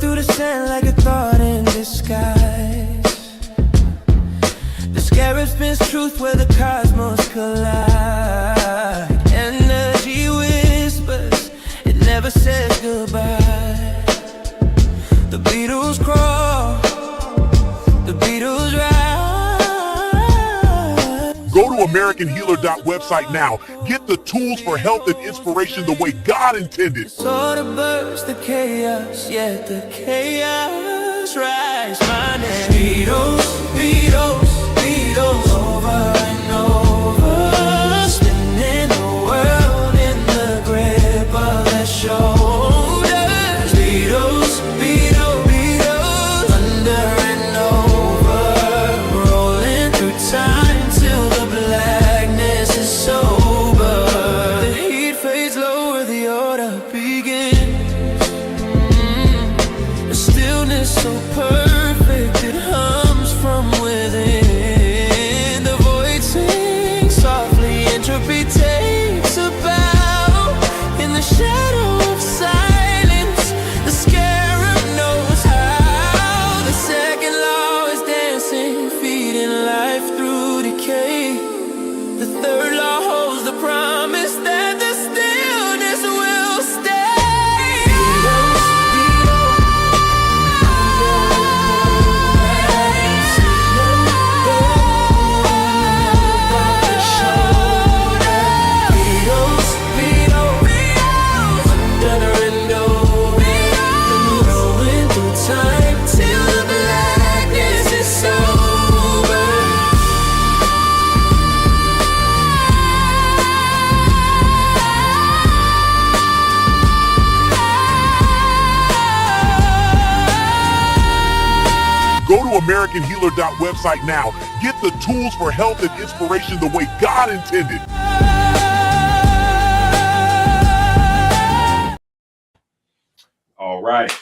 through the sand like a thought in disguise. The scarab spins truth where the cosmos collide. Energy whispers, it never says goodbye. The Beatles crawl, the Beatles rise. Go to AmericanHealer.website now. Get the tools for health and inspiration the way God intended. Sort of burst the chaos, yet the chaos rise. My name Beatles, Beatles, Beatles, over and over, spinning the world in the grip of their shoulders. Beatles, Beatles, Beatles, under and over, rolling through time till the blackness is sober. The heat fades lower, the order begins. The stillness so perfect, it hums from within. The void sings softly, entropy takes a bow. In the shadow of silence, the scarab knows how. The second law is dancing, feeding life through decay. The third law holds the promise that the stillness will stay. Go to AmericanHealer.website now. Get the tools for health and inspiration the way God intended. All right.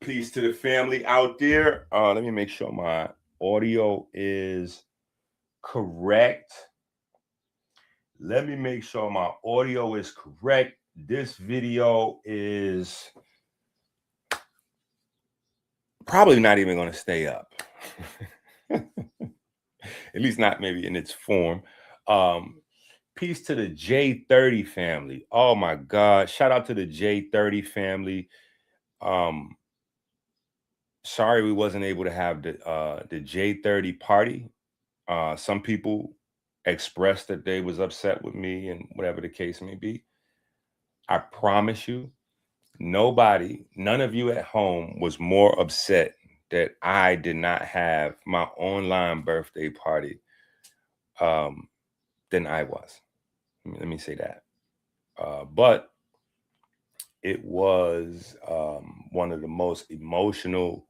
Peace to the family out there. Let me make sure my audio is correct. Let me make sure my audio is correct. This video is probably not even going to stay up. At least not maybe in its form. Peace to the J30 family. Oh my God. Shout out to the J30 family. Sorry we wasn't able to have the J30 party. Some people expressed that they was upset with me and whatever the case may be. I promise you, none of you at home was more upset that I did not have my online birthday party than I was. Let me say that. But it was one of the most emotional,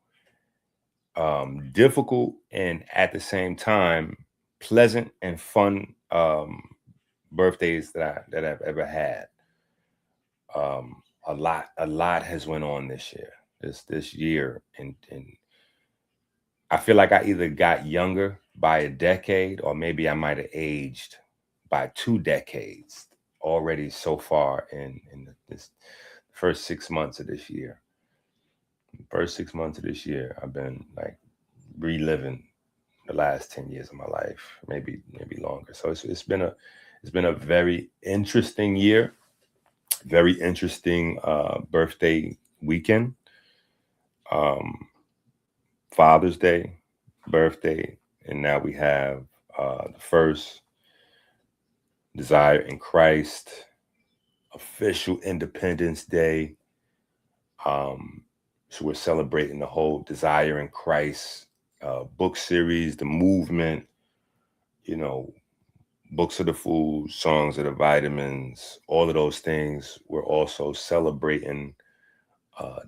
difficult, and at the same time, pleasant and fun birthdays that I've ever had. A lot has went on this year, and I feel like I either got younger by a decade, or maybe I might have aged by 2 decades already so far in this first 6 months of this year. First 6 months of this year, I've been like reliving the last 10 years of my life, maybe longer. So it's been a very interesting year. Very interesting birthday weekend, Father's Day, birthday, and now we have the first Desire in Christ, official Independence Day. So we're celebrating the whole Desire in Christ book series, the movement, Books are the food, songs are the vitamins, all of those things. We're also celebrating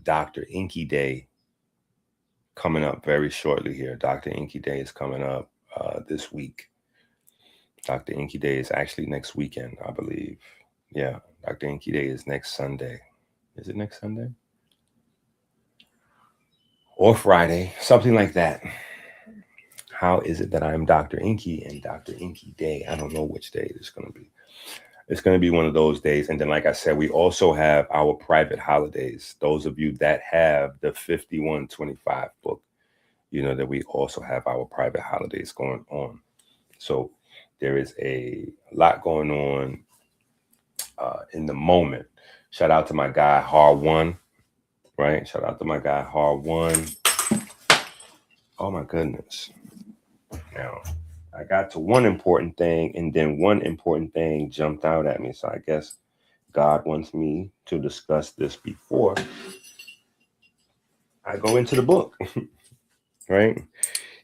Dr. Inky Day coming up very shortly here. Dr. Inky Day is coming up this week. Dr. Inky Day is actually next weekend, I believe. Yeah, Dr. Inky Day is next Sunday. Is it next Sunday? Or Friday, something like that. How is it that I'm Dr. Inky and Dr. Inky Day? I don't know which day it's going to be. It's going to be one of those days. And then, like I said, we also have our private holidays. Those of you that have the 5125 book, you know that we also have our private holidays going on. So there is a lot going on in the moment. Shout out to my guy, Hard One, right? Shout out to my guy, Hard One. Oh, my goodness. Now, I got to one important thing, and then one important thing jumped out at me. So I guess God wants me to discuss this before I go into the book, right?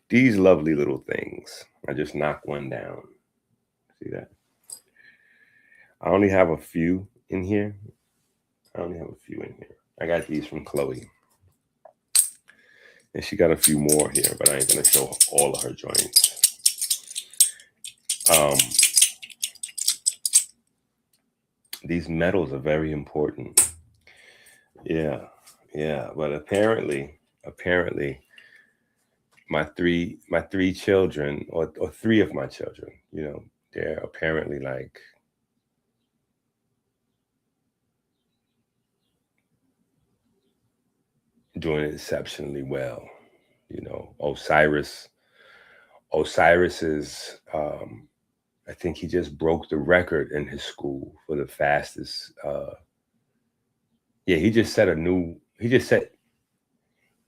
These lovely little things. I just knocked one down. See that? I only have a few in here. I got these from Chloe. And she got a few more here, but I ain't going to show all of her joints. These metals are very important. Yeah. But apparently, my three children, or three of my children, you know, they're apparently like doing exceptionally well. You know, Osiris is I think he just broke the record in his school for the fastest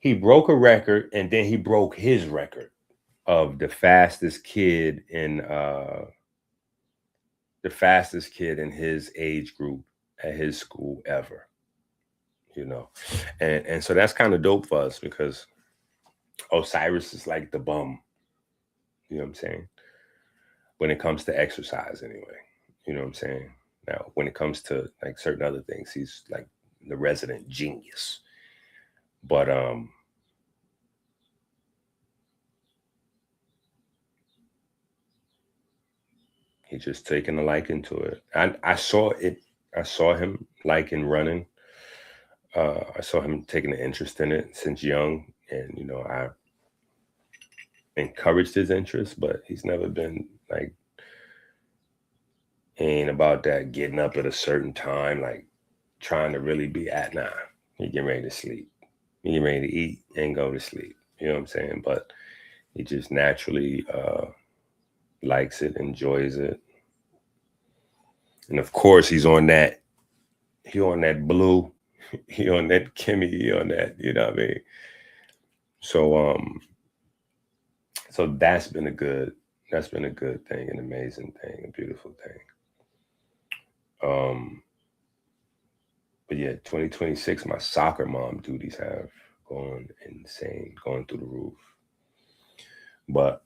he broke a record, and then he broke his record of the fastest kid in his age group at his school ever. You know, and so that's kind of dope for us, because Osiris is like the bum. You know what I'm saying? When it comes to exercise, anyway. You know what I'm saying? Now, when it comes to like certain other things, he's like the resident genius. But he's just taking a liking to it. I saw him liking running. I saw him taking an interest in it since young, and you know, I encouraged his interest, but he's never been like, ain't about that getting up at a certain time, like trying to really be at. Nah, he getting ready to sleep. He getting ready to eat and go to sleep. You know what I'm saying? But he just naturally likes it, enjoys it. And of course he's on that blue, he on that Kimmy, he on that, you know what I mean? So that's been a good thing, an amazing thing, a beautiful thing. But yeah, 2026, my soccer mom duties have gone insane, going through the roof. But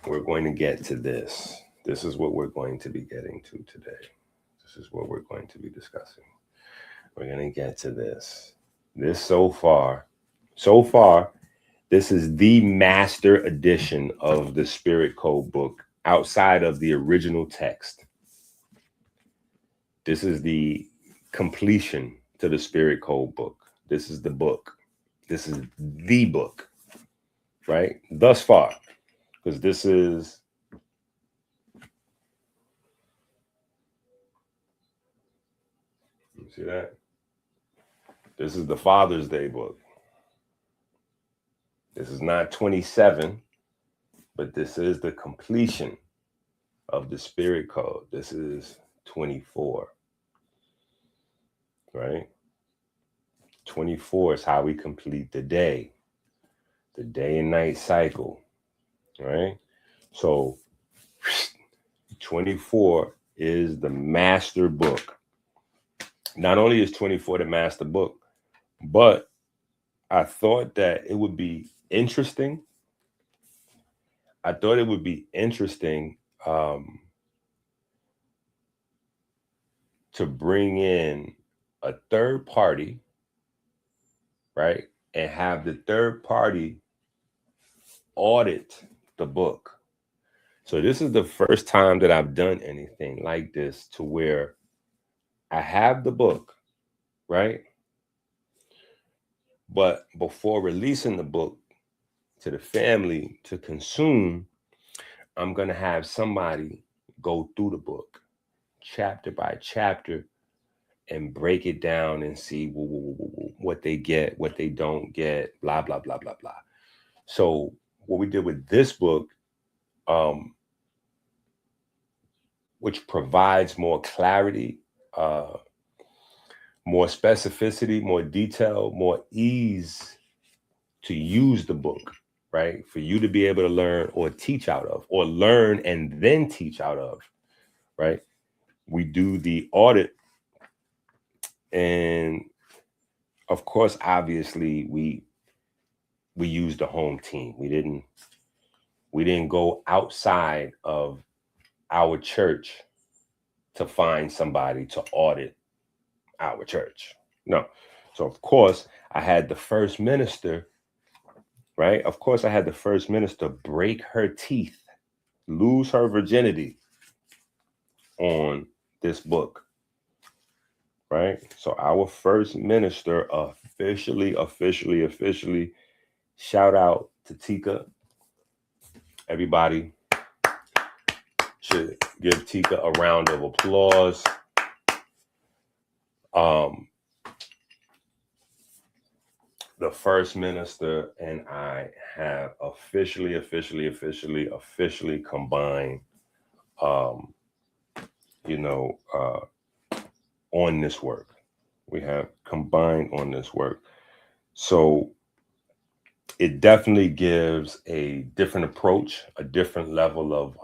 we're going to get to this. This is what we're going to be getting to today. This is what we're going to be discussing. We're going to get to this. So far, this is the master edition of the Spirit Code book outside of the original text. This is the completion to the Spirit Code book. This is the book. This is the book, right? Thus far, because this is, you see that? This is the Father's Day book. This is not 27, but this is the completion of the Spirit Code. This is 24, right? 24 is how we complete the day and night cycle, right? So 24 is the master book. Not only is 24 the master book, but I thought that it would be interesting. To bring in a third party, right? And have the third party audit the book. So this is the first time that I've done anything like this, to where I have the book, right? But before releasing the book to the family to consume, I'm going to have somebody go through the book chapter by chapter and break it down and see what they get, what they don't get, blah, blah, blah, blah, blah. So what we did with this book, which provides more clarity, more specificity, more detail, more ease to use the book, right? For you to be able to learn or teach out of, or learn and then teach out of, right? We do the audit. And of course, obviously, we used the home team. We didn't go outside of our church to find somebody to audit our church. No. So of course, I had the first minister, right? Of course, I had the first minister break her teeth, lose her virginity on this book, right? So our first minister officially, shout out to Tika. Everybody should give Tika a round of applause. The first minister and I have officially combined, on this work. We have combined on this work. So it definitely gives a different approach, a different level of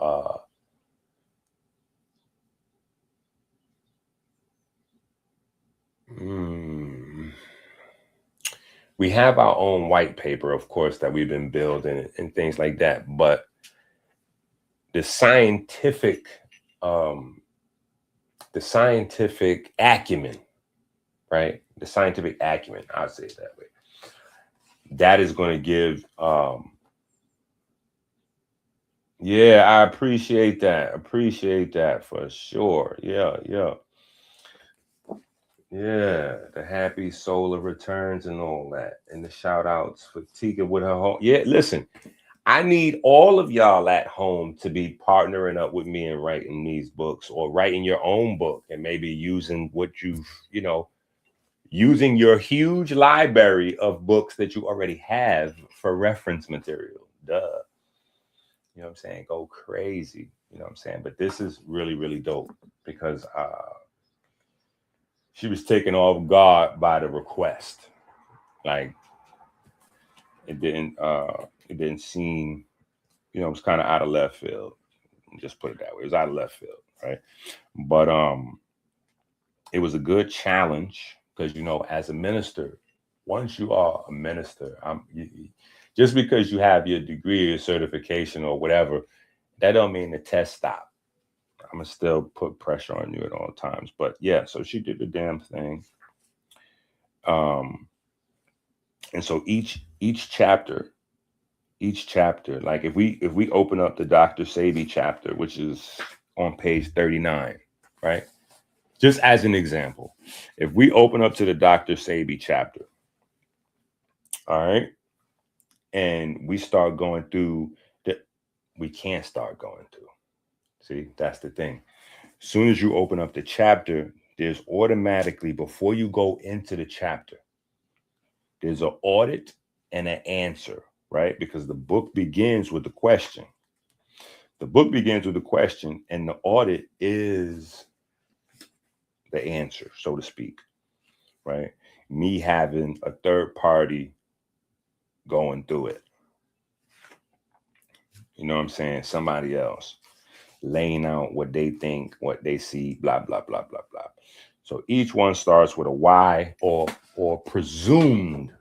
we have our own white paper, of course, that we've been building and things like that. But the scientific acumen, right? The scientific acumen, I'll say it that way. That is going to give, yeah, I appreciate that. Appreciate that for sure. Yeah. Yeah, the happy solar returns and all that. And the shout outs for Tika with her home. Yeah, listen, I need all of y'all at home to be partnering up with me and writing these books, or writing your own book, and maybe using what using your huge library of books that you already have for reference material. Duh. You know what I'm saying? Go crazy. You know what I'm saying? But this is really, really dope because she was taken off guard by the request. Like it didn't seem, it was kind of out of left field. Just put it that way. It was out of left field, right? But it was a good challenge because as a minister, once you are a minister, just because you have your degree or certification or whatever, that don't mean the test stop. I'm gonna still put pressure on you at all times. But yeah, so she did the damn thing. And so each chapter, like if we open up the Dr. Sebi chapter, which is on page 39, right? Just as an example, if we open up to the Dr. Sebi chapter, all right, and we start going through we can't start going through. See, that's the thing. As soon as you open up the chapter, there's automatically, before you go into the chapter, there's an audit and an answer, right? Because the book begins with the question. The book begins with the question, and the audit is the answer, so to speak, right? Me having a third party going through it. You know what I'm saying? Somebody else laying out what they think, what they see, blah, blah, blah, blah, blah. So each one starts with a why or presumed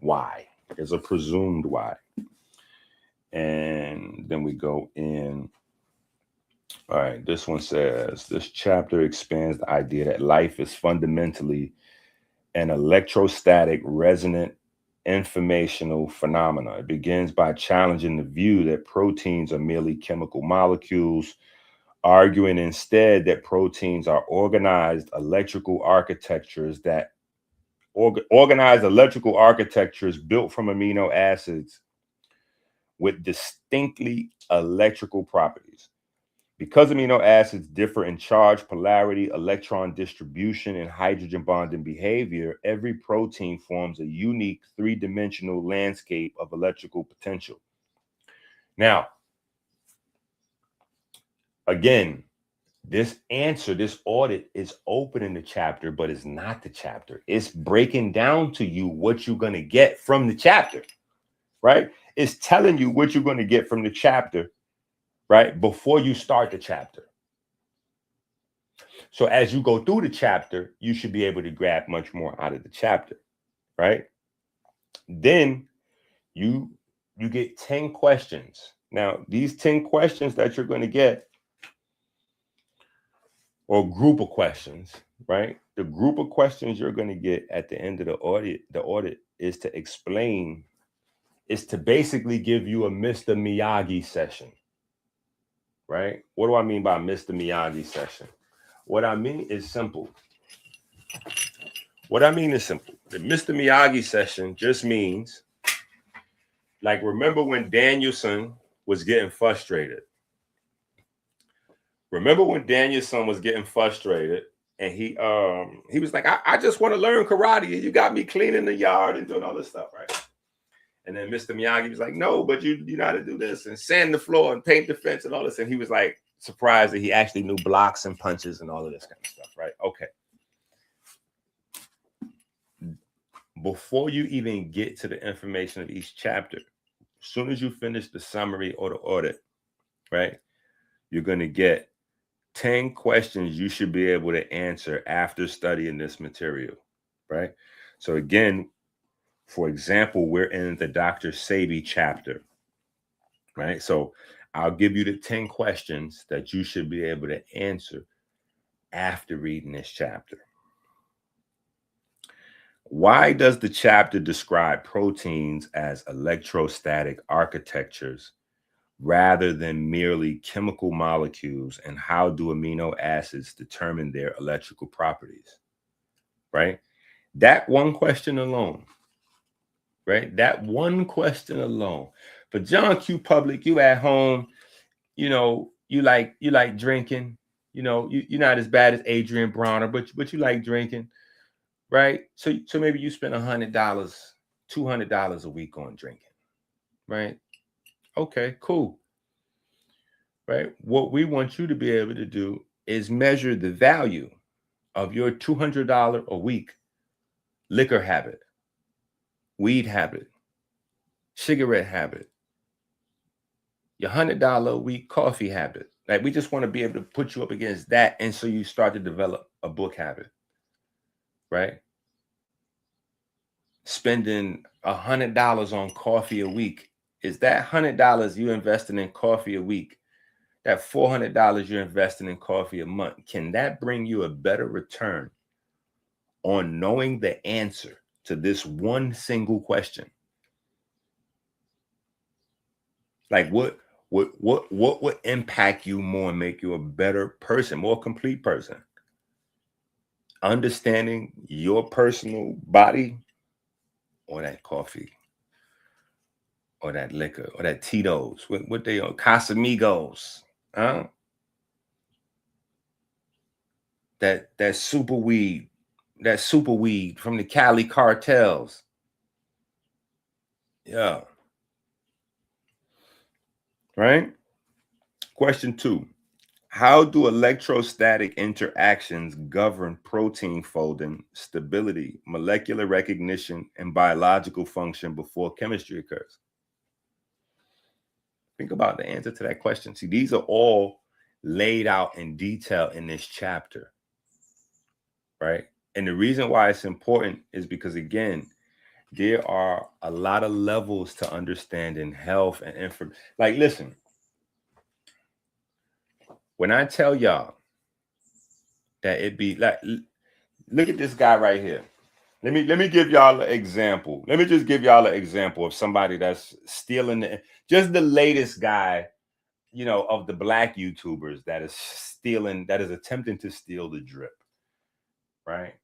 why. There's a presumed why. And then we go in. All right, this one says, this chapter expands the idea that life is fundamentally an electrostatic resonant informational phenomena. It begins by challenging the view that proteins are merely chemical molecules, arguing instead that proteins are organized electrical architectures built from amino acids with distinctly electrical properties. Because amino acids differ in charge, polarity, electron distribution, and hydrogen bonding behavior, every protein forms a unique three-dimensional landscape of electrical potential. Now, again, this audit is open in the chapter, but it's not the chapter. It's breaking down to you what you're going to get from the chapter, right? It's telling you what you're going to get from the chapter, right? Before you start the chapter. So as you go through the chapter, you should be able to grab much more out of the chapter, right? Then you get 10 questions. Now, these 10 questions that you're going to get, or group of questions, right? The group of questions you're going to get at the end of the audit is to explain, is to basically give you a Mr. Miyagi session, right? What do I mean by Mr. Miyagi session? What I mean is simple. The Mr. Miyagi session just means, like, remember when Danielson was getting frustrated? And he was like, I just want to learn karate, and you got me cleaning the yard and doing all this stuff, right? And then Mr. Miyagi was like, no, but you know how to do this and sand the floor and paint the fence and all this. And he was like surprised that he actually knew blocks and punches and all of this kind of stuff, right? Okay. Before you even get to the information of each chapter, as soon as you finish the summary or the audit, right, you're going to get 10 questions you should be able to answer after studying this material, right? So again, for example, we're in the Dr. Sebi chapter, right? So I'll give you the 10 questions that you should be able to answer after reading this chapter. Why does the chapter describe proteins as electrostatic architectures rather than merely chemical molecules, and how do amino acids determine their electrical properties, right? That one question alone, right? That one question alone. For John Q. Public, you at home, you know, you like drinking, you know, you're not as bad as Adrian Bronner, but you like drinking, right? So maybe you spend $100, $200 a week on drinking, right? Okay, cool. Right? What we want you to be able to do is measure the value of your $200 a week liquor habit, weed habit, cigarette habit, your $100 a week coffee habit. Like, we just want to be able to put you up against that. And so you start to develop a book habit, right? Spending $100 on coffee a week. Is that $100 you investing in coffee a week? That $400 you're investing in coffee a month, can that bring you a better return on knowing the answer to this one single question? Like, what would impact you more and make you a better person, more complete person? Understanding your personal body, or that coffee, or that liquor, or that Tito's, what they are, Casamigos, huh? That super weed from the Cali cartels. Yeah. Right? Question 2. How do electrostatic interactions govern protein folding, stability, molecular recognition, and biological function before chemistry occurs? Think about the answer to that question. See, these are all laid out in detail in this chapter, right? And the reason why it's important is because, again, there are a lot of levels to understanding health and information. Like, listen, when I tell y'all that it be like, look at this guy right here. Let me give y'all an example. Let me just give y'all an example of somebody that's stealing just the latest guy, you know, of the black YouTubers that is attempting to steal the drip. Right?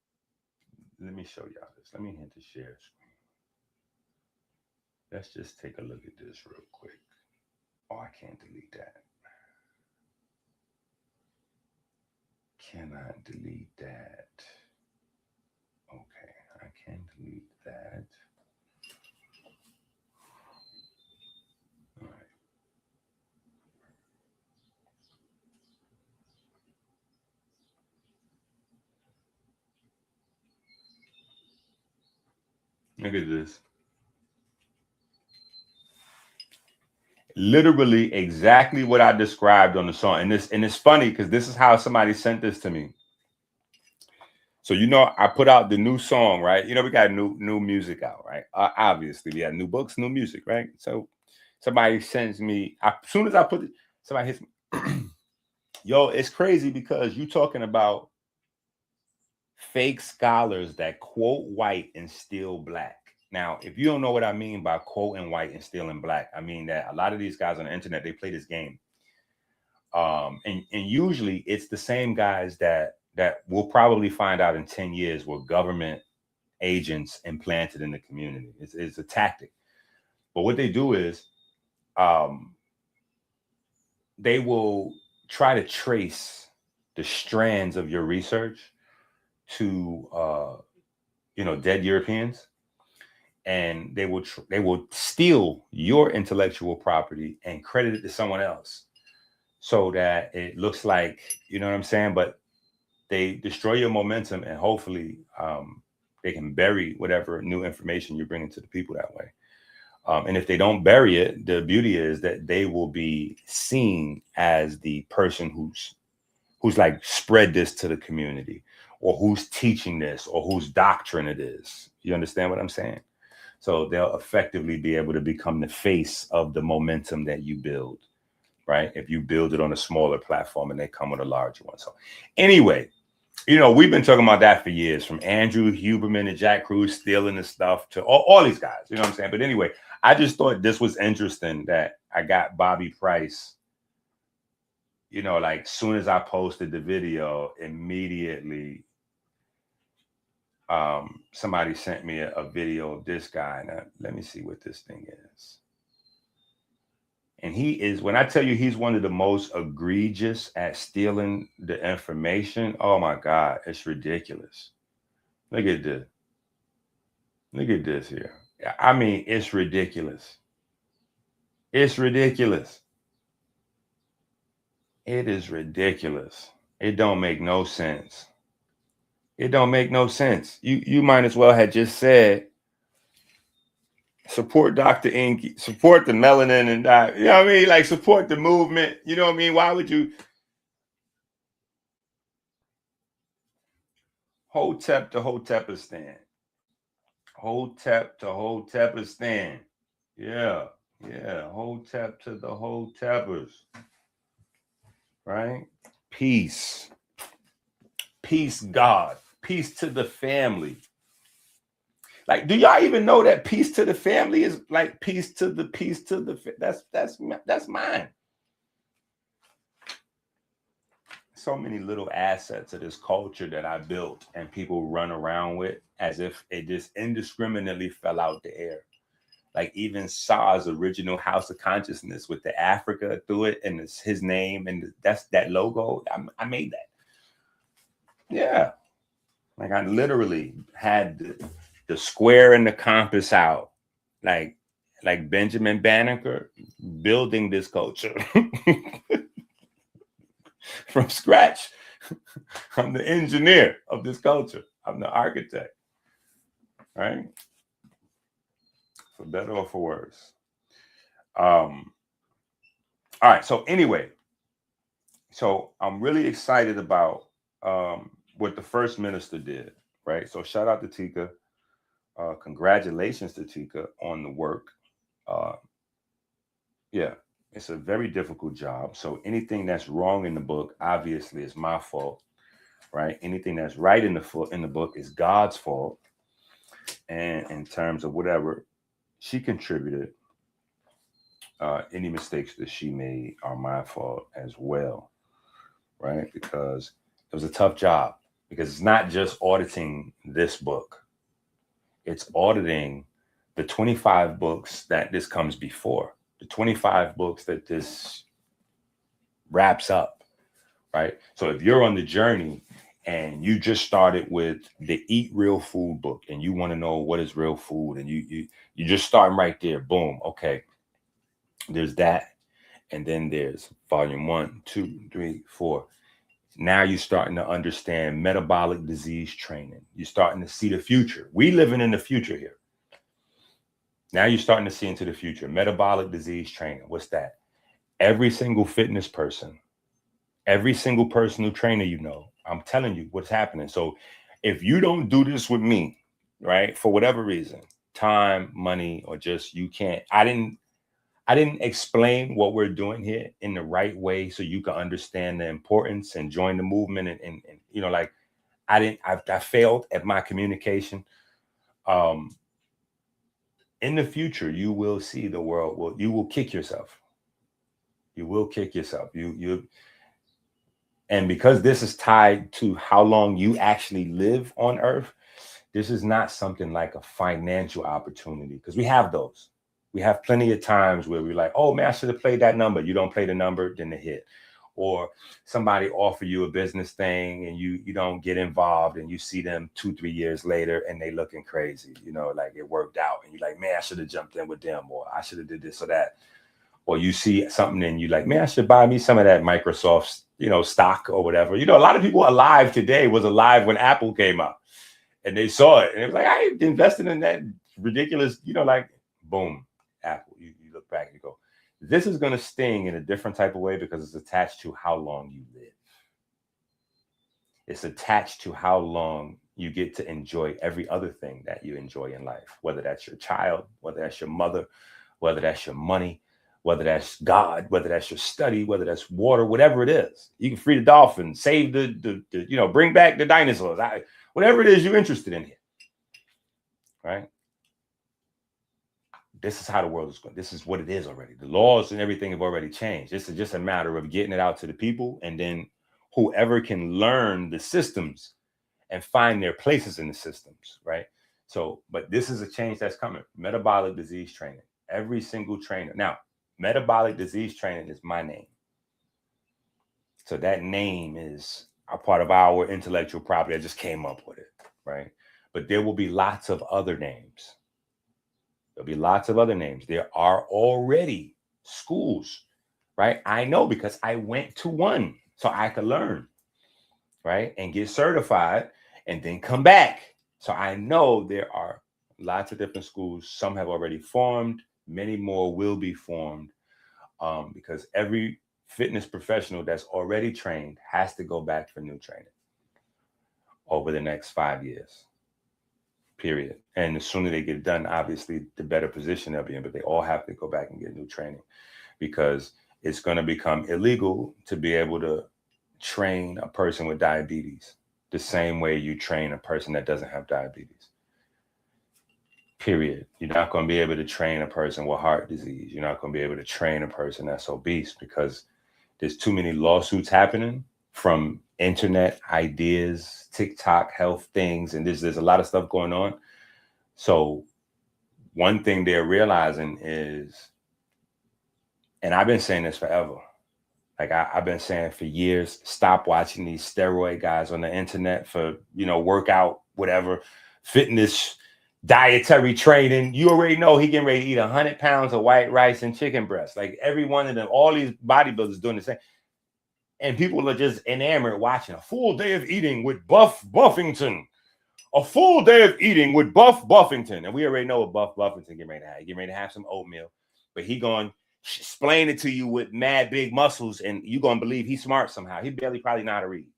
Let me show y'all this. Let me hit the share screen. Let's just take a look at this real quick. Oh, I can't delete that. cannot delete that. Okay, I can delete that. All right. Look at this. Literally exactly what I described on the song. And it's funny because this is how somebody sent this to me. So I put out the new song, right? We got new music out, right? Obviously, we have new books, new music, right? So somebody sends me as soon as I put it, somebody hits me. Yo, it's crazy because you talking about fake scholars that quote white and steal black. Now, if you don't know what I mean by quoting white and stealing black, I mean that a lot of these guys on the internet, they play this game. And usually it's the same guys that we'll probably find out in 10 years were government agents implanted in the community. It's a tactic. But what they do is they will try to trace the strands of your research to dead Europeans, and they will steal your intellectual property and credit it to someone else so that it looks like, you know what I'm saying? But they destroy your momentum, and hopefully they can bury whatever new information you're bringing to the people that way. And if they don't bury it, the beauty is that they will be seen as the person who's like spread this to the community, or who's teaching this, or whose doctrine it is. You understand what I'm saying? So they'll effectively be able to become the face of the momentum that you build, right? If you build it on a smaller platform and they come with a larger one. So anyway, we've been talking about that for years, from Andrew Huberman and Jack Cruz stealing the stuff to all these guys, you know what I'm saying? But anyway, I just thought this was interesting that I got Bobby Price, like soon as I posted the video, immediately somebody sent me a video of this guy. Now, let me see what this thing is. And he is, when I tell you he's one of the most egregious at stealing the information, oh my God, it's ridiculous. Look at this. Look at this here. I mean, it's ridiculous. It's ridiculous. It is ridiculous. It don't make no sense. It don't make no sense. You might as well have just said, support Dr. Inky, support the Melanin and you know what I mean? Like, support the movement. You know what I mean? Why would you? Hotep to Hotepistan. Hotep to Hotepistan. Yeah. Hotep to the Hotepers. Right? Peace. Peace, God. Peace to the family. Like, do y'all even know that peace to the family is like peace to the that's mine. So many little assets of this culture that I built and people run around with as if it just indiscriminately fell out the air. Like even Sa's original House of Consciousness with the Africa through it and it's his name and that's that logo. I made that. Yeah. Like I literally had the square and the compass out, like Benjamin Banneker, building this culture from scratch. I'm the engineer of this culture. I'm the architect, right? For better or for worse. All right. So anyway, so I'm really excited about what the first minister did, right? So shout out to Tika. Congratulations to Tika on the work. Yeah, it's a very difficult job. So anything that's wrong in the book, obviously, is my fault, right? Anything that's right in the book is God's fault. And in terms of whatever she contributed, any mistakes that she made are my fault as well, right? Because it was a tough job. Because it's not just auditing this book. It's auditing the 25 books that this comes before, the 25 books that this wraps up, right? So if you're on the journey and you just started with the Eat Real Food book and you want to know what is real food, and you just starting right there, boom, okay, there's that. And then there's volume 1, 2, 3, 4. Now you're starting to understand metabolic disease training. You're starting to see the future. We living in the future here. Now you're starting to see into the future. Metabolic disease training. What's that? Every single fitness person, every single personal trainer you know, I'm telling you what's happening. So if you don't do this with me, right, for whatever reason, time, money, or just you can't, I didn't explain what we're doing here in the right way so you can understand the importance and join the movement, and you know, like I failed at my communication. Um, in the future, you will see the world you will kick yourself. You will kick yourself. And because this is tied to how long you actually live on earth, this is not something like a financial opportunity, because we have those. We have plenty of times where we're like, oh man, I should have played that number. You don't play the number, then the hit. Or somebody offer you a business thing and you don't get involved, and you see them 2-3 years later and they looking crazy, you know, like it worked out. And you're like, man, I should have jumped in with them, or I should have did this or that. Or you see something and you like, man, I should buy me some of that Microsoft, you know, stock or whatever. You know, a lot of people alive today was alive when Apple came out, and they saw it and it was like, I invested in that ridiculous, you know, like boom, Apple. You look back and you go, this is going to sting in a different type of way because it's attached to how long you live. It's attached to how long you get to enjoy every other thing that you enjoy in life, whether that's your child, whether that's your mother, whether that's your money, whether that's God, whether that's your study, whether that's water, whatever it is. You can free the dolphins, save the you know, bring back the dinosaurs, whatever it is you're interested in here, right? This is how the world is going. This is what it is already. The laws and everything have already changed. This is just a matter of getting it out to the people, and then whoever can learn the systems and find their places in the systems, right? So, but this is a change that's coming. Metabolic disease training. Every single trainer. Now, metabolic disease training is my name. So that name is a part of our intellectual property. I just came up with it, right? But there will be lots of other names. There'll be lots of other names. There are already schools, right? I know because I went to one so I could learn, right? And get certified and then come back. So I know there are lots of different schools. Some have already formed. Many more will be formed, because every fitness professional that's already trained has to go back for new training over the next 5 years. Period. And the sooner they get it done, obviously, the better position they'll be in. But they all have to go back and get new training, because it's going to become illegal to be able to train a person with diabetes the same way you train a person that doesn't have diabetes. Period. You're not going to be able to train a person with heart disease. You're not going to be able to train a person that's obese, because there's too many lawsuits happening from internet ideas, TikTok health things, and there's a lot of stuff going on. So one thing they're realizing is, and I've been saying this forever, like I've been saying for years, stop watching these steroid guys on the internet for, you know, workout, whatever, fitness, dietary training. You already know he getting ready to eat 100 pounds of white rice and chicken breast. Like every one of them, all these bodybuilders doing the same. And people are just enamored watching a full day of eating with Buff Buffington. A full day of eating with Buff Buffington. And we already know what Buff Buffington getting ready to have. He getting ready to have some oatmeal. But he going to explain it to you with mad big muscles, and you're going to believe he's smart somehow. He barely probably know how to read.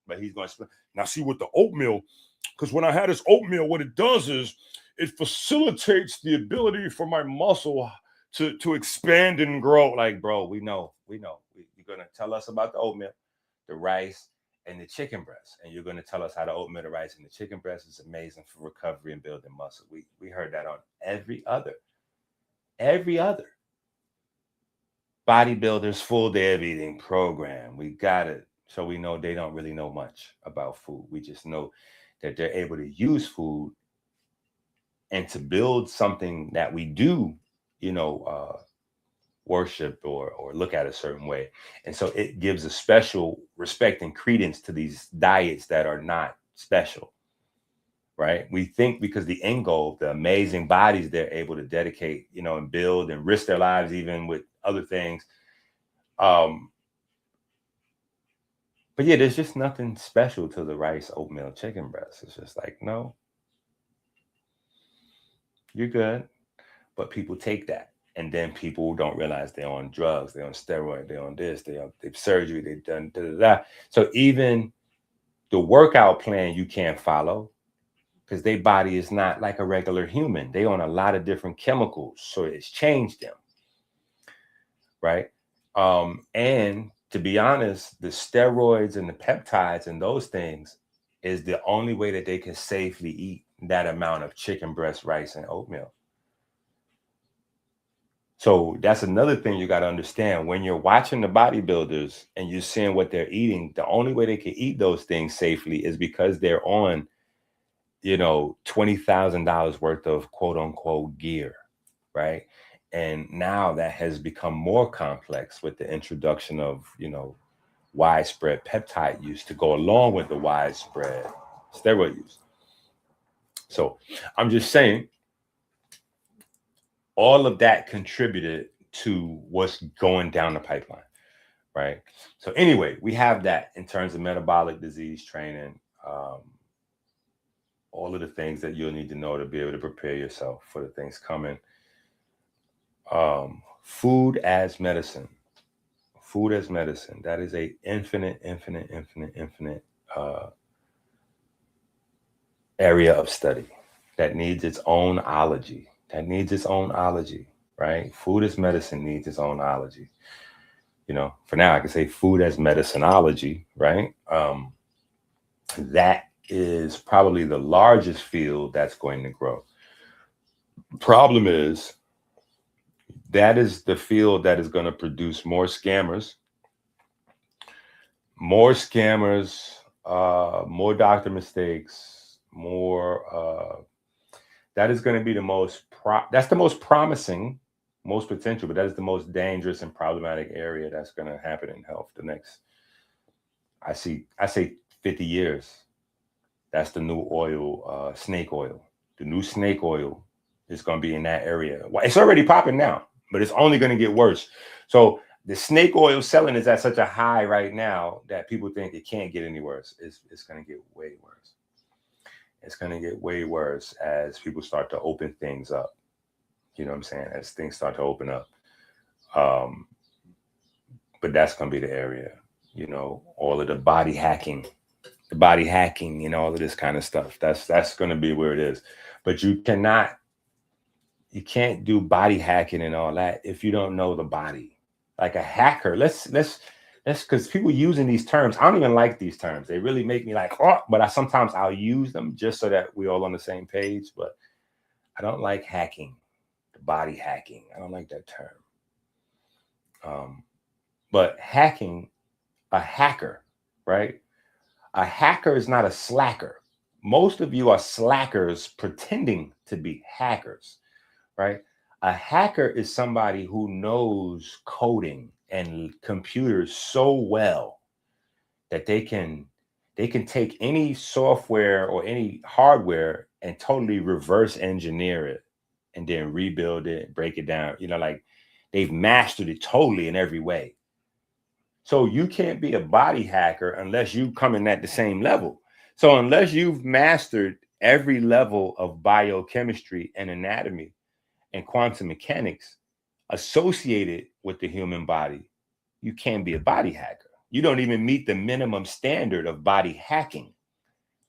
But he's going to now see with the oatmeal, because when I had this oatmeal, what it does is it facilitates the ability for my muscle to expand and grow. Like, bro, we know. You're going to tell us about the oatmeal, the rice, and the chicken breast. And you're going to tell us how the oatmeal, the rice, and the chicken breast is amazing for recovery and building muscle. We heard that on every other bodybuilders full day of eating program. We got it. So we know they don't really know much about food. We just know that they're able to use food and to build something that we do, you know, worship or look at a certain way. And so it gives a special respect and credence to these diets that are not special, right? We think because the end goal, the amazing bodies they're able to dedicate, you know, and build and risk their lives even with other things. But yeah, there's just nothing special to the rice oatmeal chicken breast. It's just like, no, you're good. But people take that. And then people don't realize they're on drugs, they're on steroid, they're on this, they've surgery, they've done da. So even the workout plan you can't follow because their body is not like a regular human. They on a lot of different chemicals. So it's changed them. Right. And to be honest, the steroids and the peptides and those things is the only way that they can safely eat that amount of chicken breast, rice, and oatmeal. So that's another thing you got to understand. When you're watching the bodybuilders and you're seeing what they're eating, the only way they can eat those things safely is because they're on, you know, $20,000 worth of quote unquote gear, right? And now that has become more complex with the introduction of, you know, widespread peptide use to go along with the widespread steroid use. So I'm just saying, all of that contributed to what's going down the pipeline, right? So anyway, we have that in terms of metabolic disease training, all of the things that you'll need to know to be able to prepare yourself for the things coming. Food as medicine. Food as medicine. That is a infinite area of study that needs its own ology. Right? Food as medicine needs its own ology. You know, for now, I can say food as medicinology, right? That is probably the largest field that's going to grow. Problem is, that is the field that is going to produce more scammers, more doctor mistakes, that is going to be the most, that's the most promising, most potential, but that is the most dangerous and problematic area that's going to happen in health the next, I say 50 years. That's the new oil, snake oil. The new snake oil is going to be in that area. Well, it's already popping now, but it's only going to get worse. So the snake oil selling is at such a high right now that people think it can't get any worse. It's going to get way worse. It's going to get way worse as people start to open things up. You know what I'm saying? As things start to open up. But that's going to be the area, you know, all of the body hacking and all of this kind of stuff. That's going to be where it is. But you can't do body hacking and all that if you don't know the body. Like a hacker, let's because people using these terms, I don't even like these terms. They really make me like, oh, but sometimes I'll use them just so that we're all on the same page. But I don't like hacking, the body hacking. I don't like that term. But hacking, a hacker, right? A hacker is not a slacker. Most of you are slackers pretending to be hackers, right? A hacker is somebody who knows coding and computers so well that they can take any software or any hardware and totally reverse engineer it and then rebuild it, break it down. You know, like they've mastered it totally in every way. So you can't be a body hacker unless you come in at the same level. So unless you've mastered every level of biochemistry and anatomy and quantum mechanics associated with the human body, you can't be a body hacker. You don't even meet the minimum standard of body hacking,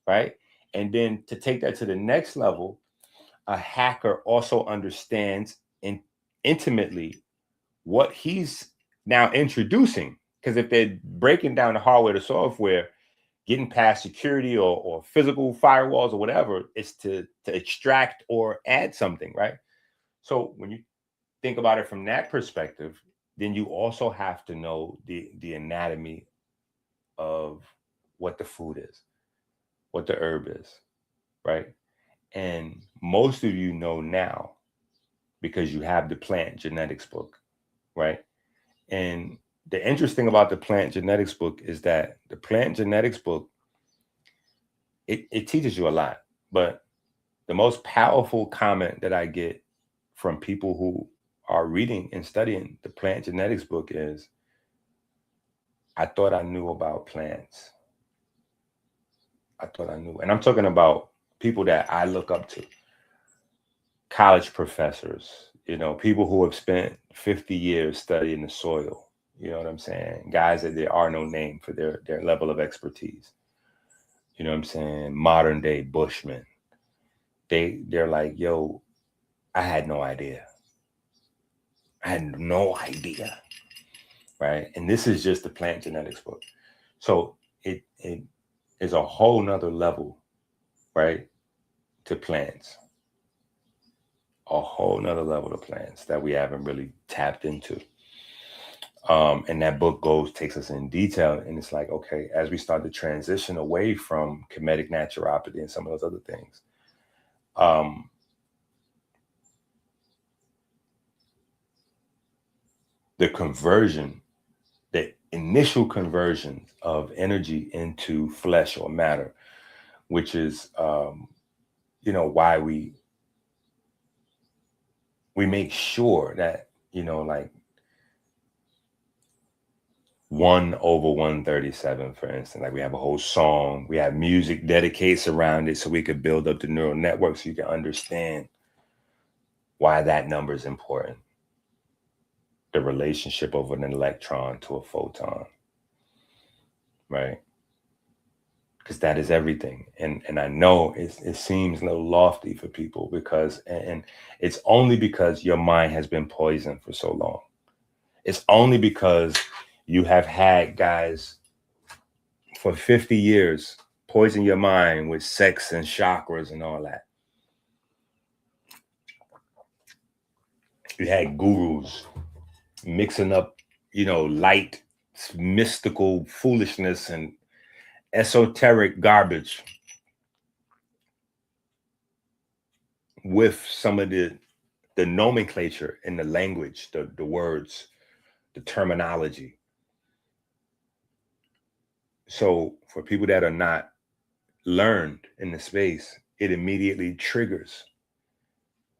right? And then to take that to the next level, a hacker also understands intimately what he's now introducing. Because if they're breaking down the hardware, the software, getting past security or physical firewalls or whatever, it's to extract or add something, right? So when you think about it from that perspective, then you also have to know the anatomy of what the food is, what the herb is, right? And most of you know now because you have the plant genetics book. right? And the interesting about the plant genetics book is that the plant genetics book, it teaches you a lot. But the most powerful comment that I get from people who are reading and studying the plant genetics book is, I thought I knew about plants. I thought I knew. And I'm talking about people that I look up to, college professors, people who have spent 50 years studying the soil. You know what I'm saying? Guys that there are no name for their level of expertise. You know what I'm saying? Modern day Bushmen. They're like, yo, I had no idea. I had no idea. Right. And this is just the plant genetics book. So it is a whole nother level, right, to plants. A whole nother level of plants that we haven't really tapped into. And that book takes us in detail. And it's like, okay, as we start to transition away from comedic naturopathy and some of those other things, the initial conversion of energy into flesh or matter, which is, why we make sure that, like 1/137, for instance, like we have a whole song, we have music dedicates around it so we could build up the neural network so you can understand why that number is important. The relationship of an electron to a photon, right? Because that is everything. And I know it seems a little lofty for people because, and it's only because your mind has been poisoned for so long. It's only because you have had guys for 50 years poison your mind with sex and chakras and all that. You had gurus mixing up, light, mystical foolishness and esoteric garbage with some of the nomenclature in the language, the words, the terminology. So for people that are not learned in the space, it immediately triggers.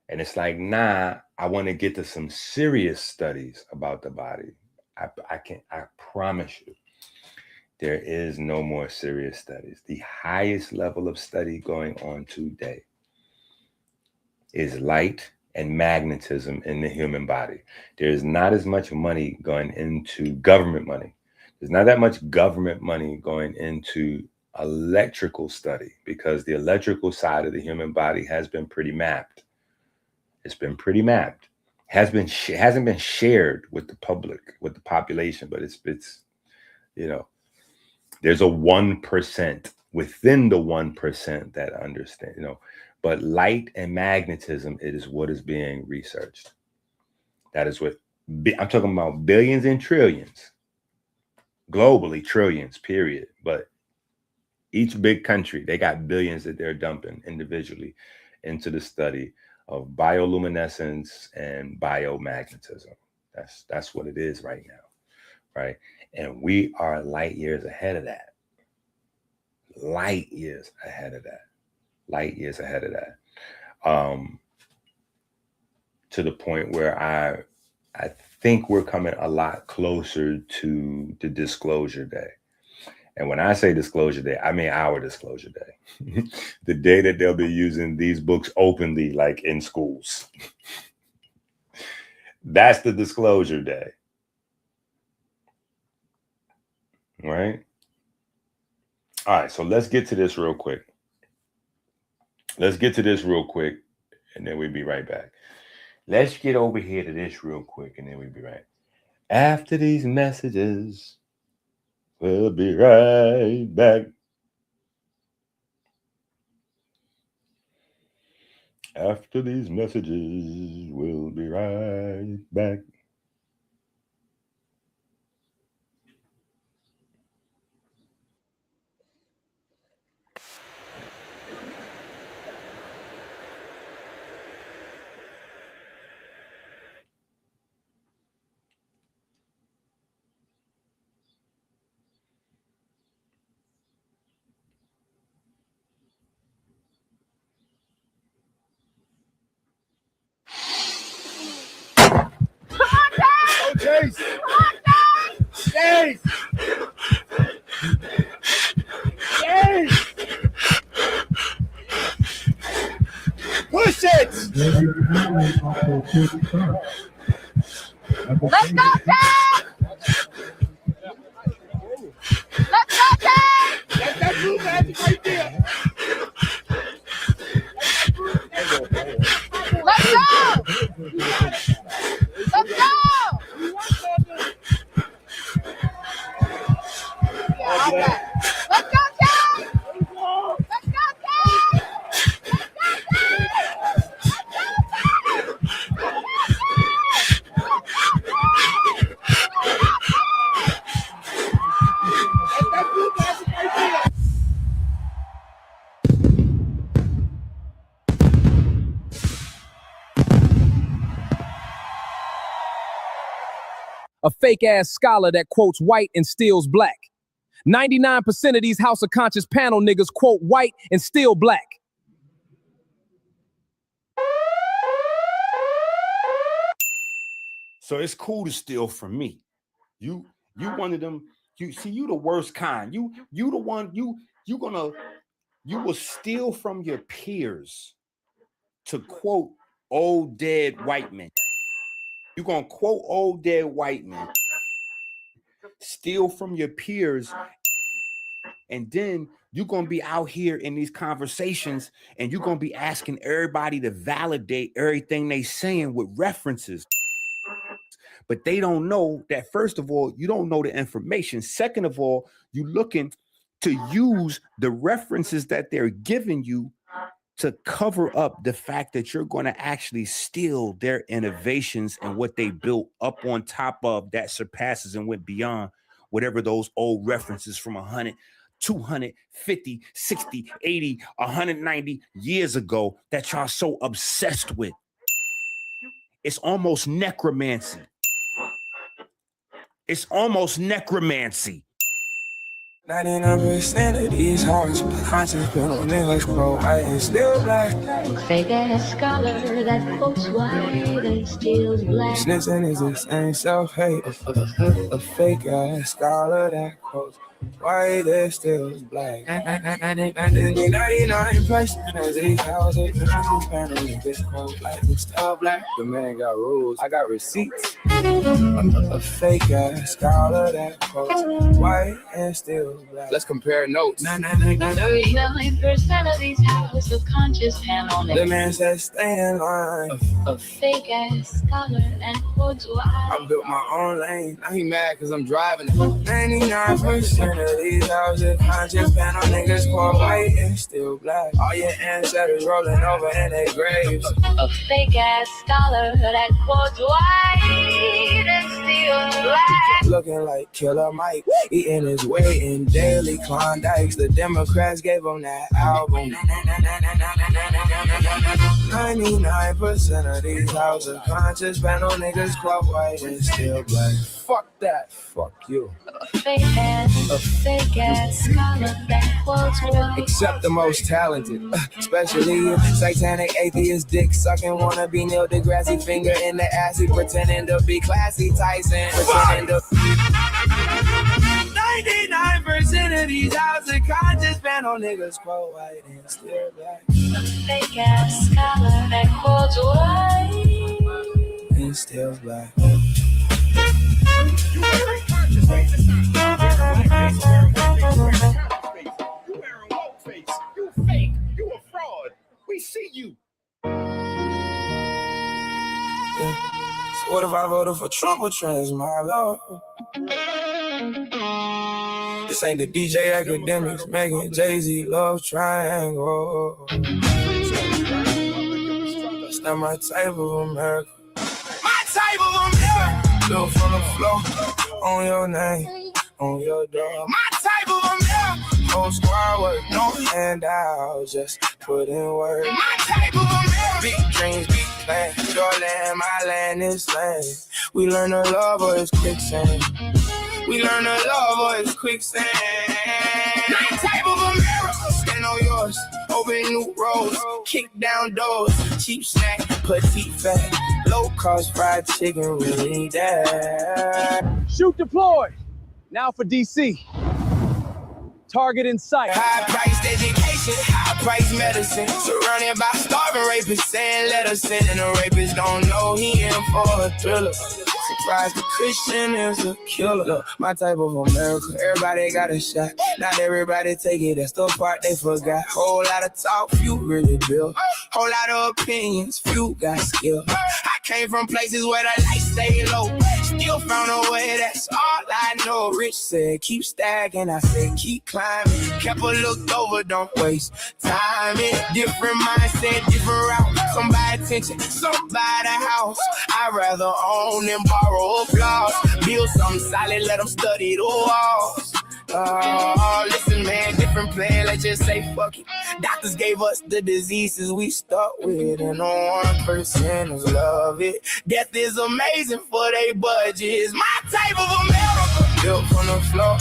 And it's like, nah, I want to get to some serious studies about the body. I promise you, there is no more serious studies. The highest level of study going on today is light and magnetism in the human body. There's not as much money going into government money. There's not that much government money going into electrical study because the electrical side of the human body has been pretty mapped. It's been pretty mapped. Hasn't been shared with the public, with the population, but it's there's a 1% within the 1% that understand, but light and magnetism, it is what is being researched. That is what I'm talking about, billions and trillions, globally, trillions, period. But each big country, they got billions that they're dumping individually into the study of bioluminescence and biomagnetism. That's what it is right now, right? And we are light years ahead of that. Light years ahead of that. Light years ahead of that. To the point where I think we're coming a lot closer to the disclosure day. And when I say disclosure day, I mean our disclosure day. The day that they'll be using these books openly, like in schools. That's the disclosure day. Right? All right, so let's get to this real quick. And then we'll be right back. Let's get over here to this real quick, and then we'll be right. After these messages, we'll be right back. After these messages, we'll be right back. Yes! Yes! Push it! Let's go, Ted! Let's go, Ted! That's that blue magic right there. Let's go! Let's go! Let's go, Ted! Let's go, Ted! Let's go, Ted! A fake-ass scholar that quotes white and steals black. 99% of these House of Conscious panel niggas quote white and steal black. So it's cool to steal from me. You one of them. You the worst kind. You the one. You will steal from your peers to quote old dead white men. You're gonna quote old dead white men, steal from your peers, and then you're gonna be out here in these conversations and you're gonna be asking everybody to validate everything they saying with references. But they don't know that, first of all, you don't know the information. Second of all, you're looking to use the references that they're giving you to cover up the fact that you're going to actually steal their innovations and what they built up on top of that surpasses and went beyond whatever those old references from 100, 250, 60, 80, 190 years ago that y'all so obsessed with. It's almost necromancy. It's almost necromancy. 99% of these hoes conscious panel niggas quote white and still black. Fake ass scholar that quotes white and steals black. Snitching is the same self-hate. A fake ass scholar that quotes white and still black. 99% of these houses conscious panel niggas quote white and still black. The man got rules, I got receipts. A fake ass scholar that quotes white and still black. Let's compare notes. 39% of these houses of conscious panel The niggas. man said stay in line. A fake ass scholar and quotes white. I built my own lane. Now he mad because I'm driving. 99% of these houses conscious panel niggas quote white and still black. All your ancestors rolling over in their graves. A fake ass scholar that quotes white and steals black. Looking like Killer Mike, eating his way in daily Klondikes. The Democrats gave him that album. 99% of these houses conscious panel niggas quote white and still black. Fuck that. Fuck you. A fake ass scholar that quotes white. Except the most talented, especially satanic atheist, dick sucking, wanna be Neil deGrasse, finger in the assy, pretending to be classy Tyson, pretending to. 99% of these houses conscious panel niggas quote white and still black. A fake ass scholar that quotes white And still black. You wearing conscious face. It's not black face. You wearing woke face. You fake. You a fraud. We see you. Yeah. So what if I voted for Trump or trans my love? This ain't the DJ academics making Jay-Z love triangle. That's not my type of America. My type of America. Built from the floor, on your name, on your door. My type of America. Whole squad work, no handout, just put in work. My type of America. Big dreams, big plans. Your land, my land, this land. We learn to love or it's quicksand. We learn to love or it's quicksand. My type of America. Stand on yours, open new roads, kick down doors, cheap snack, petite fat, low cost fried chicken, really that. Shoot deployed. Now for DC. Target in sight. High-priced education, high-priced medicine. Surrounded by starving rapists, saying let us in. And the rapist don't know he in for a thriller. Surprised the Christian is a killer. Look, my type of America, everybody got a shot. Not everybody take it, that's the part they forgot. Whole lot of talk, few really build. Whole lot of opinions, few got skill. I came from places where the lights stay low. Still found a way, that's all I know. Rich said, keep stacking, I said, keep climbing. Kept a looked over, don't waste time. Different mindset, different route. Some buy attention, some buy the house. I'd rather own than borrow applause. Build something solid, let them study the walls. Listen, man, different plan, let's just say fuck it. Doctors gave us the diseases we stuck with, and no 1% love it. Death is amazing for they budgets. My type of America, built from the floor,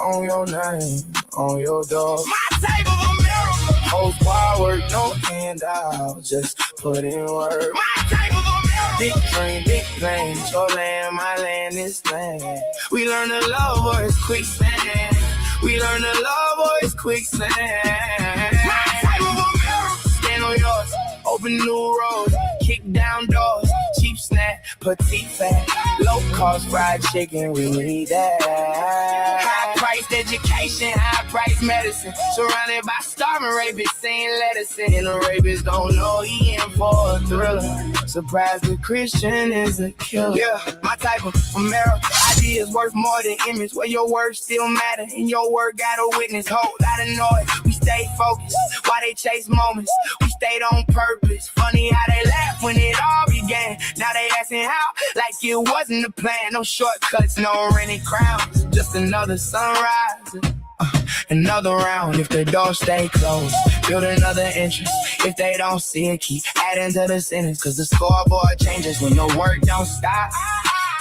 on your name, on your door. My type of America, whole squad work, no handout, just put in work. My type of America, big dream, big plans, your land, my land, this land. We learn to love or it's quicksand. We learn to love or it's quicksand. My type of America, stand on yours, open new roads, kick down doors, cheap snack, petite fat, low cost fried chicken, we need that. High priced education, high priced medicine, surrounded by starving rapists, saying let us in. And the rapist don't know he in for a thriller. Surprised the Christian is a killer. Yeah, my type of America, ideas worth more than image, where your words still matter, and your word got a witness. Whole lot of noise, we stay focused, why they chase moments, we stayed on purpose. Funny how they laugh when it all began. Now they asking how, like it wasn't the plan. No shortcuts, no rented crowns, just another sunrise. Another round if the door stay closed. Build another entrance if they don't see it. Keep adding to the sentence, cause the scoreboard changes when the work don't stop.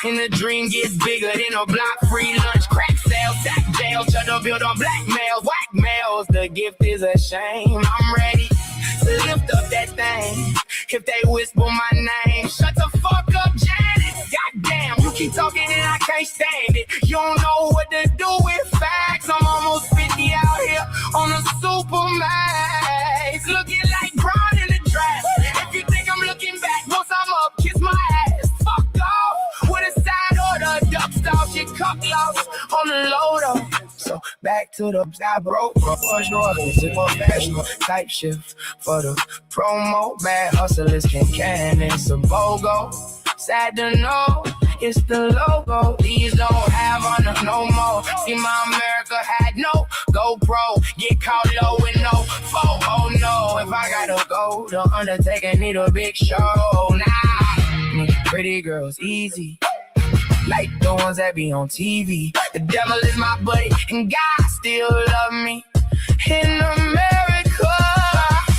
And the dream gets bigger than a block. Free lunch, crack sales, tax jail, shut the build on blackmails, whackmails. The gift is a shame. I'm ready to lift up that thing. If they whisper my name, shut the fuck up, Janet. Goddamn, you keep talking and I can't stand it. You don't know what to do with facts. I'm almost 50 out here on a Supermax, looking like Brown in the draft. If you think I'm looking back, once I'm up, kiss my ass. Fuck off with a side order, duck style shit, cup loss on the loader. So back to the I broke, it's a professional type shift for the promo. Bad hustlers can it's a BOGO. Sad to know, it's the logo. These don't have on them no more. See, my America had no GoPro. Get caught low with no phone. Oh no, if I gotta go, the Undertaker need a big show. Nah, pretty girls easy, like the ones that be on TV. The devil is my buddy, and God still love me. In America,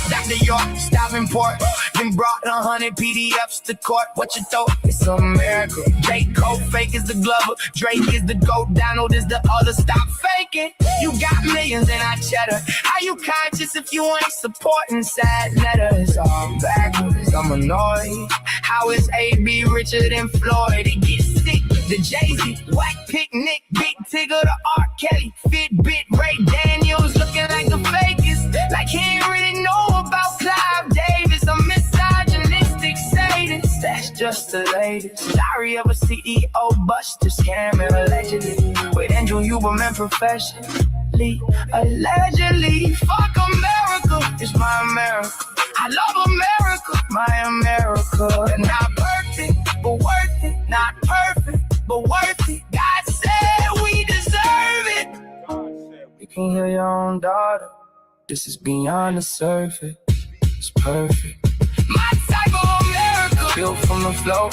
Dr. York, stop import. Then brought 100 PDFs to court. What you thought? It's America. J. Cole, fake is the Glover. Drake is the GOAT. Donald is the other. Stop faking. You got millions and I cheddar. How you conscious if you ain't supporting sad letters? All backwards, I'm annoyed. How is A.B. richer than Floyd? It gets sick. The J30, Whack Picnic, Big Tigger, the R. Kelly, Fitbit, Ray Daniels, looking like the fakest. Like he ain't really know about Clive Davis. A misogynistic sadist. That's just the latest. Story of a CEO buster scamming allegedly with Andrew Huberman professionally. Allegedly, fuck America, it's my America. I love America, my America. Not perfect, but worth it. Not perfect, but worth it. God said we deserve it. You can hear your own daughter. This is beyond the surface. It's perfect. My type of America. Built from the floor,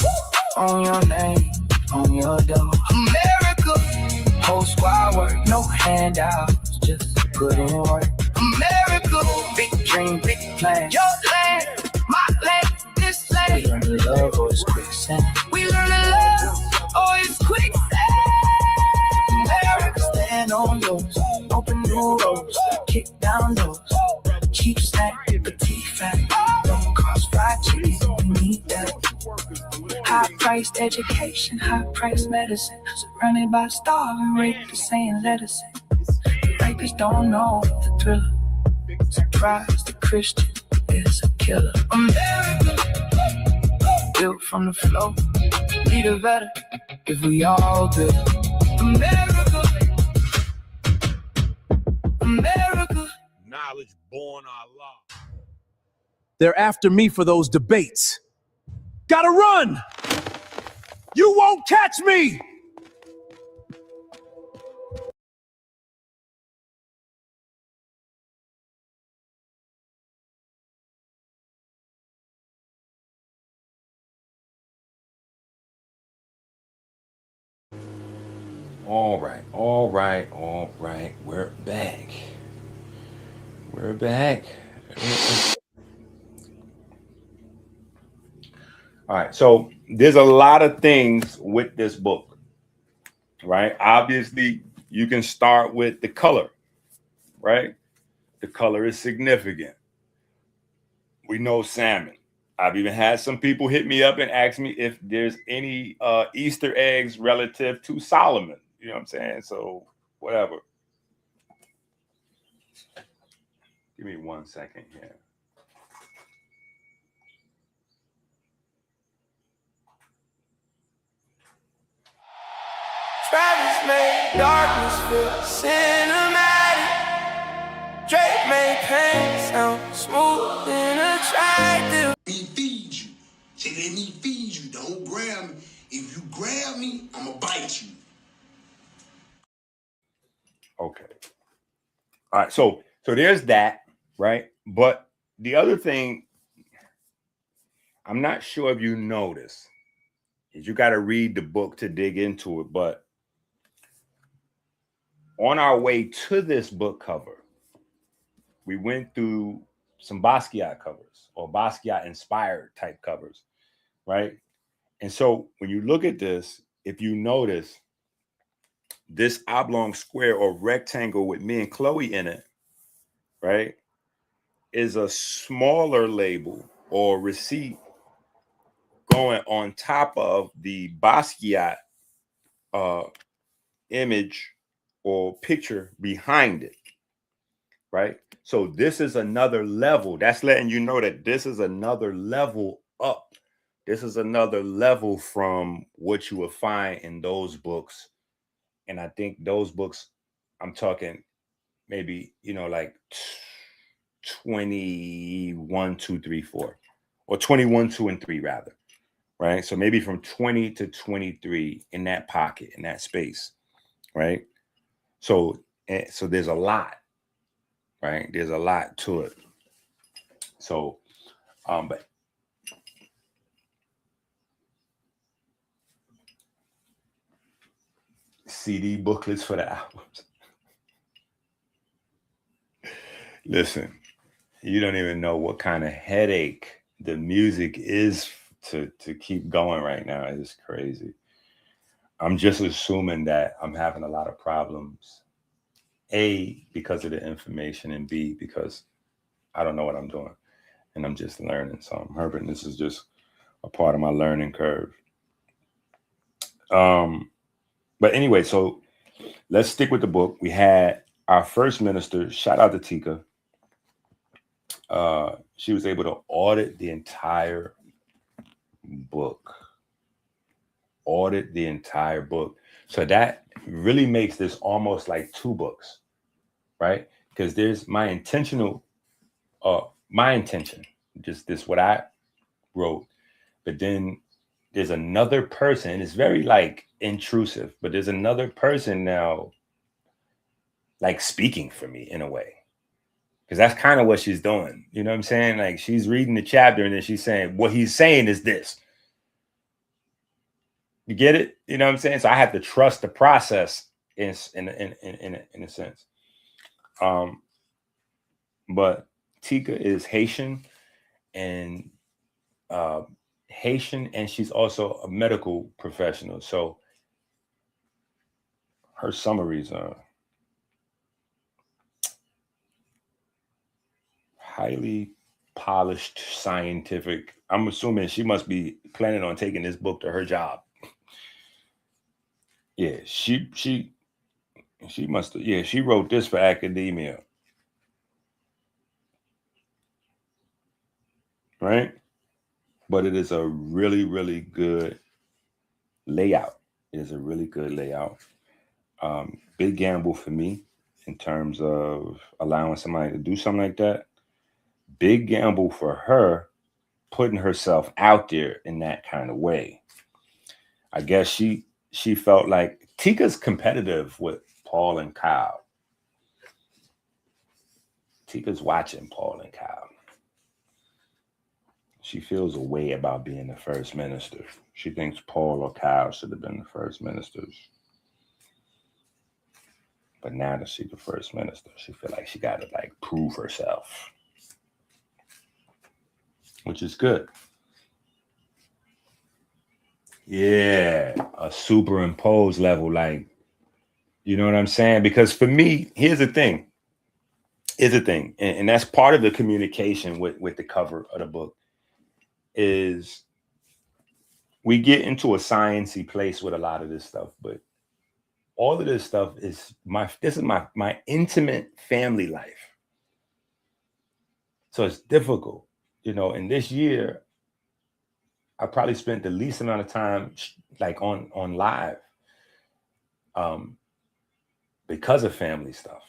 on your name, on your door. America. Whole squad work, no handouts, just put in work. America. Big dream, big plan. Your land, my land, this land. We learn to love or it's quicksand. We learn to love or it's quicksand. America, stand on yours, open new roads, kick down doors, cheap snack, petite fat, don't cost fried chicken, we need that. High-priced education, high-priced medicine. Surrounded by starving rapists saying lettuce. The rapists don't know the thriller. Surprise, the Christian is a killer. America, built from the floor. Be the better if we all do. America, America. Knowledge born our law. They're after me for those debates. Gotta run! You won't catch me! All right. We're back. All right. So there's a lot of things with this book, right? Obviously, you can start with the color, right? The color is significant. We know salmon. I've even had some people hit me up and ask me if there's any Easter eggs relative to Solomon. You know what I'm saying? So whatever. Give me 1 second here. Travis made darkness feel cinematic. Drake made pain sound smooth and attractive. Me feed you. Say, let me feed you. Don't grab me. If you grab me, I'ma bite you. Okay. All right. So there's that, right? But the other thing, I'm not sure if you notice, is you got to read the book to dig into it. But on our way to this book cover, we went through some Basquiat covers or Basquiat inspired type covers, right? And so when you look at this, if you notice this oblong square or rectangle with me and Chloe in it, right, is a smaller label or receipt going on top of the Basquiat image or picture behind it, right? So this is another level. That's letting you know that this is another level up. This is another level from what you will find in those books. And I think those books, I'm talking maybe, like 21, 2, 3, 4, or 21, 2, and 3 rather, right? So maybe from 20 to 23 in that pocket, in that space, right? So there's a lot, right? There's a lot to it. So, but CD booklets for the albums. Listen, you don't even know what kind of headache the music is to keep going right now. It's crazy. I'm just assuming that I'm having a lot of problems. A, because of the information, and B, because I don't know what I'm doing and I'm just learning. So I'm hoping this is just a part of my learning curve. But anyway, so let's stick with the book. We had our first minister, shout out to Tika. She was able to audit the entire book. So that really makes this almost like 2 books, right? Because there's my intention, just this what I wrote, but then there's another person. It's very like intrusive, but there's another person now like speaking for me in a way. Because that's kind of what she's doing. You know what I'm saying? Like she's reading the chapter and then she's saying, what he's saying is this. You get it? You know what I'm saying? So I have to trust the process in a sense. But Tika is Haitian and she's also a medical professional. So her summaries are highly polished scientific. I'm assuming she must be planning on taking this book to her job. Yeah, she must have, yeah, she wrote this for academia. Right? But it is a really, really good layout. It is a really good layout. Big gamble for me in terms of allowing somebody to do something like that. Big gamble for her putting herself out there in that kind of way. I guess she felt like Tika's competitive with Paul and Kyle. Tika's watching Paul and Kyle. She feels a way about being the first minister. She thinks Paul or Kyle should have been the first ministers. But now that she's the first minister, she feel like she got to like prove herself, which is good. Yeah, a superimposed level, like, you know what I'm saying? Because for me, here's the thing. And that's part of the communication with the cover of the book is we get into a sciencey place with a lot of this stuff, but all of this stuff is my intimate family life. So it's difficult, you know, and this year I probably spent the least amount of time like on live because of family stuff.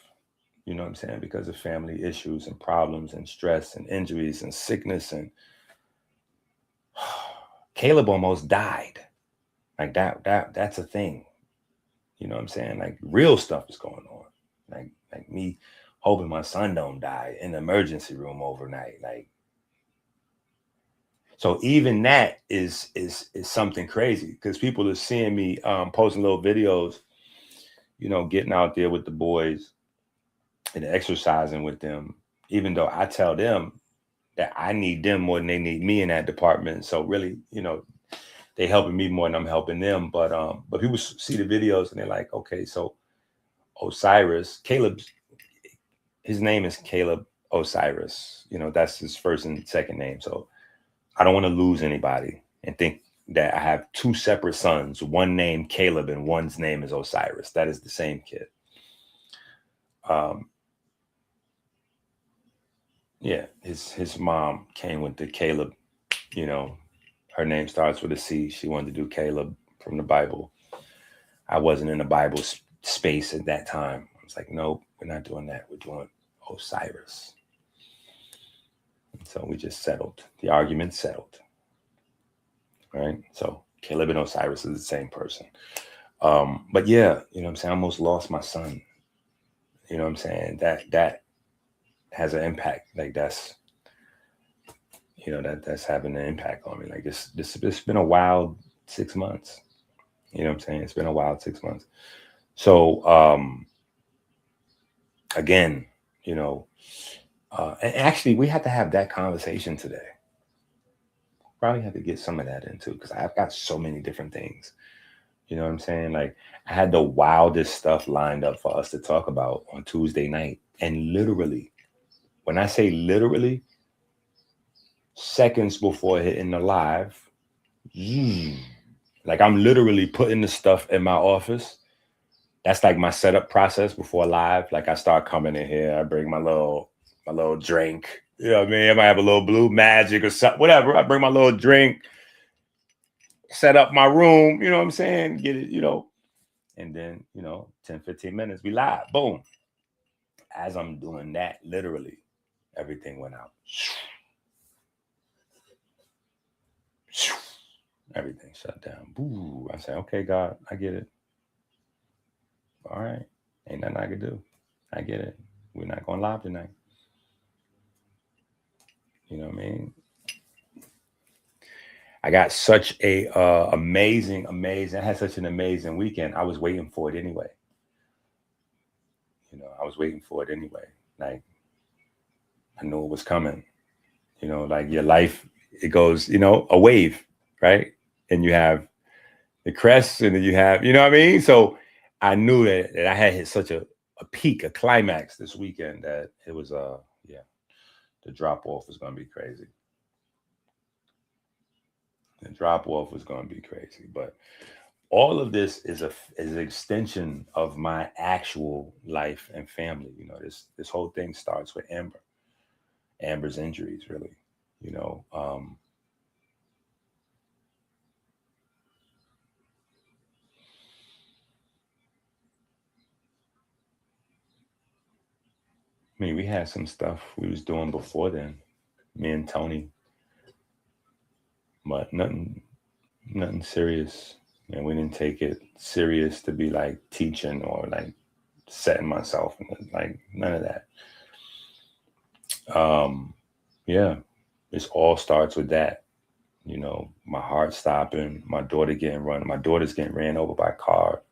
You know what I'm saying? Because of family issues and problems and stress and injuries and sickness. And Caleb almost died. Like that's a thing. You know what I'm saying? Like real stuff is going on. Like me hoping my son don't die in the emergency room overnight. Like, so even that is something crazy because people are seeing me posting little videos, you know, getting out there with the boys and exercising with them, even though I tell them that I need them more than they need me in that department. So really, you know, they helping me more than I'm helping them. But people see the videos and they're like, okay, so Osiris, his name is Caleb Osiris. You know, that's his first and second name. So I don't want to lose anybody and think that I have two separate sons, one named Caleb and one's name is Osiris. That is the same kid. Yeah, his mom came with the Caleb, you know, her name starts with a C. She wanted to do Caleb from the Bible. I wasn't in the Bible space at that time. I was like, nope, we're not doing that. We're doing Osiris. And so we just settled. The argument settled. Right? So Caleb and Osiris is the same person. But yeah, you know what I'm saying? I almost lost my son. You know what I'm saying? That has an impact. Like that's, you know, that's having an impact on me. Like it's been a wild 6 months. You know what I'm saying? It's been a wild 6 months. So again, you know, and actually we had to have that conversation today. Probably have to get some of that into because I've got so many different things. You know what I'm saying? Like I had the wildest stuff lined up for us to talk about on Tuesday night. And literally, when I say literally, seconds before hitting the live, like I'm literally putting the stuff in my office. That's like my setup process before live. Like I start coming in here, I bring my little drink. You know what I mean? I might have a little blue magic or something, whatever. I bring my little drink, set up my room, you know what I'm saying? Get it, you know, and then, you know, 10, 15 minutes, we live, boom. As I'm doing that, literally, everything went out. Everything shut down. Boo. I said, okay, God, I get it. All right. Ain't nothing I can do. I get it. We're not going live tonight. You know what I mean? I got such a amazing. I had such an amazing weekend. I was waiting for it anyway. You know, I was waiting for it anyway. Like, I knew it was coming. You know, like your life, it goes, you know, a wave, right? And you have the crest and then you have, you know what I mean? So I knew that I had hit such a peak, a climax this weekend that it was, yeah. The drop off was going to be crazy. The drop off was going to be crazy. But all of this is an extension of my actual life and family. You know, this whole thing starts with Amber's injuries, really. You know, I mean, we had some stuff we was doing before then, me and Tony, but nothing serious. And we didn't take it serious to be like teaching or like setting myself, like none of that. Yeah, it all starts with that. You know, my heart stopping, my daughter's getting ran over by a car.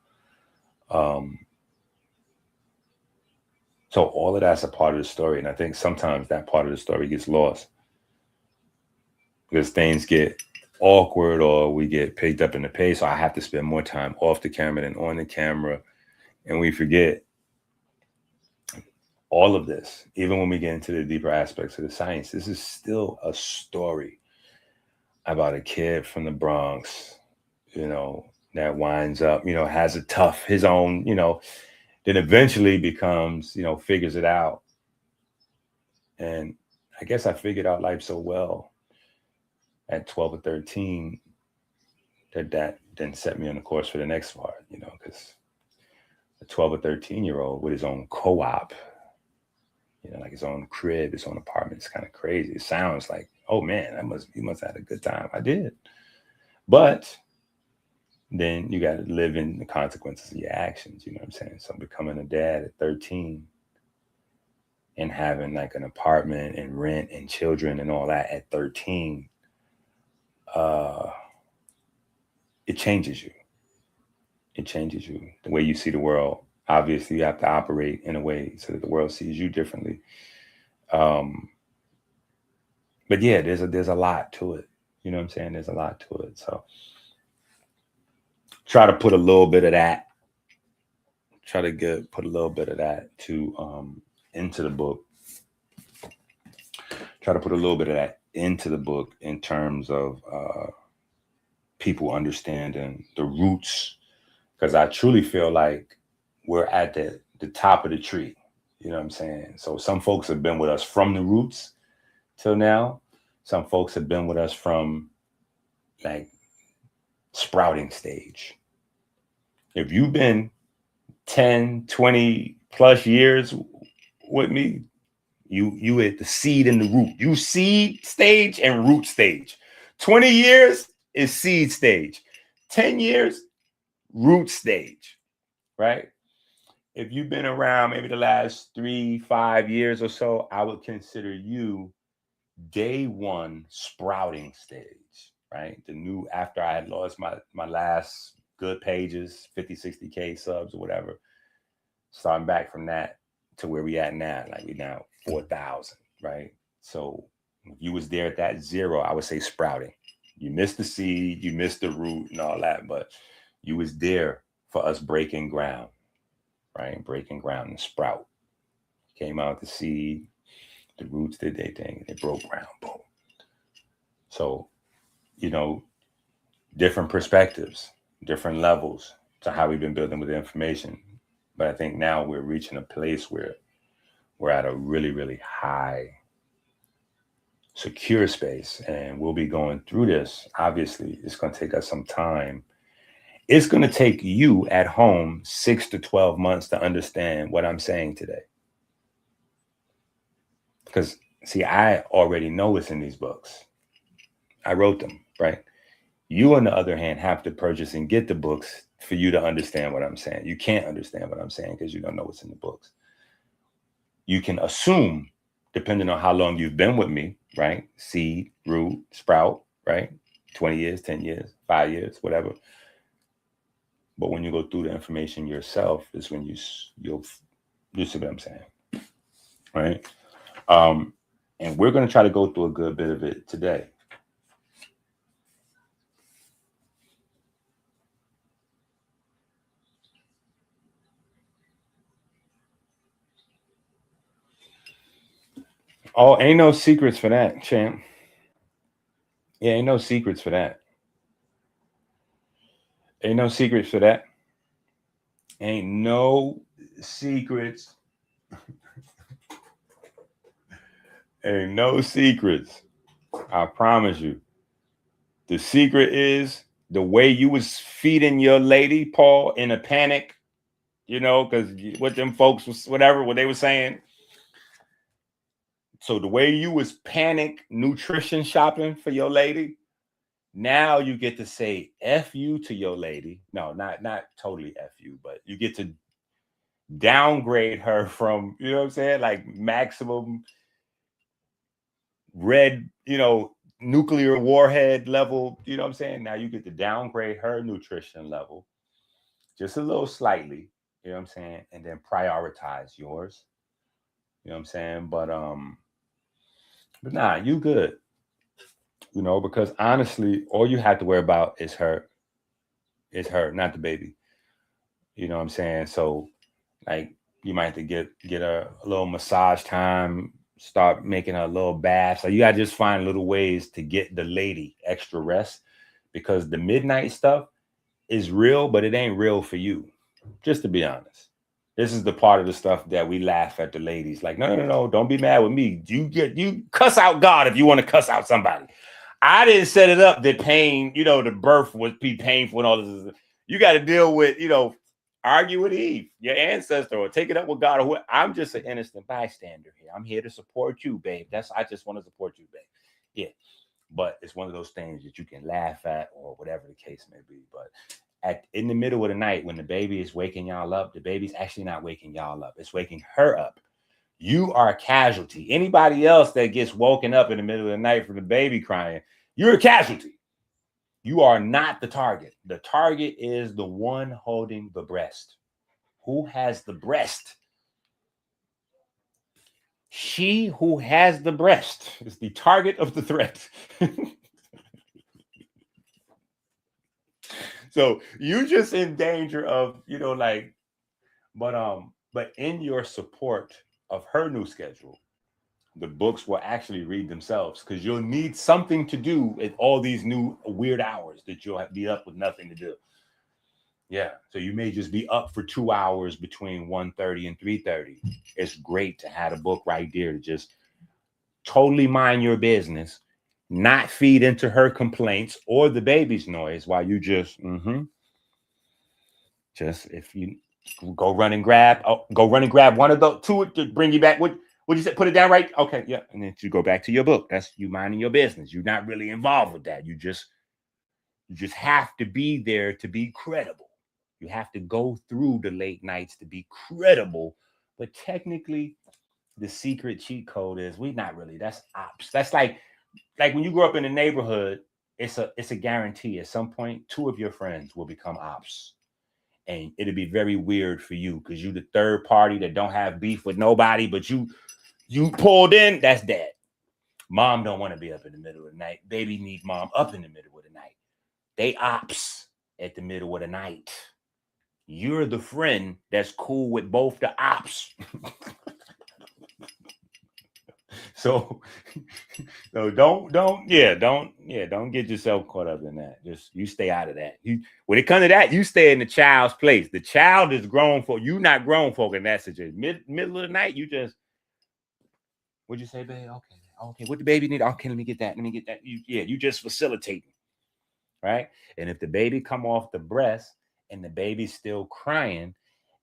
So all of that's a part of the story. And I think sometimes that part of the story gets lost because things get awkward or we get picked up in the pace. So I have to spend more time off the camera than on the camera. And we forget all of this. Even when we get into the deeper aspects of the science, this is still a story about a kid from the Bronx, you know, that winds up, you know, has a tough, his own, you know, then eventually becomes, you know, figures it out. And I guess I figured out life so well at 12 or 13 that then set me on the course for the next part, you know, because a 12 or 13-year-old with his own co-op, you know, like his own crib, his own apartment, it's kind of crazy. It sounds like, oh man, you must have had a good time. I did. But then you got to live in the consequences of your actions, you know what I'm saying? So becoming a dad at 13 and having like an apartment and rent and children and all that at 13, it changes you. It changes you. The way you see the world. Obviously, you have to operate in a way so that the world sees you differently. But yeah, there's a lot to it. You know what I'm saying? There's a lot to it. So try to put a little bit of that. Put a little bit of that into the book. Try to put a little bit of that into the book in terms of people understanding the roots, because I truly feel like we're at the top of the tree. You know what I'm saying? So some folks have been with us from the roots till now. Some folks have been with us from like sprouting stage. If you've been 10, 20 plus years with me, you at the seed and the root. You seed stage and root stage. 20 years is seed stage. 10 years, root stage, right? If you've been around maybe the last 3-5 years or so, I would consider you day one sprouting stage, right? The new, after I had lost my last good pages, 50, 60K subs or whatever, starting back from that to where we at now, like we now 4,000, right? So if you was there at that 0, I would say sprouting. You missed the seed, you missed the root and all that, but you was there for us breaking ground, right? Breaking ground and sprout. Came out the seed, the roots did their thing, they broke ground, boom. So, you know, different perspectives, different levels to how we've been building with the information. But I think now we're reaching a place where we're at a really, really high secure space, and we'll be going through this. Obviously, it's going to take us some time. It's going to take you at home 6 to 12 months to understand what I'm saying today. Because, see, I already know what's in these books. I wrote them, right? You, on the other hand, have to purchase and get the books for you to understand what I'm saying. You can't understand what I'm saying because you don't know what's in the books. You can assume, depending on how long you've been with me, right? Seed, root, sprout, right? 20 years, 10 years, 5 years, whatever. But when you go through the information yourself is when you'll see what I'm saying, right? And we're going to try to go through a good bit of it today. Oh, ain't no secrets for that, champ. Yeah, ain't no secrets for that. Ain't no secrets for that. Ain't no secrets. Ain't no secrets. I promise you. The secret is the way you was feeding your lady, Paul, in a panic, you know, because what them folks was whatever, what they were saying. So the way you was panic nutrition shopping for your lady, now you get to say F you to your lady. No, not totally F you, but you get to downgrade her from, you know what I'm saying, like maximum red, you know, nuclear warhead level, you know what I'm saying? Now you get to downgrade her nutrition level just a little slightly, you know what I'm saying? And then prioritize yours. You know what I'm saying? But nah, you good. You know, because honestly, all you have to worry about is her. It's her, not the baby. You know what I'm saying? So like you might have to get a little massage time, start making her a little bath. So you gotta just find little ways to get the lady extra rest, because the midnight stuff is real, but it ain't real for you. Just to be honest. This is the part of the stuff that we laugh at the ladies. Like, no, don't be mad with me. You cuss out God if you want to cuss out somebody. I didn't set it up that pain, you know, the birth would be painful and all this. You got to deal with, you know, argue with Eve, your ancestor, or take it up with God. Or I'm just an innocent bystander here. I'm here to support you, babe. I just want to support you, babe. Yeah. But it's one of those things that you can laugh at or whatever the case may be. But in the middle of the night, when the baby is waking y'all up, the baby's actually not waking y'all up. It's waking her up. You are a casualty. Anybody else that gets woken up in the middle of the night from the baby crying, you're a casualty. You are not the target. The target is the one holding the breast. Who has the breast? She who has the breast is the target of the threat. So you just in danger of, you know, like, but in your support of her new schedule, the books will actually read themselves, because you'll need something to do at all these new weird hours that you'll be up with nothing to do. Yeah. So you may just be up for 2 hours between 1:30 and 3:30. It's great to have a book right there to just totally mind your business, not feed into her complaints or the baby's noise while you just if you go run and grab one of those two to bring you back. What you say? Put it down, right? Okay, yeah. And then you go back to your book. That's you minding your business. You're not really involved with that. You just have to be there to be credible. You have to go through the late nights to be credible. But technically, the secret cheat code is we not really. That's ops. That's like when you grow up in the neighborhood, it's a guarantee. At some point, 2 of your friends will become ops. And it'll be very weird for you because you the third party that don't have beef with nobody, but you pulled in. That's dad. Mom don't want to be up in the middle of the night. Baby need mom up in the middle of the night. They ops at the middle of the night. You're the friend that's cool with both the ops. So don't get yourself caught up in that. Just you stay out of that. When it comes to that, you stay in the child's place. The child is grown folk. You not grown folk in that situation. Middle of the night, you just what'd you say, babe? Okay. What the baby need? Okay, let me get that. You just facilitating, right? And if the baby come off the breast and the baby's still crying,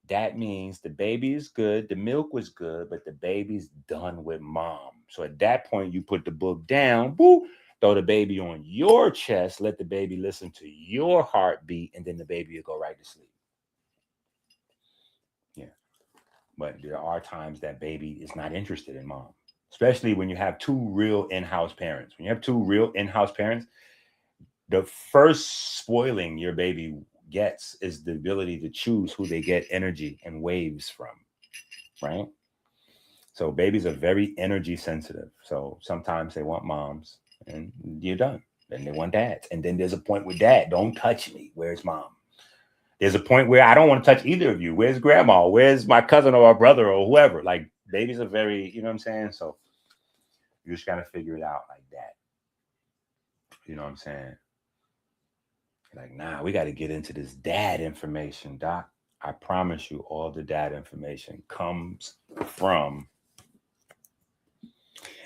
that means the baby is good, the milk was good, but the baby's done with mom. So at that point, you put the book down, boo, throw the baby on your chest, let the baby listen to your heartbeat, and then the baby will go right to sleep. Yeah. But there are times that baby is not interested in mom, especially when you have 2 real in-house parents. When you have 2 real in-house parents, the first spoiling your baby gets is the ability to choose who they get energy and waves from, right? So babies are very energy sensitive. So sometimes they want moms and you're done. Then they want dads. And then there's a point where dad, don't touch me. Where's mom? There's a point where I don't want to touch either of you. Where's grandma? Where's my cousin or my brother or whoever? Like babies are very, you know what I'm saying? So You just got to figure it out like that. You know what I'm saying? Like, nah, we got to get into this dad information, Doc. I promise you, all the dad information comes from.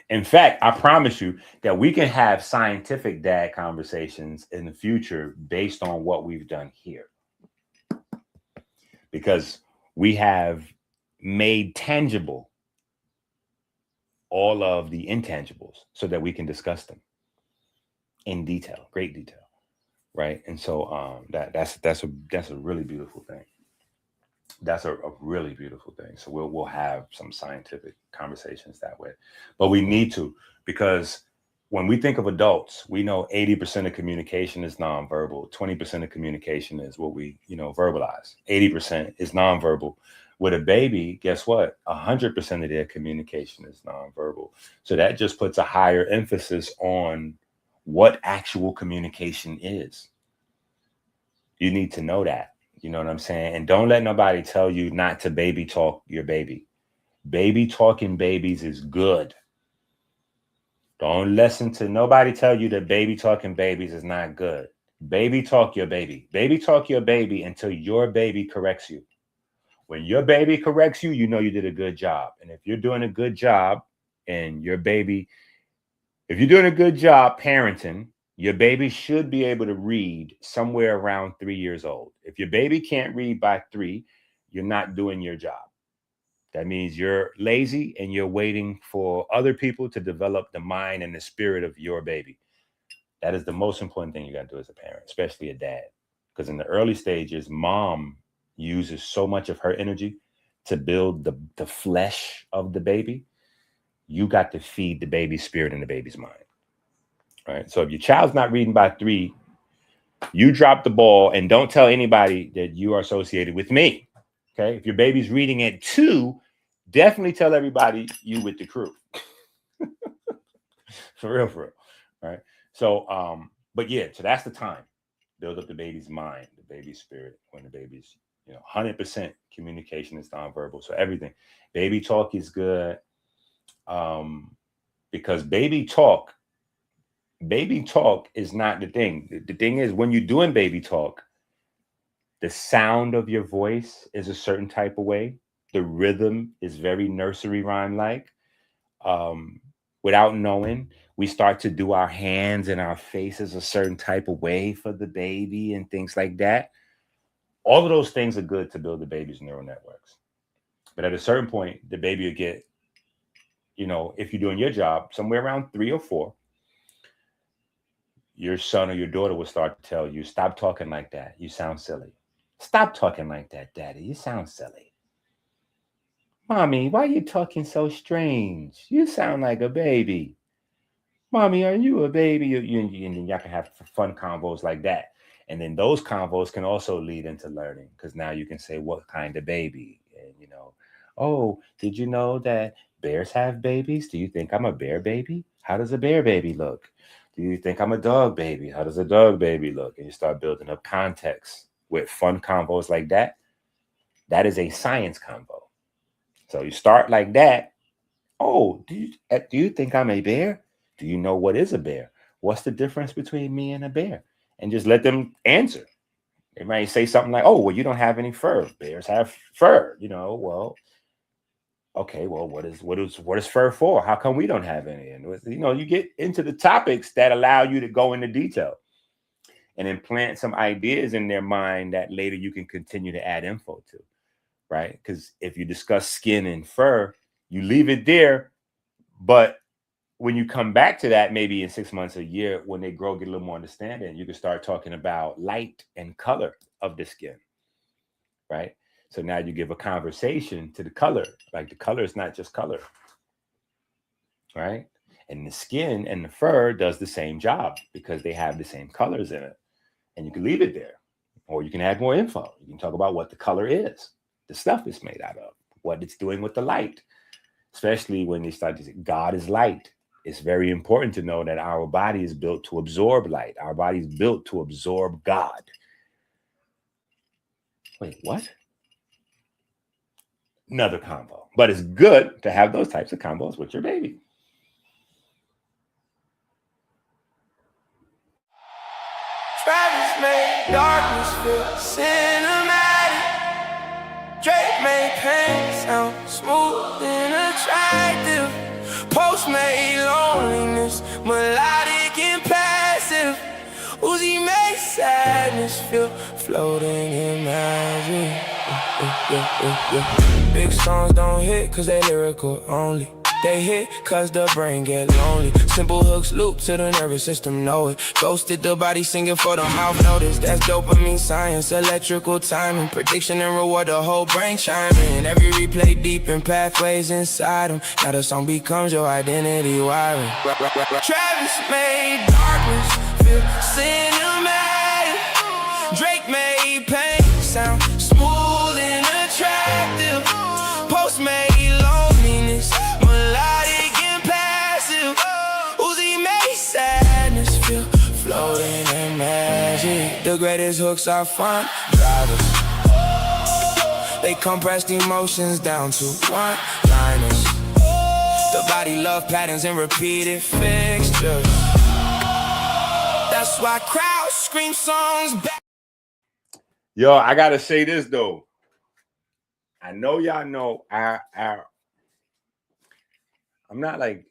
In fact, I promise you that we can have scientific dad conversations in the future based on what we've done here. Because we have made tangible all of the intangibles so that we can discuss them in detail, great detail, right? And so that's a really beautiful thing. That's a really beautiful thing. So we'll have some scientific conversations that way, but we need to, because when we think of adults, we know 80% of communication is nonverbal. 20% of communication is what we, verbalize. 80% is nonverbal. With a baby, guess what? 100% of their communication is nonverbal. So that just puts a higher emphasis on what actual communication is. You need to know that. You know what I'm saying? And don't let nobody tell you not to baby talk your baby. Baby talking babies is good. Don't listen to nobody tell you that baby talking babies is not good. Baby talk your baby. Baby talk your baby until your baby corrects you. When your baby corrects you, you know you did a good job. And if you're doing a good job and your baby, if you're doing a good job parenting, your baby should be able to read somewhere around 3 years old. If your baby can't read by 3, you're not doing your job. That means you're lazy and you're waiting for other people to develop the mind and the spirit of your baby. That is the most important thing you got to do as a parent, especially a dad. Because in the early stages, mom uses so much of her energy to build the flesh of the baby. You got to feed the baby's spirit and the baby's mind. All right. So if your child's not reading by 3, you drop the ball and don't tell anybody that you are associated with me. Okay. If your baby's reading at 2, definitely tell everybody you with the crew. For real. All right. So, but yeah, so that's the time. Build up the baby's mind, the baby's spirit, when the baby's, 100% communication is nonverbal. So everything, baby talk is good. Because baby talk is not the thing. The thing is, when you're doing baby talk, the sound of your voice is a certain type of way. The rhythm is very nursery rhyme like. Without knowing, we start to do our hands and our faces a certain type of way for the baby and things like that. All of those things are good to build the baby's neural networks. But at a certain point, the baby will get, if you're doing your job, somewhere around 3 or 4, your son or your daughter will start to tell you, stop talking like that. You sound silly. Stop talking like that, Daddy. You sound silly. Mommy, why are you talking so strange? You sound like a baby. Mommy, are you a baby? And then y'all can have fun convos like that. And then those convos can also lead into learning, because now you can say, what kind of baby? And, oh, did you know that bears have babies? Do you think I'm a bear baby? How does a bear baby look? Do you think I'm a dog baby? How does a dog baby look? And you start building up context with fun convos like that. That is a science convo. So you start like that. Oh, do you think I'm a bear? Do you know what is a bear? What's the difference between me and a bear? And just let them answer. They might say something like, oh, well, you don't have any fur. Bears have fur, well, okay, well, what is fur for? How come we don't have any? And, you get into the topics that allow you to go into detail and implant some ideas in their mind that later you can continue to add info to, right? Because if you discuss skin and fur, you leave it there, but when you come back to that, maybe in 6 months, a year, when they grow, get a little more understanding, you can start talking about light and color of the skin, right? So now you give a conversation to the color. Like, the color is not just color, right? And the skin and the fur does the same job because they have the same colors in it. And you can leave it there, or you can add more info. You can talk about what the color is, the stuff it's made out of, what it's doing with the light, especially when they start to say God is light. It's very important to know that our body is built to absorb light. Our body is built to absorb God. Wait, what? Another combo. But it's good to have those types of combos with your baby. Travis made darkness feel cinematic. Drake made pain sound smooth and attractive. Post made loneliness melodic and passive. Uzi made sadness feel floating in magic. Big songs don't hit cause they lyrical only. They hit cause the brain get lonely. Simple hooks loop to the nervous system, know it. Ghosted the body singing for the mouth notice. That's dopamine science, electrical timing. Prediction and reward, the whole brain chiming. Every replay deep in pathways inside them. Now the song becomes your identity wiring. Travis made darkness feel cinematic. Drake made pain sound smooth and attractive. Post made loneliness melodic and passive. Uzi made sadness feel floating in magic. The greatest hooks are fun drivers. They compressed emotions down to one-liners. The body love patterns and repeated fixtures. That's why crowds scream songs back. Yo, I gotta say this though. I know y'all know I'm not like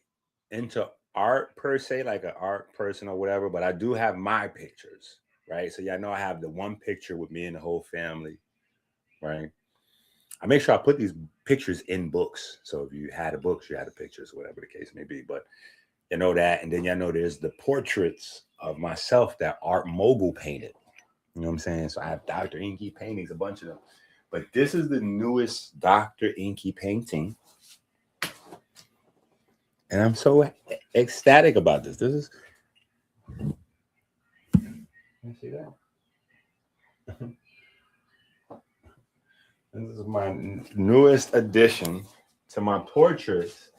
into art per se, like an art person or whatever, but I do have my pictures, right? So y'all know I have the one picture with me and the whole family, right? I make sure I put these pictures in books. So if you had a book, you had the pictures, whatever the case may be. But you know that, and then y'all know there's the portraits of myself that Art Mogul painted. You know what I'm saying? So I have Dr. Inky paintings, a bunch of them. But this is the newest Dr. Inky painting. And I'm so ecstatic about this. This is... You see that? This is my newest addition to my portraits.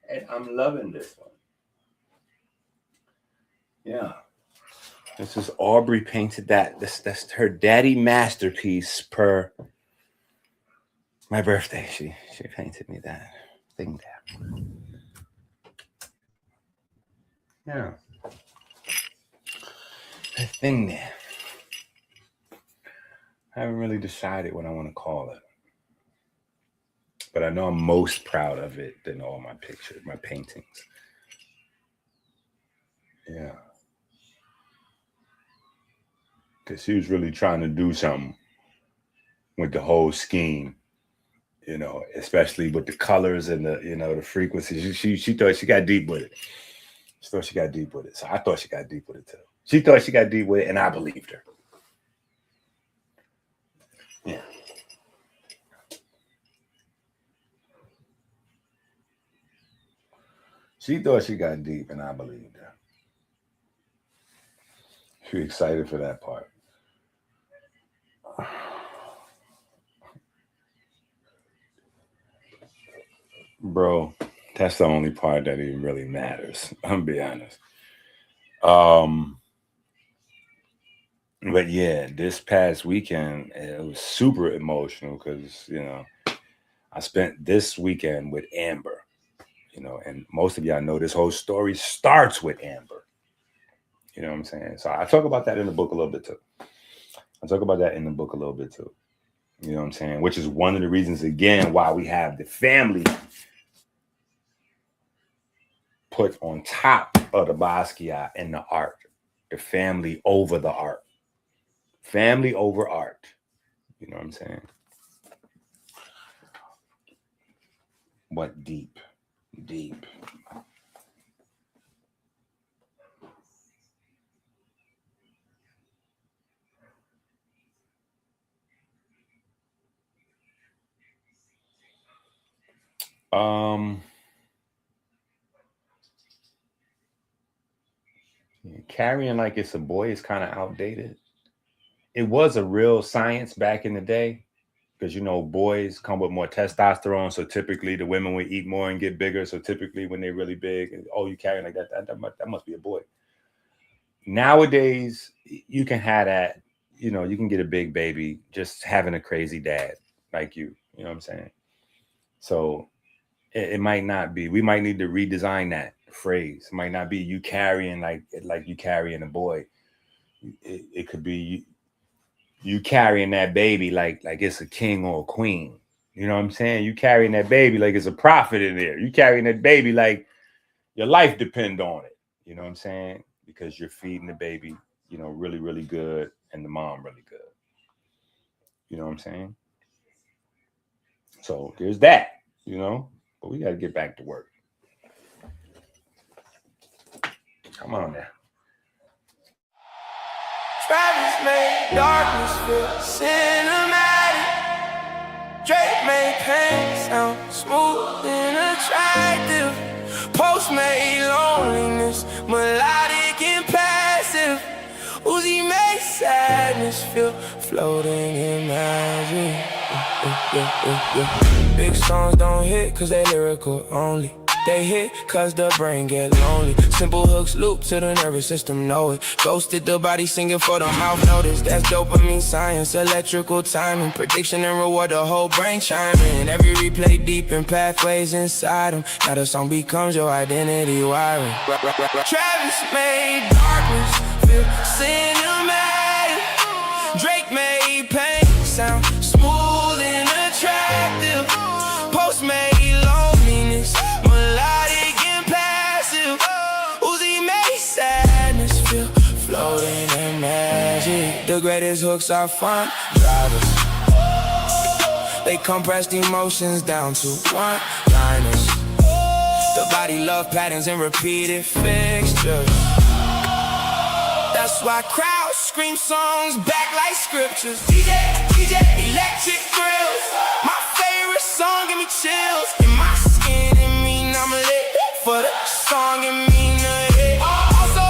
And I'm loving this one. Yeah. This is Aubrey painted that. That's her daddy masterpiece per my birthday. She painted me that thing there. Yeah. That thing there. I haven't really decided what I want to call it. But I know I'm most proud of it than all my pictures, my paintings. Yeah. Because she was really trying to do something with the whole scheme, you know, especially with the colors and the, you know, the frequencies. She thought she got deep with it. She thought she got deep with it. So I thought she got deep with it too. She thought she got deep with it, and I believed her. Yeah. She thought she got deep, and I believed her. She was excited for that part. Bro, that's the only part that even really matters. I'm be honest. But yeah, this past weekend, it was super emotional because, you know, I spent this weekend with Amber, you know, and most of y'all know this whole story starts with Amber. You know what I'm saying? So I talk about that in the book a little bit too. You know what I'm saying? Which is one of the reasons, again, why we have the family put on top of the Basquiat and the art. The family over the art. Family over art. You know what I'm saying? What deep. Carrying like it's a boy is kind of outdated. It was a real science back in the day because, you know, boys come with more testosterone. So typically the women would eat more and get bigger. So typically when they're really big, oh, you carrying like that, that must be a boy. Nowadays, you can have that, you know, you can get a big baby just having a crazy dad like you know what I'm saying? So it might not be, we might need to redesign that phrase. It might not be you carrying like you carrying a boy. It could be you carrying that baby like it's a king or a queen. You know what I'm saying? You carrying that baby like it's a prophet in there. You carrying that baby like your life depend on it. You know what I'm saying? Because you're feeding the baby, you know, really, really good, and the mom really good. You know what I'm saying? So there's that, you know, but we got to get back to work. Come on now. Travis made darkness feel cinematic. Drake made pain sound smooth and attractive. Post made loneliness melodic and passive. Uzi made sadness feel floating in magic. Big songs don't hit cause they lyrical only. They hit cause the brain get lonely. Simple hooks loop to the nervous system, know it. Ghosted the body singing for the mouth notice. That's dopamine science, electrical timing. Prediction and reward, the whole brain chiming. Every replay deep in pathways inside them. Now the song becomes your identity wiring. Travis made darkness feel cinematic. Drake made pain sound smooth and attractive. Post made loneliness melodic and passive. Uzi made sadness feel floating in magic. The greatest hooks are fun drivers. They compressed emotions down to one-liners. The body love patterns and repeated fixtures. That's why crowds scream songs back like scriptures. DJ, electric grills. My favorite song give me chills. In my skin, it mean I'm lit. For the song, it mean a hit. Also,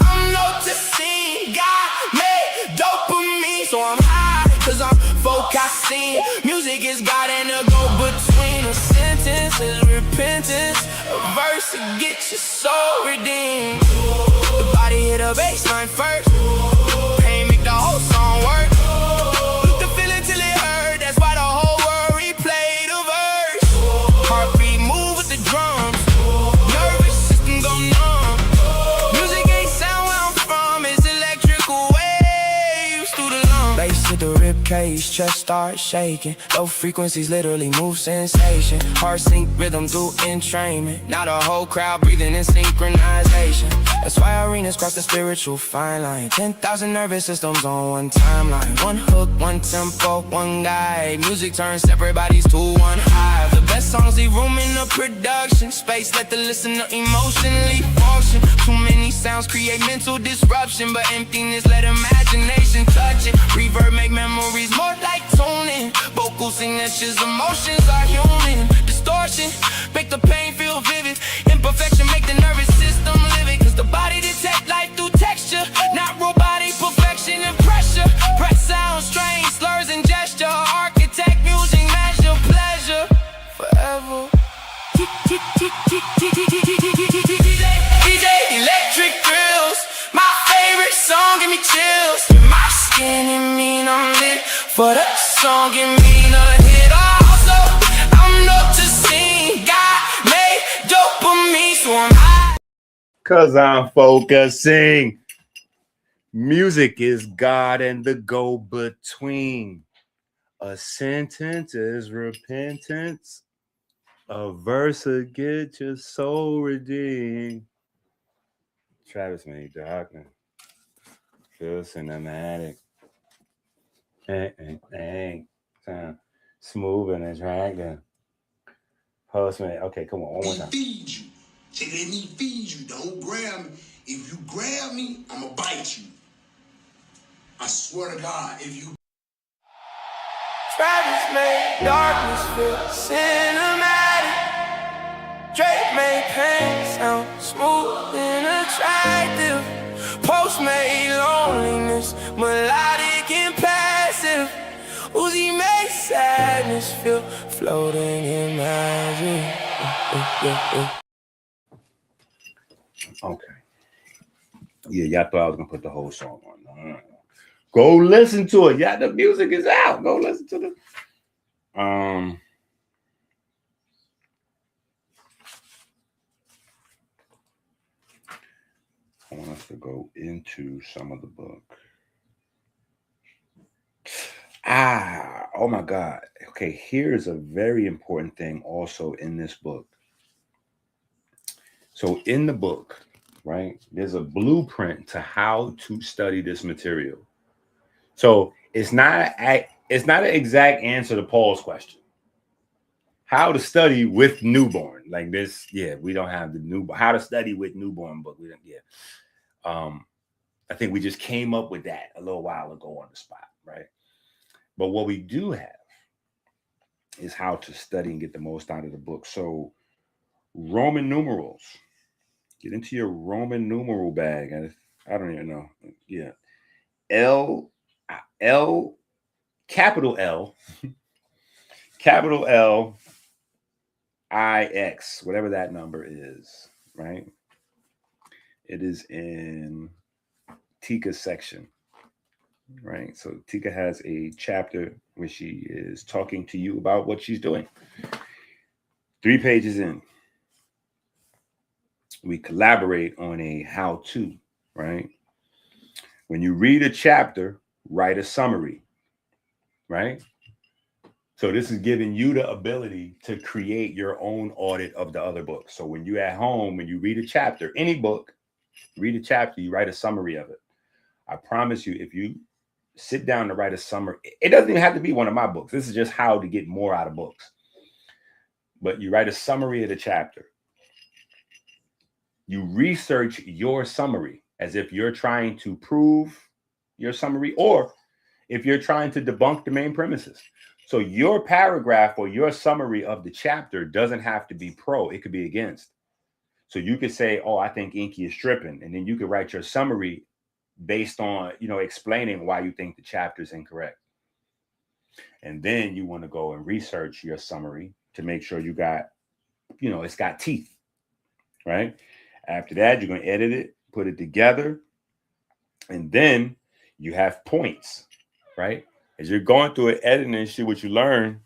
I'm noticing God made dopamine. So I'm high, cause I'm focusing. Music is God and a go-between. A sentence is repentance. A verse to get your soul redeemed. The body hit a baseline first. Pain make the whole song work. Look the feeling till it hurt. That's why the whole world replay the verse. Heartbeat move with the drums. Nervous system go numb. Music ain't sound where I'm from. It's electrical waves through the lungs. Bass hit the rib cage, chest start shaking. Low frequencies literally move sensation. Heart sync rhythm through entrainment. Now the whole crowd breathing in synchronization. That's why arenas cross the spiritual fine line. 10,000 nervous systems on one timeline. One hook, one tempo, one guide. Music turns separate bodies to one hive. The best songs leave room in the production space. Let the listener emotionally function. Too many sounds create mental disruption, but emptiness let imagination touch it. Reverb make memories more like tuning. Vocal signatures, emotions are human. Distortion make the pain feel vivid. Imperfection make the nervous system living. Cause the body detect life through texture, not robotic perfection and pressure. Breath sound, strain, slurs and gesture. Architect music, measure pleasure forever. DJ electric grills. My favorite song give me chills. In my skin it mean I'm lit. For the song give me a hit. Also I'm noticing God made dopamine. So I'm high Cause I'm focusing. Music is God and the go-between. A sentence is repentance. A verse will get your soul redeemed. Travis made darkness feel cinematic. Sound smooth and attractive. Postman. Okay, come on, one more time. Feed you. Say, let me feed you. Don't grab me. If you grab me, I'ma bite you. I swear to God, if you Travis made darkness feel cinematic. Drake made pain sound smooth and attractive. Post made loneliness melodic and passive. Uzi made sadness feel floating in magic. Okay. Yeah, y'all thought I was gonna put the whole song on. No. Go listen to it. Yeah, the music is out. Go listen to the. I want us to go into some of the book. Oh my God. Okay, here's a very important thing also in this book. So in the book, right, there's a blueprint to how to study this material. So it's not an exact answer to Paul's question. How to study with newborn. Like this, yeah, we don't have the newborn. How to study with newborn book. We don't, yeah. I think we just came up with that a little while ago on the spot, right? But what we do have is how to study and get the most out of the book. So Roman numerals. Get into your Roman numeral bag. I don't even know. Yeah. Capital L, capital L, IX, whatever that number is, right? It is in Tika's section, right? So Tika has a chapter where she is talking to you about what she's doing. 3 pages in, we collaborate on a how-to, right? When you read a chapter, write a summary, right? So this is giving you the ability to create your own audit of the other books. So when you're at home, when you read a chapter, any book, read a chapter, you write a summary of it. I promise you, if you sit down to write a summary, it doesn't even have to be one of my books. This is just how to get more out of books. But you write a summary of the chapter. You research your summary as if you're trying to prove your summary or if you're trying to debunk the main premises. So your paragraph or your summary of the chapter doesn't have to be pro. It could be against. So you could say, oh, I think Inky is stripping. And then you could write your summary based on, explaining why you think the chapter is incorrect. And then you want to go and research your summary to make sure you got, it's got teeth, right? After that, you're going to edit it, put it together. And then you have points, right? As you're going through it, editing and shit, what you learn,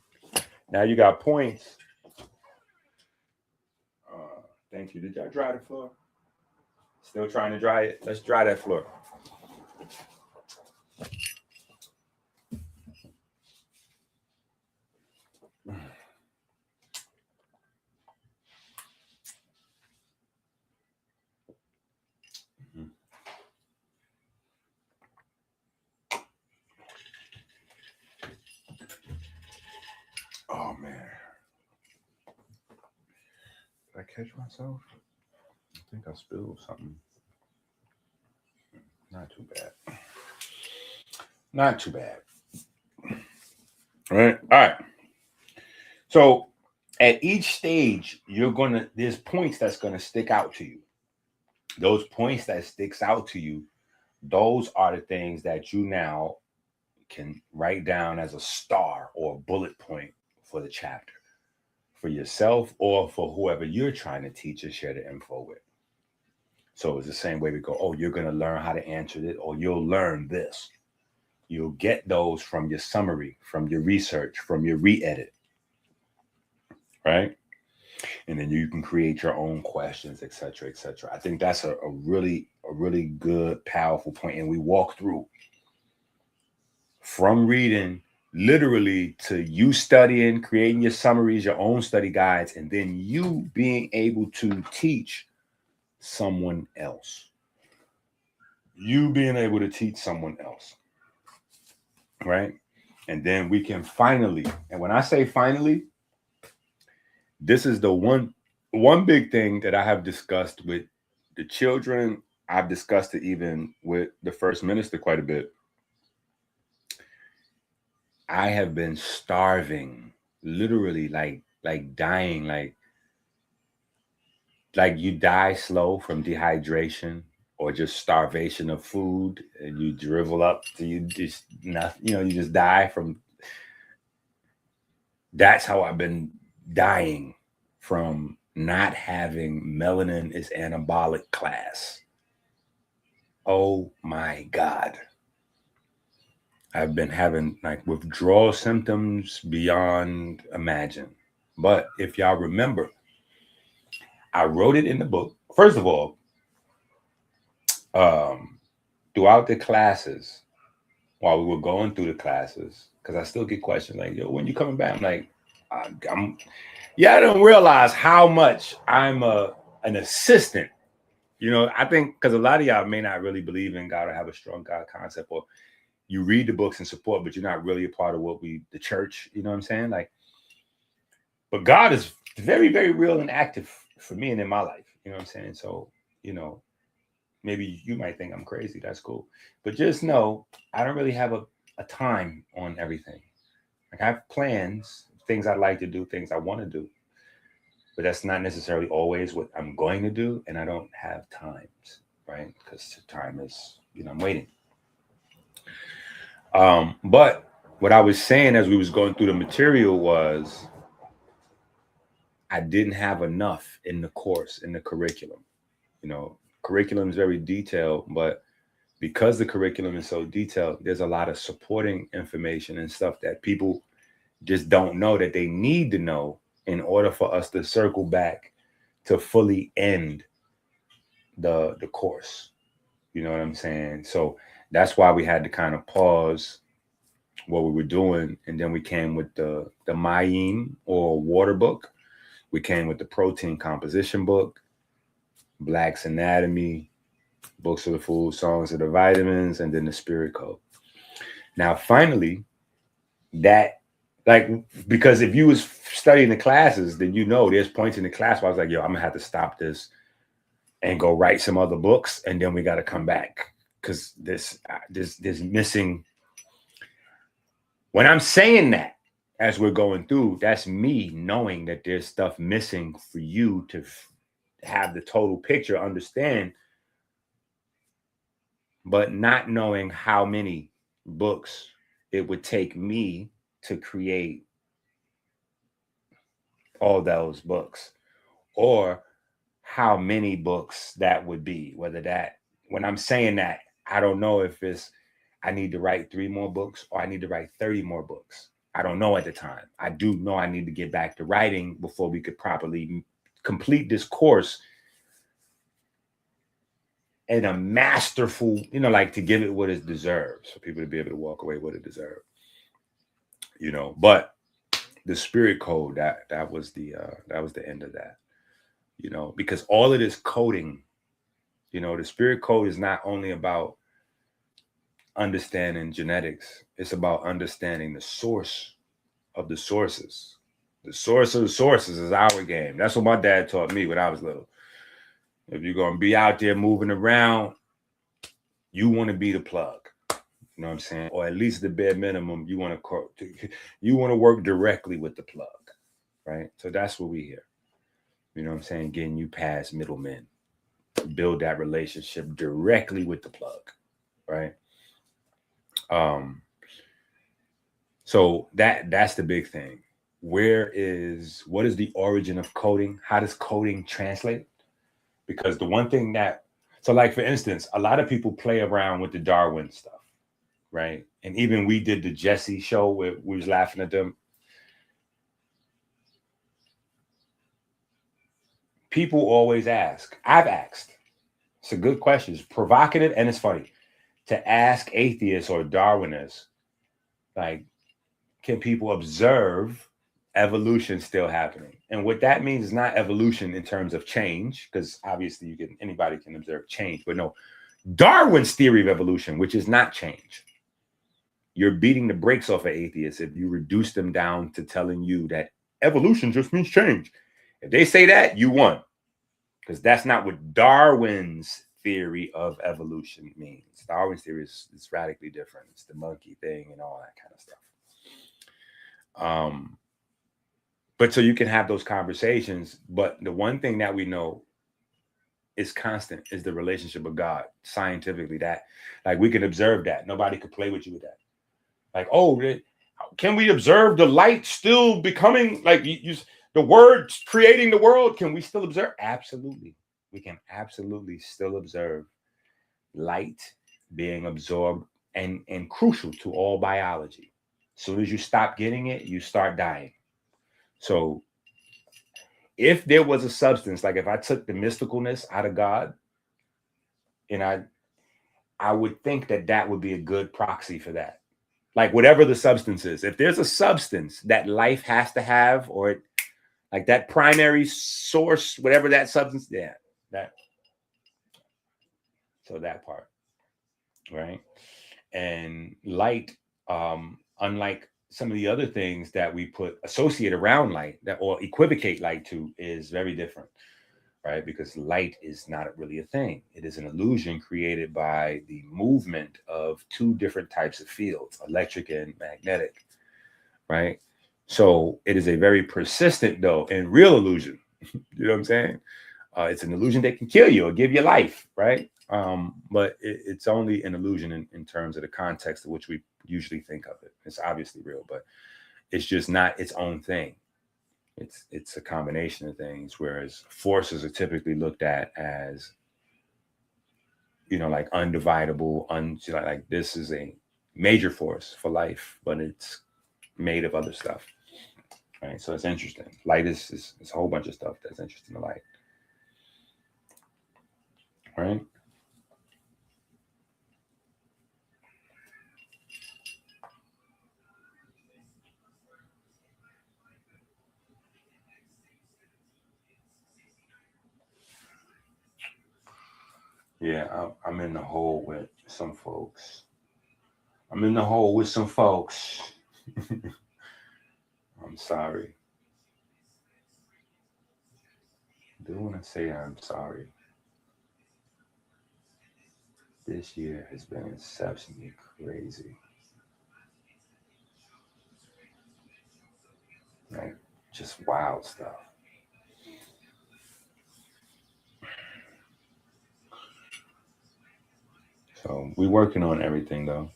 now you got points. Thank you. Did y'all dry the floor? Still trying to dry it? Let's dry that floor. Oh man. Did I catch myself? I think I spilled something. Not too bad. Not too bad. All right. So at each stage, there's points that's gonna stick out to you. Those points that sticks out to you, those are the things that you now can write down as a star or a bullet point for the chapter, for yourself or for whoever you're trying to teach or share the info with. So it's the same way we go, oh, you're going to learn how to answer it, or you'll learn this. You'll get those from your summary, from your research, from your re-edit, right? And then you can create your own questions, et cetera, et cetera. I think that's a really good, powerful point. And we walk through from reading literally to you studying, creating your summaries, your own study guides, and then you being able to teach someone else. You being able to teach someone else, right? And then we can finally, and when I say finally, this is the one big thing that I have discussed with the children. I've discussed it even with the First Minister quite a bit. I have been starving, literally like dying, like you die slow from dehydration or just starvation of food, and you drivel up to you just nothing, you just die from. That's how I've been dying from not having Melanin is anabolic class. Oh my God. I've been having like withdrawal symptoms beyond imagine. But if y'all remember, I wrote it in the book. First of all, throughout the classes, while we were going through the classes, because I still get questions like, yo, when you coming back? I'm like, I don't realize how much I'm an assistant. You know, I think because a lot of y'all may not really believe in God or have a strong God concept, or you read the books and support, but you're not really a part of the church, you know what I'm saying? Like, but God is very, very real and active for me and in my life, you know what I'm saying? So, you know, maybe you might think I'm crazy. That's cool. But just know, I don't really have a time on everything. Like, I have plans, things I'd like to do, things I want to do. But that's not necessarily always what I'm going to do. And I don't have times, right? Because time is, you know, I'm waiting. But what I was saying as we was going through the material was I didn't have enough in the course, in the curriculum. You know, curriculum is very detailed, but because the curriculum is so detailed, there's a lot of supporting information and stuff that people just don't know that they need to know in order for us to circle back to fully end the course. You know what I'm saying? So that's why we had to kind of pause what we were doing, and then we came with the Melanin or water book. We came with the protein composition book, Black's Anatomy, Books of the Food, Songs of the Vitamins, and then the Spirit Code. Now, finally, that, like, because if you was studying the classes, then you know there's points in the class where I was like, yo, I'm gonna have to stop this and go write some other books, and then we got to come back because this missing. When I'm saying that, as we're going through, that's me knowing that there's stuff missing for you to have the total picture, understand, but not knowing how many books it would take me to create all those books, or how many books that would be. Whether that, when I'm saying that, I don't know if it's I need to write 3 more books or I need to write 30 more books. I don't know at the time. I do know I need to get back to writing before we could properly complete this course in a masterful, you know, like to give it what it deserves, for people to be able to walk away what it deserves. You know, but the Spirit Code, that was the end of that. You know, because all of this coding, you know, the Spirit Code is not only about understanding genetics, it's about understanding the source of the sources. The source of the sources is our game. That's what my dad taught me when I was little. If you're going to be out there moving around, you want to be the plug. You know what I'm saying? Or at least the bare minimum, you want to work directly with the plug, right? So that's what we hear. You know what I'm saying? Getting you past middlemen, build that relationship directly with the plug, right? So that's the big thing. What is the origin of coding? How does coding translate? Because the one thing so like, for instance, a lot of people play around with the Darwin stuff, right? And even we did the Jesse show where we was laughing at them. People always ask, I've asked, it's a good question, it's provocative and it's funny, to ask atheists or Darwinists, like, can people observe evolution still happening? And what that means is not evolution in terms of change, because obviously anybody can observe change, but no, Darwin's theory of evolution, which is not change. You're beating the brakes off of atheists if you reduce them down to telling you that evolution just means change. If they say that, you won, because that's not what Darwin's theory of evolution means. Darwin's theory is radically different. It's the monkey thing and all that kind of stuff. But so you can have those conversations, but the one thing that we know is constant is the relationship with God scientifically. That, like, we can observe that. Nobody could play with you with that. Like, oh, can we observe the light still becoming, like, the word creating the world? Can we still observe? Absolutely. We can absolutely still observe light being absorbed and crucial to all biology. As soon as you stop getting it, you start dying. So if there was a substance, like if I took the mysticalness out of God and I I would think that that would be a good proxy for that. Like whatever the substance is, if there's a substance that life has to have, or like that primary source, whatever that substance, yeah, that. So that part, right? And light, unlike some of the other things that we put associate around light that or equivocate light to, is very different, right? Because light is not really a thing. It is an illusion created by the movement of two different types of fields, electric and magnetic, right? So it is a very persistent, though, and real illusion. You know what I'm saying? It's an illusion that can kill you or give you life, right? But it's only an illusion in terms of the context in which we usually think of it. It's obviously real, but it's just not its own thing. It's a combination of things, whereas forces are typically looked at as, you know, like undividable, like this is a major force for life, but it's made of other stuff, right? So it's interesting. Light is a whole bunch of stuff that's interesting to light, right? Yeah, I'm in the hole with some folks. I'm in the hole with some folks. I'm sorry. I do want to say I'm sorry. This year has been exceptionally crazy. Like, just wild stuff. So we're working on everything, though.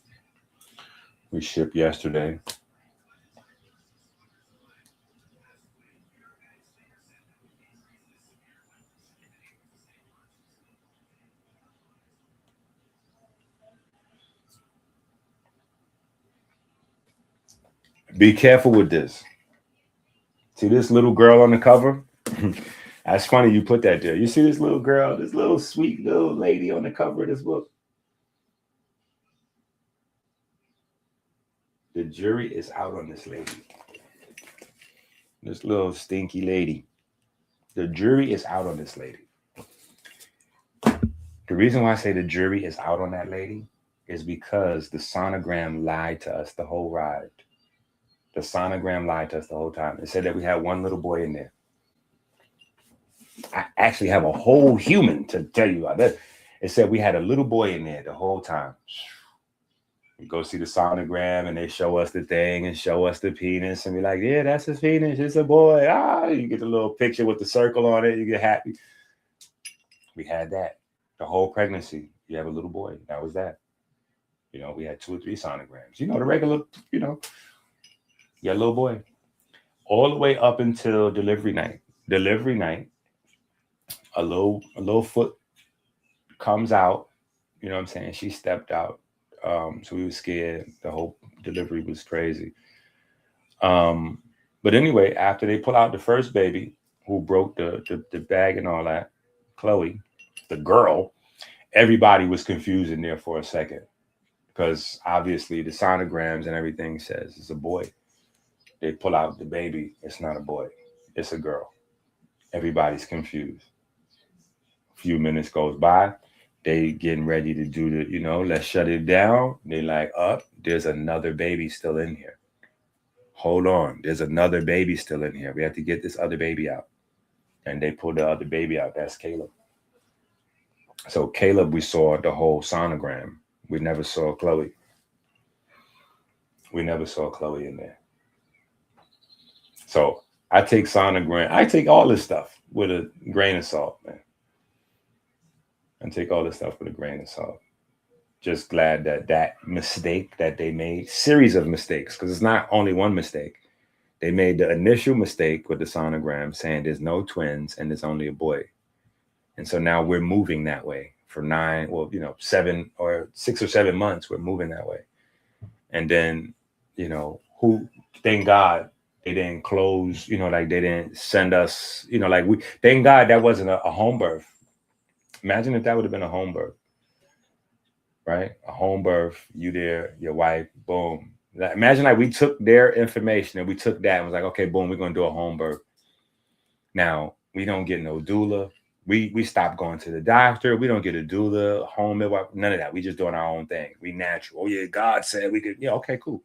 We shipped yesterday. Be careful with this. See this little girl on the cover? That's funny you put that there. You see this little girl, this little sweet little lady on the cover of this book? The jury is out on this lady. This little stinky lady. The jury is out on this lady. The reason why I say the jury is out on that lady is because the sonogram lied to us the whole ride. The sonogram lied to us the whole time. It said that we had one little boy in there. I actually have a whole human to tell you about that. It said we had a little boy in there the whole time. We go see the sonogram and they show us the thing and show us the penis and be like, yeah, that's his penis. It's a boy. You get the little picture with the circle on it. You get happy. We had that the whole pregnancy. You have a little boy. That was that. You know, we had 2 or 3 sonograms. You know, the regular, you know, yeah, little boy. All the way up until delivery night. Delivery night, a little foot comes out. You know what I'm saying? She stepped out. So we were scared. The whole delivery was crazy. But anyway, after they pull out the first baby who broke the bag and all that, Chloe, the girl, everybody was confused in there for a second because obviously the sonograms and everything says it's a boy. They pull out the baby. It's not a boy. It's a girl. Everybody's confused. A few minutes goes by. They getting ready to do the, you know, let's shut it down. They like, there's another baby still in here. Hold on. There's another baby still in here. We have to get this other baby out. And they pulled the other baby out. That's Caleb. So Caleb, we saw the whole sonogram. We never saw Chloe. We never saw Chloe in there. So I take sonogram. I take all this stuff with a grain of salt, man. And take all this stuff with a grain of salt. Just glad that mistake that they made, series of mistakes, because it's not only one mistake. They made the initial mistake with the sonogram saying there's no twins and there's only a boy. And so now we're moving that way for 7 or 6 or 7 months. We're moving that way. And then, thank God they didn't close, like they didn't send us, thank God that wasn't a home birth. Imagine if that would have been a home birth. right? A home birth, you there, your wife, boom. Imagine like we took their information and we took that and was like, okay, boom, we're gonna do a home birth. Now we don't get no doula. We stop going to the doctor. We don't get a doula, home midwife, none of that. We just doing our own thing. We natural. Oh yeah, God said we could. Yeah, okay, cool.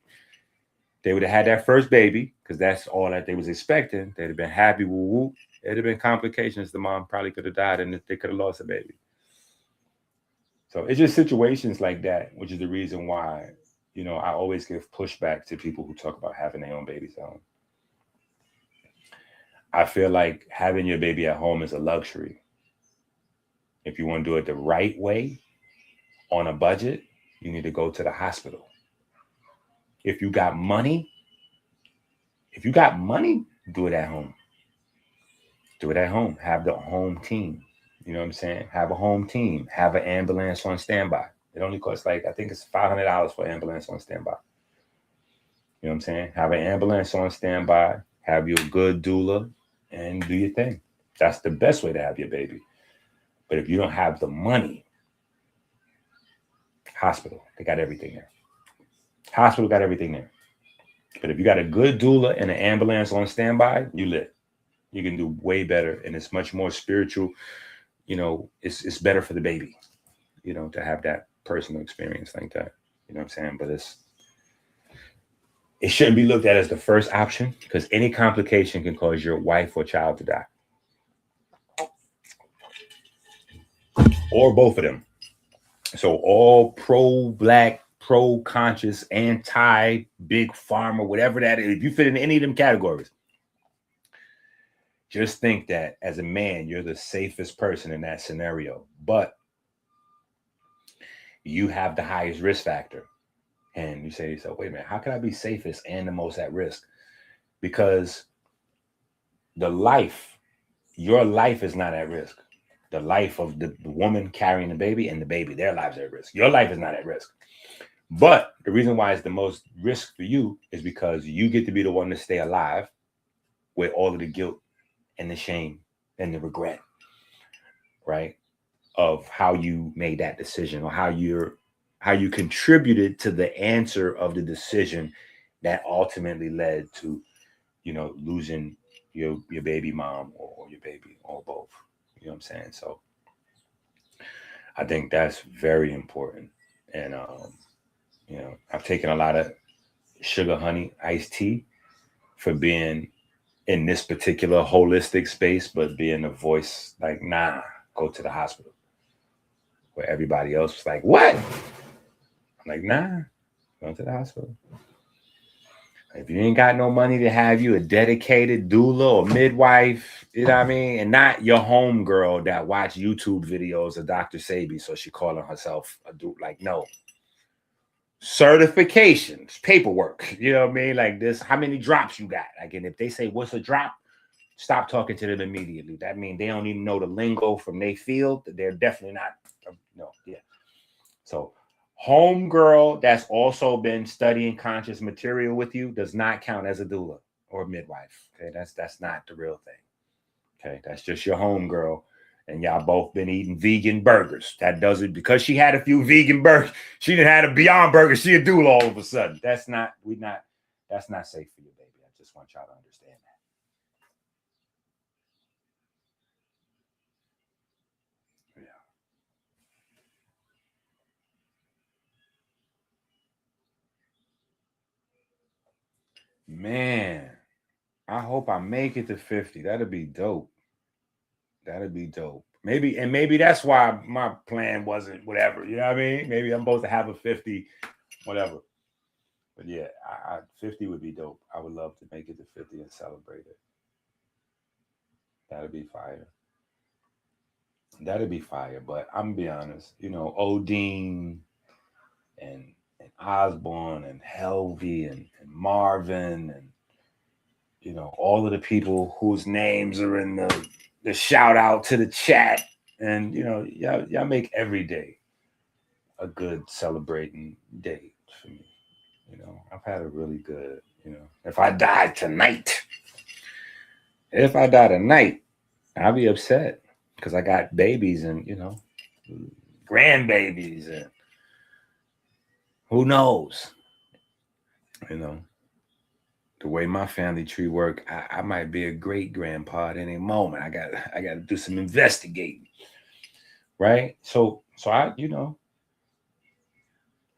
They would have had that first baby because that's all that they was expecting. They'd have been happy. Woo woo. It'd have been complications. The mom probably could have died and they could have lost a baby. So it's just situations like that, which is the reason why, you know, I always give pushback to people who talk about having their own babies at home. I feel like having your baby at home is a luxury. If you want to do it the right way on a budget, you need to go to the hospital. If you got money, do it at home. Do it at home. Have the home team. You know what I'm saying? Have a home team. Have an ambulance on standby. It only costs like, I think it's $500 for ambulance on standby. You know what I'm saying? Have an ambulance on standby. Have your good doula and do your thing. That's the best way to have your baby. But if you don't have the money, hospital, they got everything there. Hospital got everything there. But if you got a good doula and an ambulance on standby, you lit. You can do way better, and it's much more spiritual. You know, it's better for the baby, you know, to have that personal experience like that. You know what I'm saying? But it shouldn't be looked at as the first option because any complication can cause your wife or child to die. Or both of them. So all pro-black, pro-conscious, anti-big pharma, whatever that is, if you fit in any of them categories, just think that as a man, you're the safest person in that scenario. But you have the highest risk factor. And you say to yourself, wait a minute, how can I be safest and the most at risk? Because your life is not at risk. The life of the woman carrying the baby and the baby, their lives are at risk. Your life is not at risk. But the reason why it's the most risk for you is because you get to be the one to stay alive with all of the guilt and the shame and the regret, right? Of how you made that decision or how you contributed to the answer of the decision that ultimately led to, you know, losing your baby mom or your baby or both. You know what I'm saying? So I think that's very important. And, you know, I've taken a lot of sugar, honey, iced tea for being in this particular holistic space, but being a voice like, nah, go to the hospital. Where everybody else was like, what? I'm like, nah, go to the hospital. If you ain't got no money to have you a dedicated doula or midwife, you know what I mean? And not your homegirl that watch YouTube videos of Dr. Sabi, so she calling herself a dude. Like, no. Certifications, paperwork, you know what I mean? Like this, how many drops you got? Like, and if they say, what's a drop? Stop talking to them immediately. That means they don't even know the lingo from their field. They're definitely not, no, yeah. So homegirl that's also been studying conscious material with you does not count as a doula or a midwife. Okay, that's not the real thing. Okay, that's just your homegirl, and y'all both been eating vegan burgers. That doesn't, because she had a few vegan burgers, she didn't have a Beyond Burger, she a doula all of a sudden. That's not safe for you, baby. I just want y'all to understand that. Yeah. Man, I hope I make it to 50. That'd be dope. That'd be dope. Maybe that's why my plan wasn't whatever. You know what I mean? Maybe I'm supposed to have a 50, whatever. But yeah, 50 would be dope. I would love to make it to 50 and celebrate it. That'd be fire. That'd be fire. But I'm gonna be honest, you know, Odin and Osborne and Helvey and Marvin and, you know, all of the people whose names are in the shout out to the chat. And, you know, y'all make every day a good celebrating day for me. You know, I've had a really good, you know, if I die tonight, I'll be upset because I got babies and, you know, grandbabies and Who knows? You know, the way my family tree work, I might be a great grandpa at any moment. I got to do some investigating, right? So I,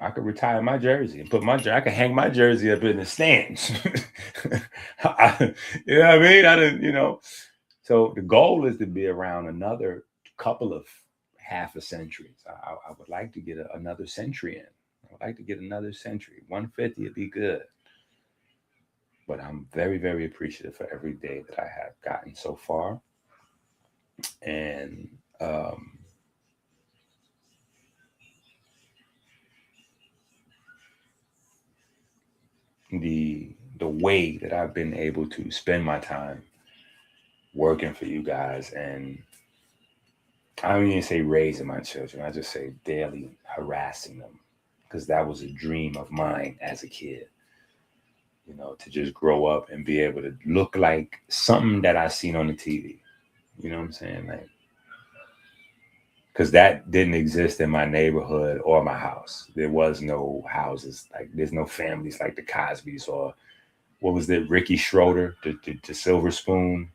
I could retire my jersey and I could hang my jersey up in the stands. You know what I mean? I didn't. So the goal is to be around another couple of half a centuries. I would like to get another century in. I would like to get another century. 150 would be good. But I'm very, very appreciative for every day that I have gotten so far. And the way that I've been able to spend my time working for you guys, and I don't even say raising my children, I just say daily harassing them, because that was a dream of mine as a kid, to just grow up and be able to look like something that I seen on the TV. You know what I'm saying? Like, because that didn't exist in my neighborhood or my house. There was no houses, like there's no families like the Cosbys, or what was it, Ricky Schroeder, the Silver Spoon.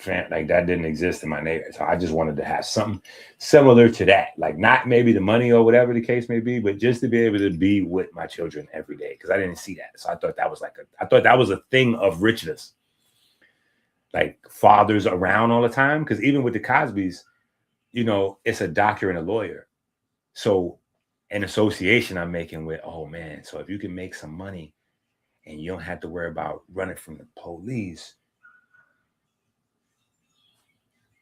Like that didn't exist in my neighborhood. So I just wanted to have something similar to that. Like not maybe the money or whatever the case may be, but just to be able to be with my children every day, because I didn't see that. So I thought that was a thing of richness. Like fathers around all the time. Because even with the Cosbys, it's a doctor and a lawyer. So an association I'm making with, oh man, so if you can make some money and you don't have to worry about running from the police,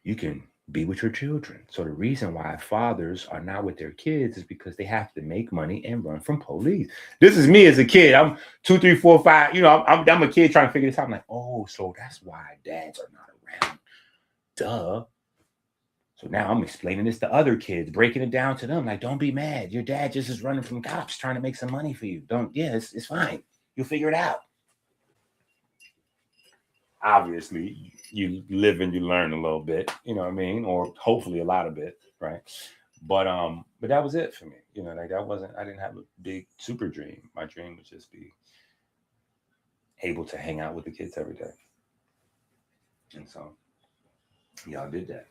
you can be with your children. So the reason why fathers are not with their kids is because they have to make money and run from police. This is me as a kid. I'm 2, 3, 4, 5. I'm a kid trying to figure this out. I'm like, oh, so that's why dads are not around. Duh. So now I'm explaining this to other kids, breaking it down to them. Like, don't be mad. Your dad just is running from cops trying to make some money for you. It's fine. You'll figure it out. Obviously, you live and you learn a little bit, you know what I mean? Or hopefully a lot of it, right? But that was it for me. Like I didn't have a big super dream. My dream would just be able to hang out with the kids every day. And so y'all did that.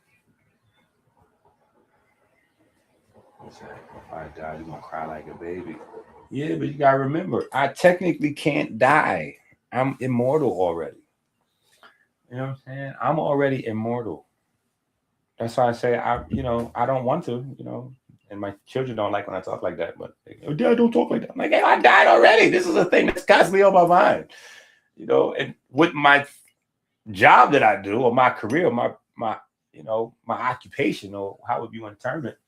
If I die, you're gonna cry like a baby. Yeah, but you gotta remember, I technically can't die. I'm immortal already. You know what I'm saying? I'm already immortal. That's why I say I don't want to, and my children don't like when I talk like that, but oh, Dad, don't talk like that. I'm like, hey, I died already. This is a thing that's constantly on my mind. And with my job that I do, or my career, my occupation, or however you want to term it,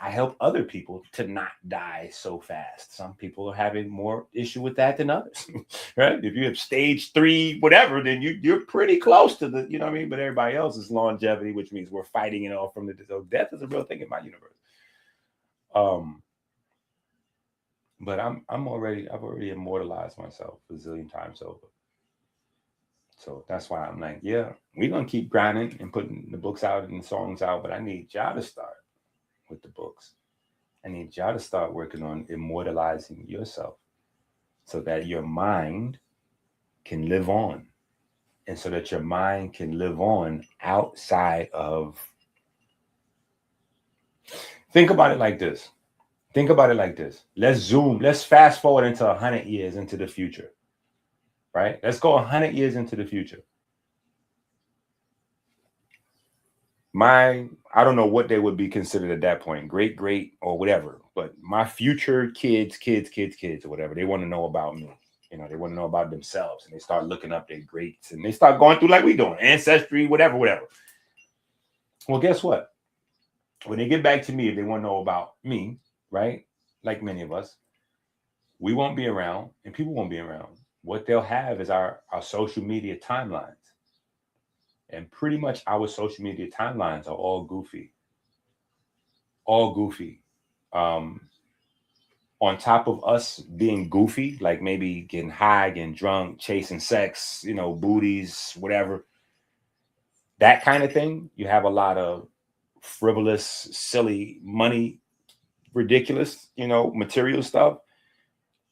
I help other people to not die so fast. Some people are having more issue with that than others, right? If you have stage 3, whatever, then you're pretty close to the, you know what I mean? But everybody else is longevity, which means we're fighting it all from the, so death is a real thing in my universe. But I've already immortalized myself a zillion times over. So that's why I'm like, yeah, we're going to keep grinding and putting the books out and the songs out, but I need y'all to start with the books. I need y'all to start working on immortalizing yourself so that your mind can live on, and so that your mind can live on outside of. Think about it like this. Let's fast forward into 100 years into the future, right? Let's go 100 years into the future. I don't know what they would be considered at that point, great or whatever, but my future kids or whatever, they want to know about me. They want to know about themselves, and they start looking up their greats, and they start going through like we doing, ancestry, whatever. Well, guess what? When they get back to me, if they want to know about me, right? Like many of us, we won't be around, and people won't be around. What they'll have is our social media timelines. And pretty much our social media timelines are all goofy. On top of us being goofy, like maybe getting high, getting drunk, chasing sex, booties, whatever, that kind of thing, you have a lot of frivolous, silly, money, ridiculous, material stuff.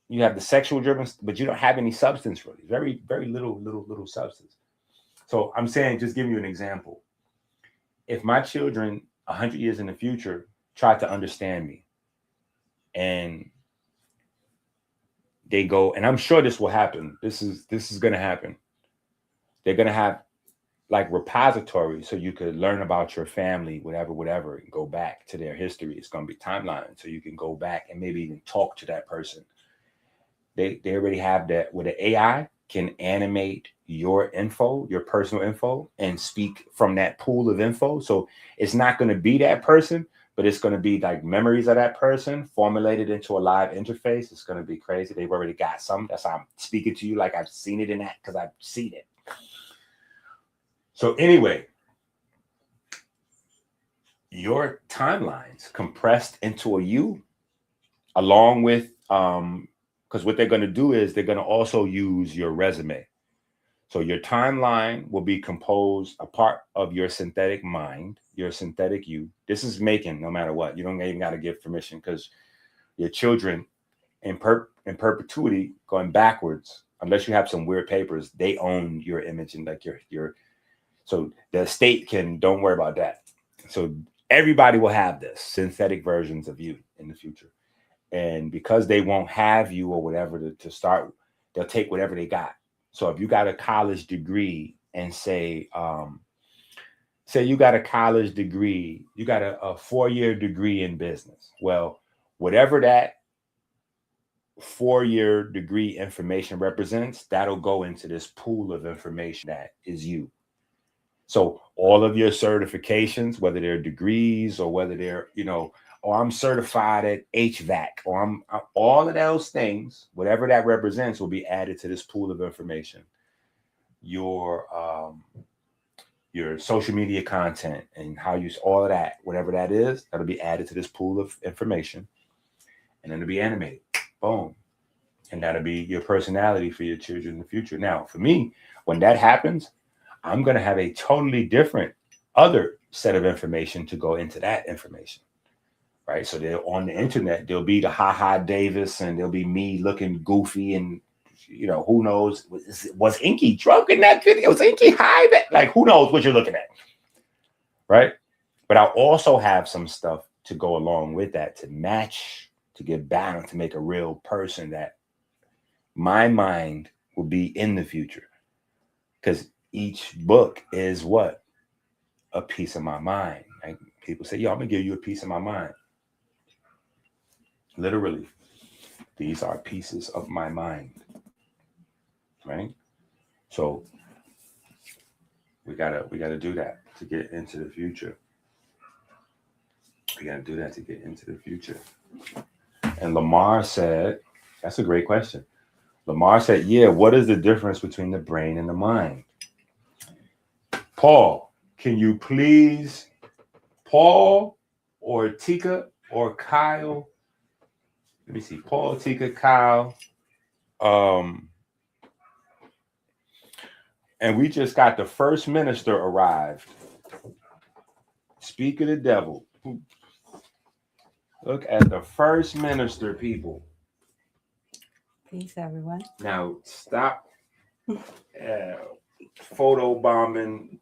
you have the sexual driven, but you don't have any substance really. Very, very little substance. So I'm saying, just give you an example. If my children 100 years in the future try to understand me, and they go, and I'm sure this will happen. This is going to happen. They're going to have like repositories so you could learn about your family, whatever, and go back to their history. It's going to be timeline, so you can go back and maybe even talk to that person. They already have that, where the AI can animate your info, your personal info, and speak from that pool of info. So it's not going to be that person, but it's going to be like memories of that person formulated into a live interface. It's going to be crazy. They've already got some. That's how I'm speaking to you like I've seen it in that, because I've seen it. So anyway, your timelines compressed into a you, along with, because what they're going to do is they're going to also use your resume. So your timeline will be composed a part of your synthetic mind, your synthetic you. This is making, no matter what, you don't even got to give permission, because your children in perpetuity, going backwards, unless you have some weird papers, they own your image, and like your so the state don't worry about that. So everybody will have this synthetic versions of you in the future. And because they won't have you or whatever to start, they'll take whatever they got. So if you got a college degree, and say you got a college degree, you got a 4-year degree in business. Well, whatever that 4-year degree information represents, that'll go into this pool of information that is you. So all of your certifications, whether they're degrees or whether they're, or I'm certified at HVAC, or I'm all of those things, whatever that represents, will be added to this pool of information. Your social media content and how you use all of that, whatever that is, that'll be added to this pool of information, and then it'll be animated. Boom. And that'll be your personality for your children in the future. Now, for me, when that happens, I'm going to have a totally different other set of information to go into that information, right? So they're on the internet, there'll be the Ha Davis, and there'll be me looking goofy, and who knows, was Inky drunk in that video? Was Inky high? Like, who knows what you're looking at, right? But I'll also have some stuff to go along with that, to match, to get balance, to make a real person that my mind will be in the future. Because each book is what? A piece of my mind. Like, people say, yo, I'm going to give you a piece of my mind. Literally, these are pieces of my mind. Right? So we gotta do that to get into the future. We gotta do that to get into the future. And Lamar said, that's a great question. Lamar said, yeah, what is the difference between the brain and the mind? Paul, can you please, Paul or Tika or Kyle? Let me see, Paul, Tika, Kyle. And we just got the first minister arrived. Speak of the devil. Look at the first minister, people. Peace, everyone. Now, stop photo bombing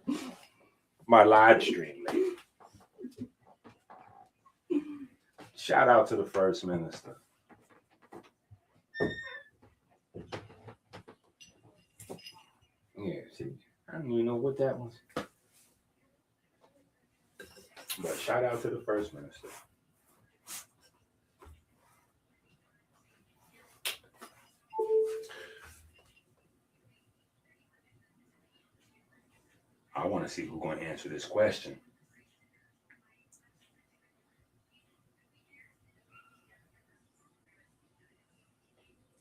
my live stream, lady. Shout out to the first minister. Yeah, see, I don't even know what that was. But shout out to the first minister. I want to see who's going to answer this question.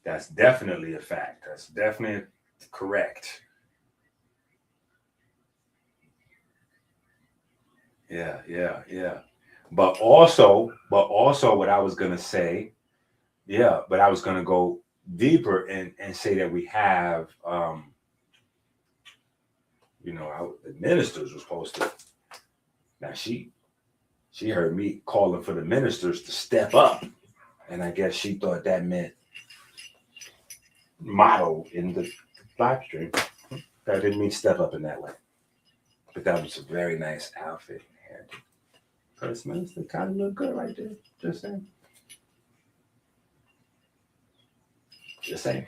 That's definitely a fact. That's definitely correct. Yeah. But also what I was going to say, but I was going to go deeper and say that we have, the ministers were supposed to. Now she heard me calling for the ministers to step up, and I guess she thought that meant motto in the live stream. I didn't mean step up in that way. But that was a very nice outfit. First Minister kind of look good right there. Just saying. Just saying.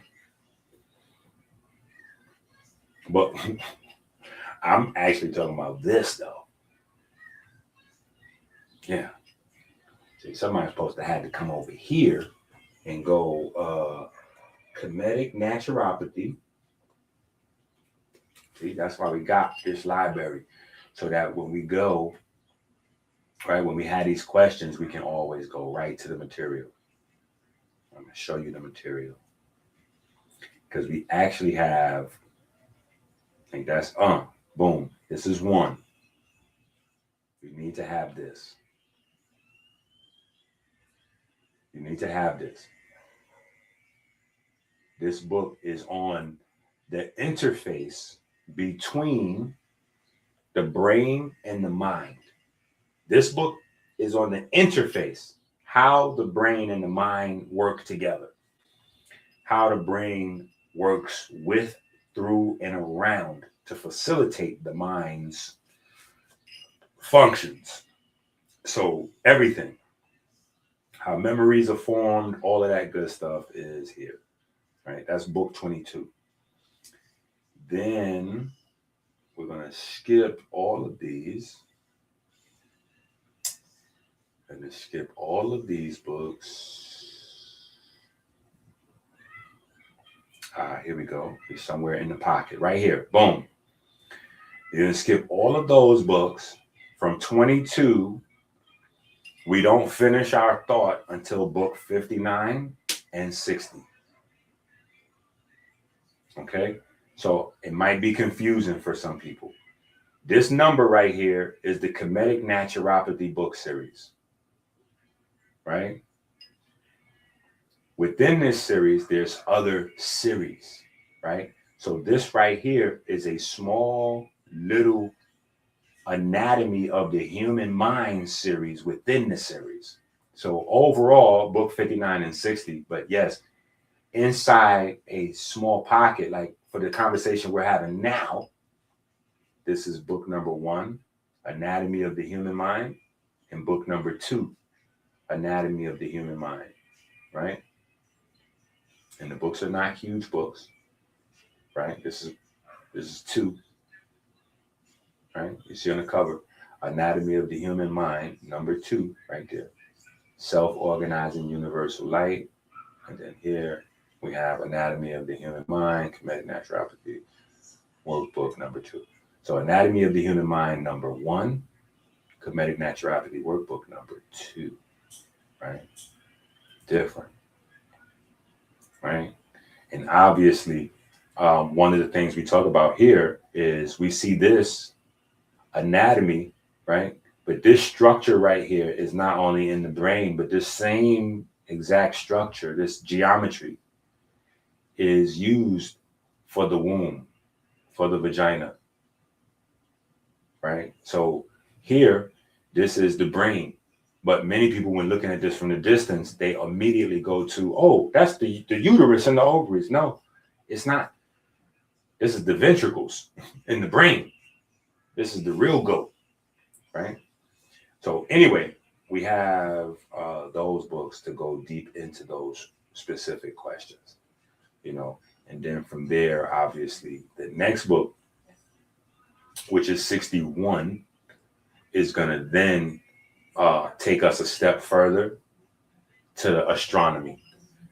But I'm actually talking about this though. Yeah. See, somebody's supposed to have to come over here and go comedic naturopathy. See, that's why we got this library. So that when we go, right, when we had these questions, we can always go right to the material. I'm going to show you the material. Because we actually have, I think that's, boom, this is one. You need to have this. You need to have this. This book is on the interface between the brain and the mind. This book is on the interface, how the brain and the mind work together, how the brain works with, through, and around to facilitate the mind's functions. So everything, how memories are formed, all of that good stuff is here, right? That's book 22. Then we're going to skip all of these. I'm going to skip all of these books. Here we go. It's somewhere in the pocket, right here. Boom. You're going to skip all of those books from 22. We don't finish our thought until book 59 and 60. Okay? So it might be confusing for some people. This number right here is the Comedic Naturopathy book series. Right? Within this series, there's other series, right? So this right here is a small little anatomy of the human mind series within the series. So overall, book 59 and 60, but yes, inside a small pocket, like for the conversation we're having now, this is book number 1, Anatomy of the Human Mind, and book number 2, Anatomy of the Human Mind, right? And the books are not huge books, right? This is 2, right? You see on the cover, Anatomy of the Human Mind, number 2, right there. Self-organizing universal light. And then here we have Anatomy of the Human Mind, Comedic Naturopathy, workbook number 2. So Anatomy of the Human Mind, number 1, Comedic Naturopathy, workbook number 2, right? Different. Right. And obviously, one of the things we talk about here is we see this anatomy, right? But this structure right here is not only in the brain, but this same exact structure, this geometry is used for the womb, for the vagina, right? So here, this is the brain. But many people, when looking at this from the distance, they immediately go to, oh, that's the uterus and the ovaries. No, it's not. This is the ventricles in the brain. This is the real goat, right? So anyway, we have those books to go deep into those specific questions, you know. And then from there, obviously, the next book, which is 61, is going to then take us a step further to astronomy.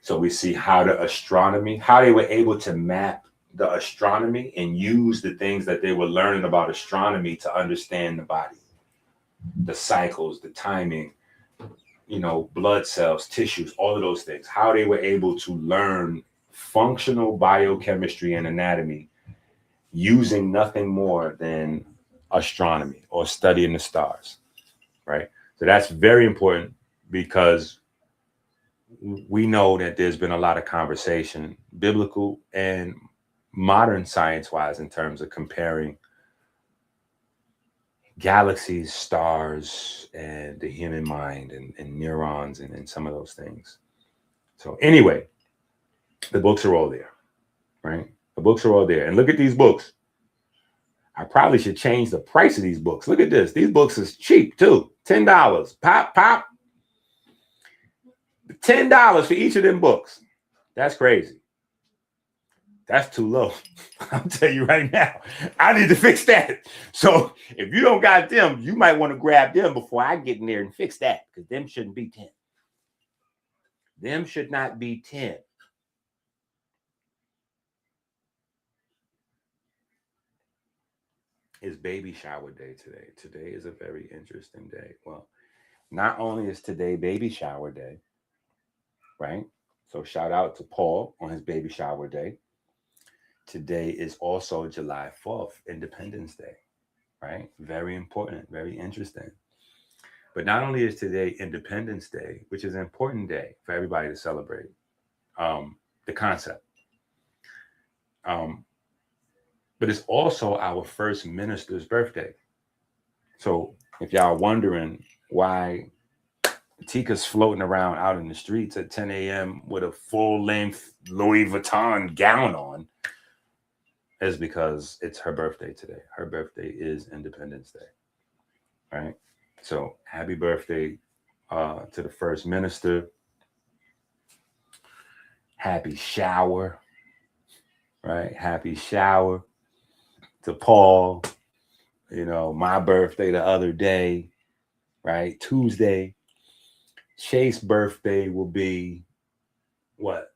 So we see how they were able to map the astronomy and use the things that they were learning about astronomy to understand the body, the cycles, the timing, you know, blood cells, tissues, all of those things, how they were able to learn functional biochemistry and anatomy using nothing more than astronomy or studying the stars, right? So that's very important because we know that there's been a lot of conversation, biblical and modern science-wise, in terms of comparing galaxies, stars, and the human mind and neurons and some of those things. So anyway, the books are all there. right? The books are all there. And look at these books. I probably should change the price of these books. Look at this. These books is cheap too. $10. Pop. $10 for each of them books. That's crazy. That's too low. I'll tell you right now. I need to fix that. So if you don't got them, you might want to grab them before I get in there and fix that, because them shouldn't be 10. Them should not be 10. It's baby shower day today. Today is a very interesting day. Well, not only is today baby shower day, right? So shout out to Paul on his baby shower day. Today is also July 4th, Independence Day, right? Very important, very interesting. But not only is today Independence Day, which is an important day for everybody to celebrate, the concept, but it's also our first minister's birthday. So if y'all are wondering why Tika's floating around out in the streets at 10 a.m. with a full-length Louis Vuitton gown on, is because it's her birthday today. Her birthday is Independence Day, right? So happy birthday to the first minister. Happy shower, right? Happy shower to Paul. You know, my birthday the other day, right? Tuesday. Chase's birthday will be what?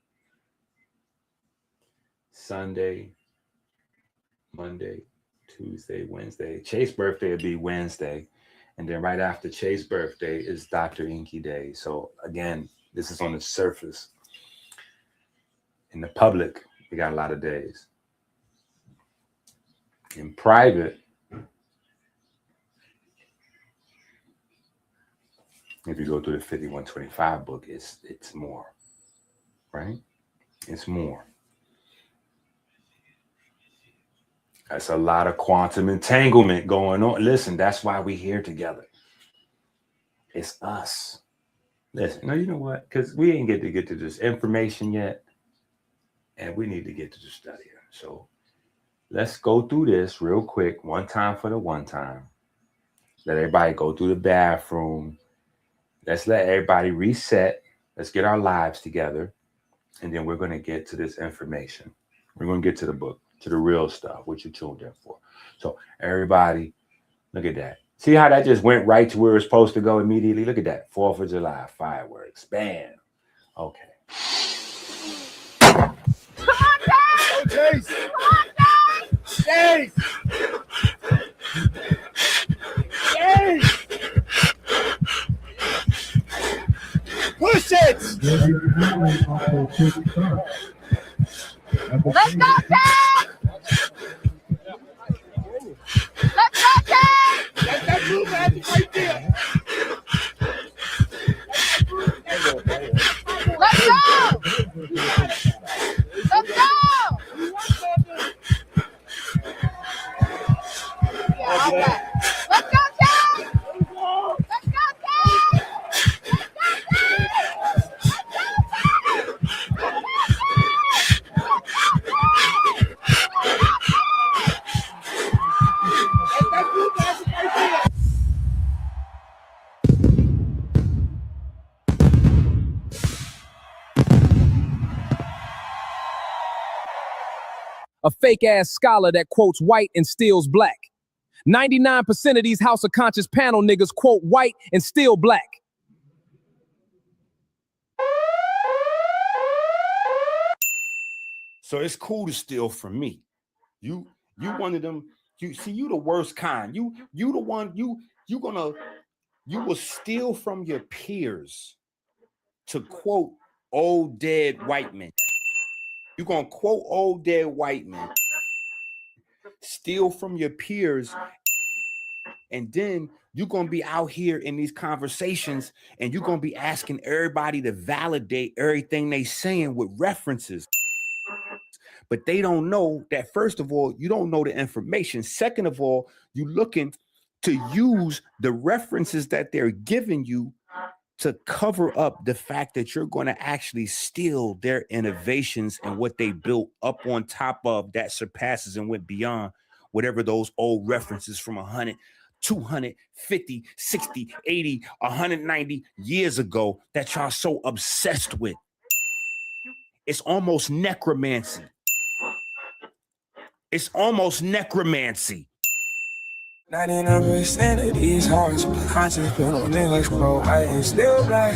Sunday, Monday, Tuesday, Wednesday. Chase's birthday will be Wednesday. And then right after Chase's birthday is Dr. Inky Day. So again, this is on the surface. In the public, we got a lot of days. In private, if you go through the 5125 book, it's more, right? It's more. That's a lot of quantum entanglement going on. Listen, that's why we're here together. It's us. Listen, no, you know what? Because we ain't get to this information yet, and we need to get to the study. So let's go through this real quick, one time for the one time. Let everybody go through the bathroom. Let's let everybody reset. Let's get our lives together, and then we're going to get to this information. We're going to get to the book, to the real stuff, what you tuned in for. So everybody, look at that. See how that just went right to where it's supposed to go immediately? Look at that. 4th of July, fireworks. Bam. Okay. Come on, Dad! Chase! Come on, Dad! Chase! Chase! Push it! Let's go, Dad! Let's go, Dad! That's that blue magic right there. Let's go! Let's go! Yeah, all right. Let's go, Dad! Let's go, Dad! Let's go, Dad! That's that blue magic right there. A fake-ass scholar that quotes white and steals black. 99% of these House of Conscious panel niggas quote white and steal black. So it's cool to steal from me. You one of them. You see, you the worst kind. You the one. You will steal from your peers to quote old dead white men. You're gonna quote old dead white men, steal from your peers, and then you're gonna be out here in these conversations and you're gonna be asking everybody to validate everything they saying with references. But they don't know that, first of all, you don't know the information. Second of all, you're looking to use the references that they're giving you to cover up the fact that you're going to actually steal their innovations and what they built up on top of that surpasses and went beyond whatever those old references from 100, 250, 60, 80, 190 years ago that y'all so obsessed with. It's almost necromancy. It's almost necromancy. 99% of these hearts conscious criminal niggas quote white and still black.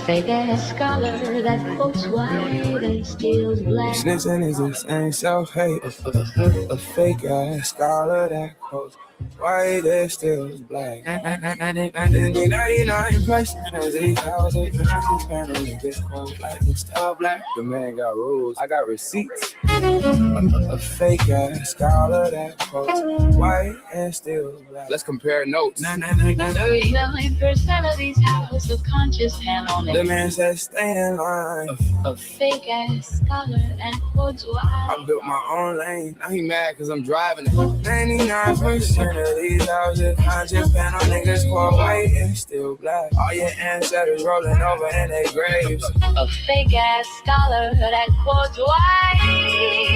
Fake ass scholar that quotes white and steals black. Snitching is the same self-hate. A fake ass scholar that quotes white and still black. 99% of these houses conscious criminal niggas quote white and still black. The man got rules, I got receipts. A fake ass scholar that quotes white and still black. Let's compare notes. 39% of these houses of conscious hand on it. The man said stay in line. A fake ass scholar and quotes white. I built my own lane. Now he mad cause I'm driving it. 99% of these houses conscious panel niggas quote white and still black. All your ancestors rolling over in their graves. A fake ass scholar that quotes white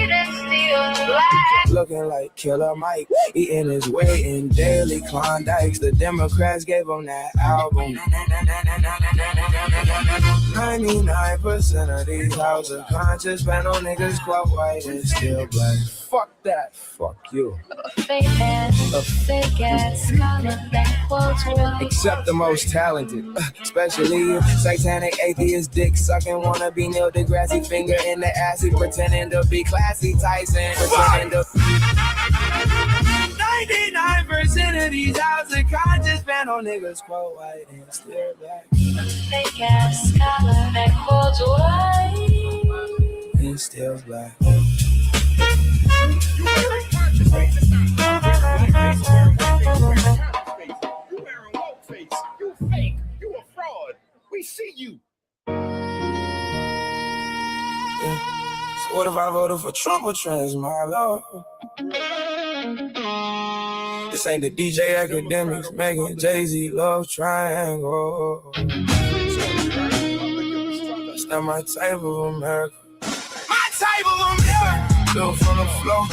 and still black. Looking like Killer Mike, eating his way in daily Klondikes. The Democrats gave him that album. 99% of these houses conscious panel niggas quote white and still black. Fuck that. Fuck you. A fake ass scholar that quotes white. Except the most talented, especially you, satanic atheist, dick sucking, wanna be Neil deGrasse, finger in the acid, pretending to be classy Tyson, pretending to. 99% of these houses conscious panel niggas quote white and still black. A fake ass scholar that quotes white And still black. You wearing conscious face. It's not black face. You wearing woke face. You fake. You a fraud. We see you. Yeah. So what if I voted for Trump or trans, my lord? This ain't the DJ Academics making Jay-Z love triangle. That's not my type of America. My type of America. Built from the floor,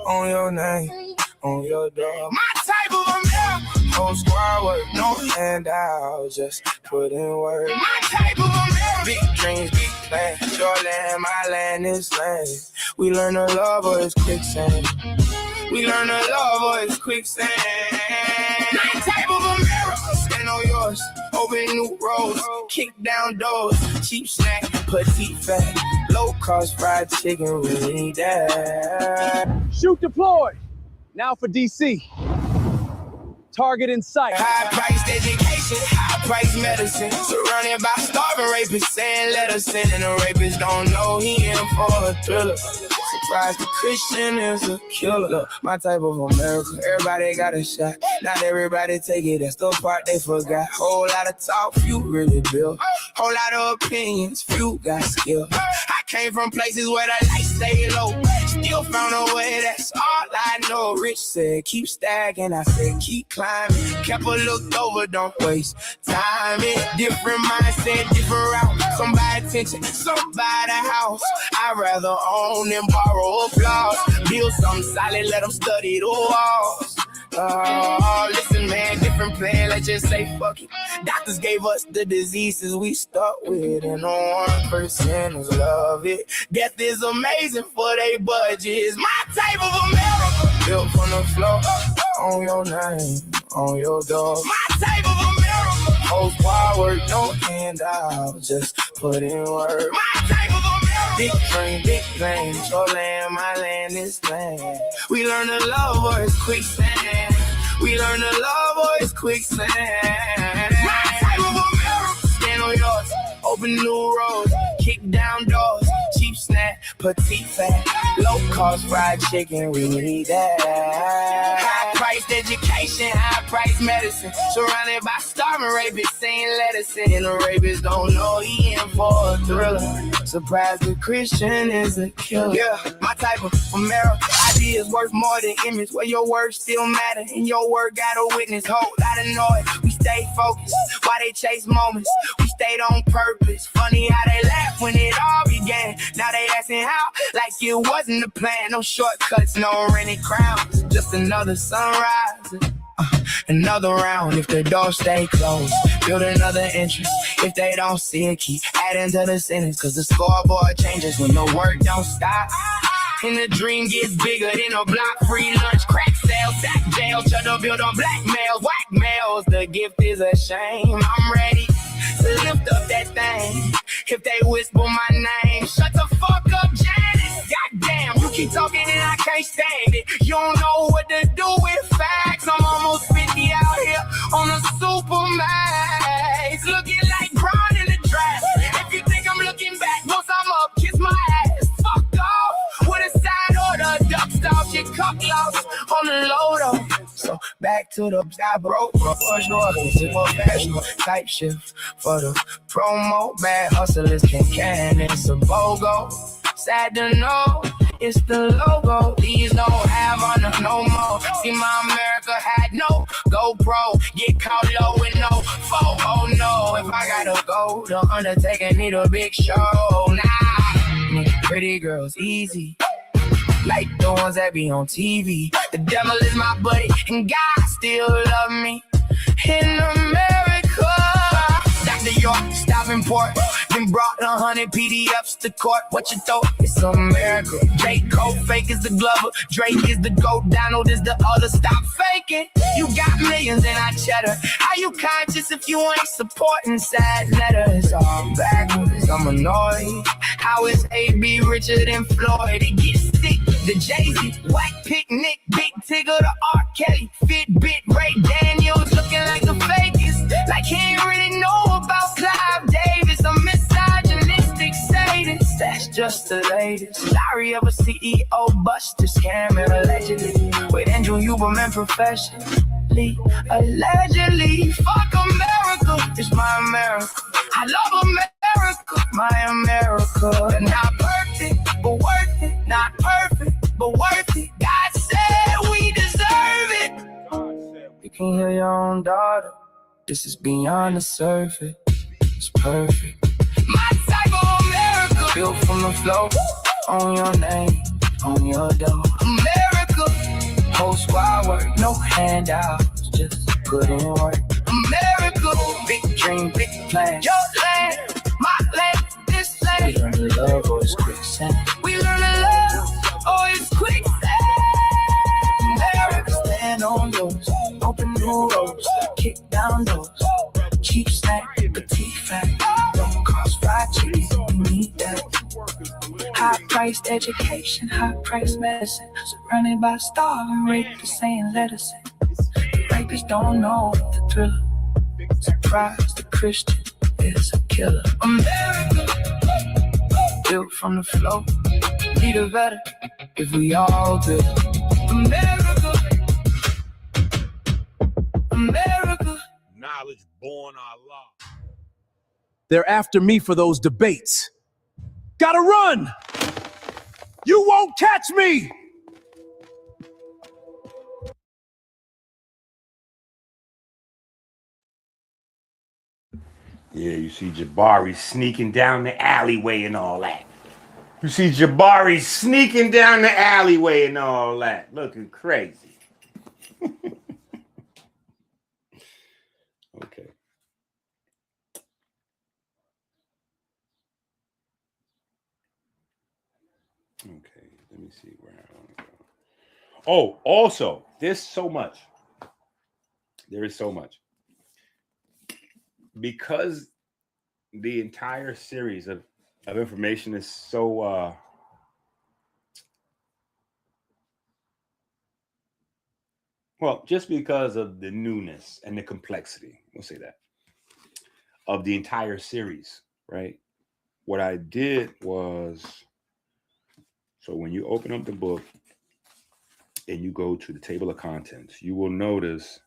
on your name, on your door. My type of America. Whole squad work, no handout, just put in work. My type of America. Big dreams, big plans. Your land, my land, this land. We learn to love or it's quicksand. We learn to love or it's quicksand. My type of America. Stand on yours, open new roads, kick down doors, cheap snack, petite fat, low cost fried chicken, we need that. Shoot deployed. Now for DC. Target in sight. High priced education, high priced medicine. Surrounded by starving rapists saying let us in. And the rapist don't know he in for a thriller. Surprised the Christian is a killer. Look, my type of America, everybody got a shot. Not everybody take it, that's the part they forgot. Whole lot of talk, few really build. Whole lot of opinions, few got skill. I came from places where the lights stay low. Still found a way, that's all I know. Rich said, keep stacking, I said, keep climbing. Kept a looked over, don't waste time. Different mindset, different route. Some by attention, some by the house. I'd rather own than borrow applause. Build something solid, let them study the walls. Listen, man, different plan, let's just say fuck it. Doctors gave us the diseases we stuck with, and no 1% love it. Death is amazing for they budgets. My type of America. Built from the floor, on your name, on your door. My type of America. Whole squad work, no handout, just put in work. My type of America. Big dream, big plans, your land, my land, this land. We learn to love or it's quicksand. We learn to love or it's quicksand. My type of America. Stand on yours, open new roads, kick down doors, cheap snack, petite fat, low cost fried chicken, we need that. High priced education, high priced medicine, surrounded by starving rapists saying let us in. And the rapist don't know he in for a thriller. Surprised the Christian is a killer. Yeah, my type of America. Ideas worth more than image, where your words still matter and your word got a witness. Whole lot of noise, we stay focused. Why they chase moments? We stayed on purpose. Funny how they laugh when it all began. Now they asking how, like it wasn't the plan. No shortcuts, no rented crowns. Just another sunrise. Another round if the door stay closed. Build another entrance if they don't see it. Keep adding to the sentence, cause the scoreboard changes when the work don't stop. And the dream gets bigger than a block. Free lunch, crack sales, sack jail, cheddar build on blackmail, whack mails. The gift is a shame. I'm ready to lift up that thing. If they whisper my name, shut the fuck up, Janice. Goddamn, you keep talking and I can't stand it. You don't know what to do with facts. I'm almost 50 out here on a Supermax, looking like Braun in the draft. If you think I'm looking back, once I'm up, kiss my ass. Fuck off with a side order, duck stop, your cup lost on the low though. So back to the I broke, professional type shift for the promo. Bad hustlers can it's a BOGO. Sad to know, it's the logo. These don't have on them no more. See, my America had no GoPro. Get caught low with no foe. Oh no, if I gotta go, the Undertaker need a big show. Nah, pretty girls easy, like the ones that be on TV. The devil is my buddy, and God still love me. In America, Dr. York, stop import. Been brought 100 PDFs to court. What you thought? It's America. J. Cole, fake is the Glover. Drake is the GOAT. Donald is the other. Stop faking. You got millions and I cheddar. How you conscious if you ain't supporting sad letters? All backwards, I'm annoyed. How is AB richer than Floyd? It gets sick. The J30, whack picnic, big Tigger, the R. Kelly, Fitbit, Ray Daniels, looking like the fakest. Like he ain't really know about Clive Davis. A misogynistic sadist. That's just the latest. Sorry of a CEO buster scammer allegedly with Andrew Huberman professionally. Allegedly, fuck America. It's my America. I love America, my America. Not perfect, but worth it. Not perfect, but worth it. God said we deserve it. You can hear your own daughter. This is beyond the surface. It's perfect. My type of America. Built from the floor. On your name, on your door. America. Whole squad work, no handouts. Just put in work. America. Big dream, big plan. Your land, my land, this land. We learn to love or it's quicksand. We learn to love or it's quicksand. America, stand on yours. Open new roads, kick down doors. Cheap snack, petite fat. Don't cost fried chicken, you need that. High-priced education, high-priced medicine. Surrounded by starving rapists saying let us in. The rapists don't know the thriller. Surprise, the Christian is a killer. America, built from the floor. Need a better if we all do. America, America. Knowledge born our law. They're after me for those debates. Gotta run! You won't catch me! Yeah, you see Jabari sneaking down the alleyway and all that. You see Jabari sneaking down the alleyway and all that. Looking crazy. Okay. Okay, let me see where I want to go. Oh, also, there's so much. There is so much. Because the entire series of information is so well, just because of the newness and the complexity, we'll say that, of the entire series, right? What I did was, so when you open up the book and you go to the table of contents, you will notice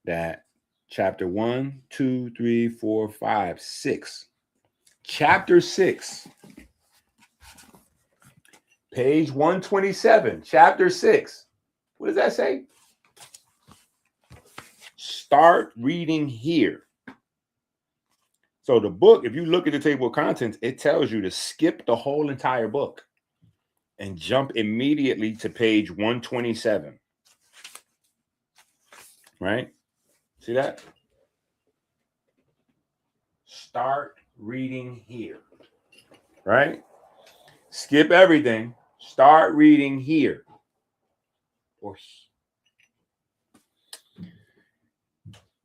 that Chapter 1, 2, 3, 4, 5, 6. Chapter 6. Page 127. Chapter 6. What does that say? Start reading here. So the book, if you look at the table of contents, it tells you to skip the whole entire book and jump immediately to page 127. Right? See that? Start reading here. Right? Skip everything. Start reading here. Or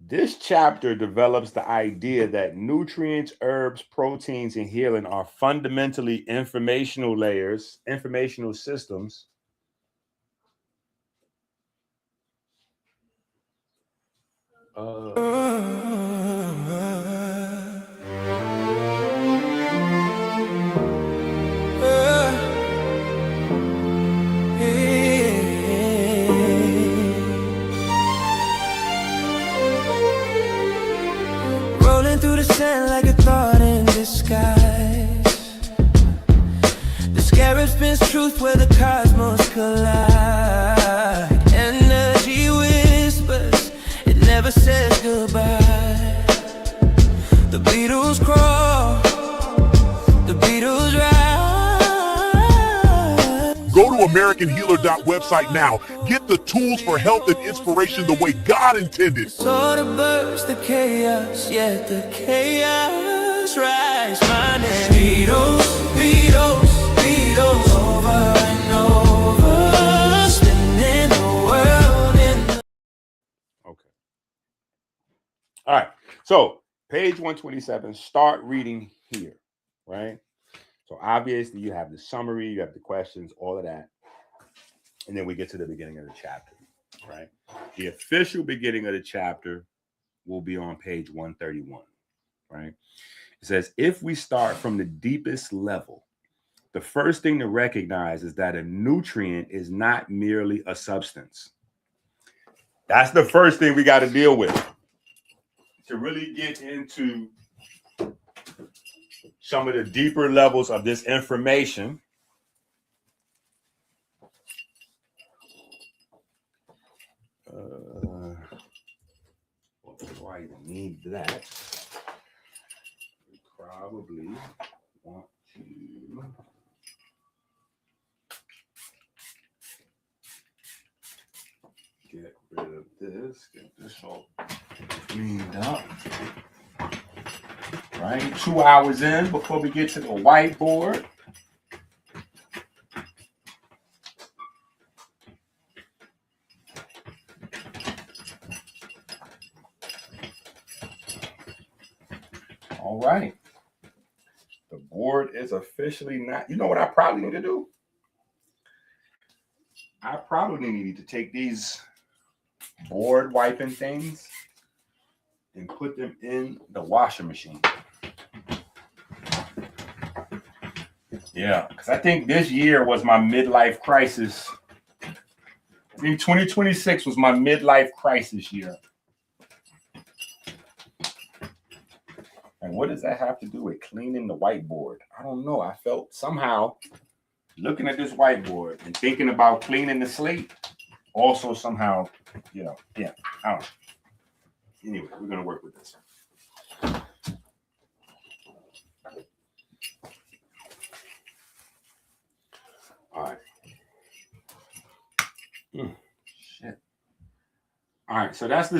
this chapter develops the idea that nutrients, herbs, proteins, and healing are fundamentally informational layers, informational systems rolling through the sand like a thought in disguise. The scarab spins truth where the cosmos collide. Energy whispers, it never says goodbye. The Beatles crawl, the Beatles rise. Go to AmericanHealer.website now. Get the tools for health and inspiration the way God intended. Sort of burst the chaos, yet the chaos rise. My name Beatles, Beatles, Beatles, over and over, spinning the world in the... Okay. All right. So page 127, start reading here, right? So obviously you have the summary, you have the questions, all of that. And then we get to the beginning of the chapter, right? The official beginning of the chapter will be on page 131, right? It says, if we start from the deepest level, the first thing to recognize is that a nutrient is not merely a substance. That's the first thing we got to deal with. To really get into some of the deeper levels of this information, what do I even need that? We probably want to get rid of this, get this all cleaned up. Right, 2 hours in before we get to the whiteboard. All right. The board is officially not. You know what I probably need to do? I probably need to take these board wiping things and put them in the washing machine. Yeah, because I think this year was my midlife crisis. I think 2026 was my midlife crisis year. And what does that have to do with cleaning the whiteboard? I don't know. I felt somehow looking at this whiteboard and thinking about cleaning the slate also somehow, I don't know. Anyway, we're going to work with this. All right. Shit. All right. So that's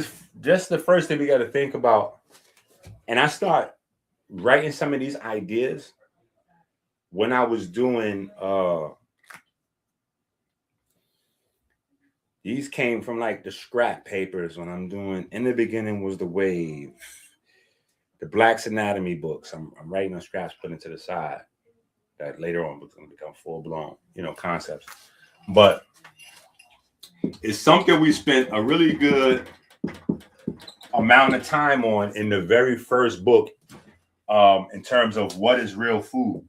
just the first thing we got to think about. And I start writing some of these ideas when I was doing, these came from like the scrap papers when I'm doing, in the beginning was the wave, the Black's Anatomy books. I'm writing on scraps, putting to the side. That later on was going to become full-blown, concepts. But it's something we spent a really good amount of time on in the very first book, in terms of what is real food,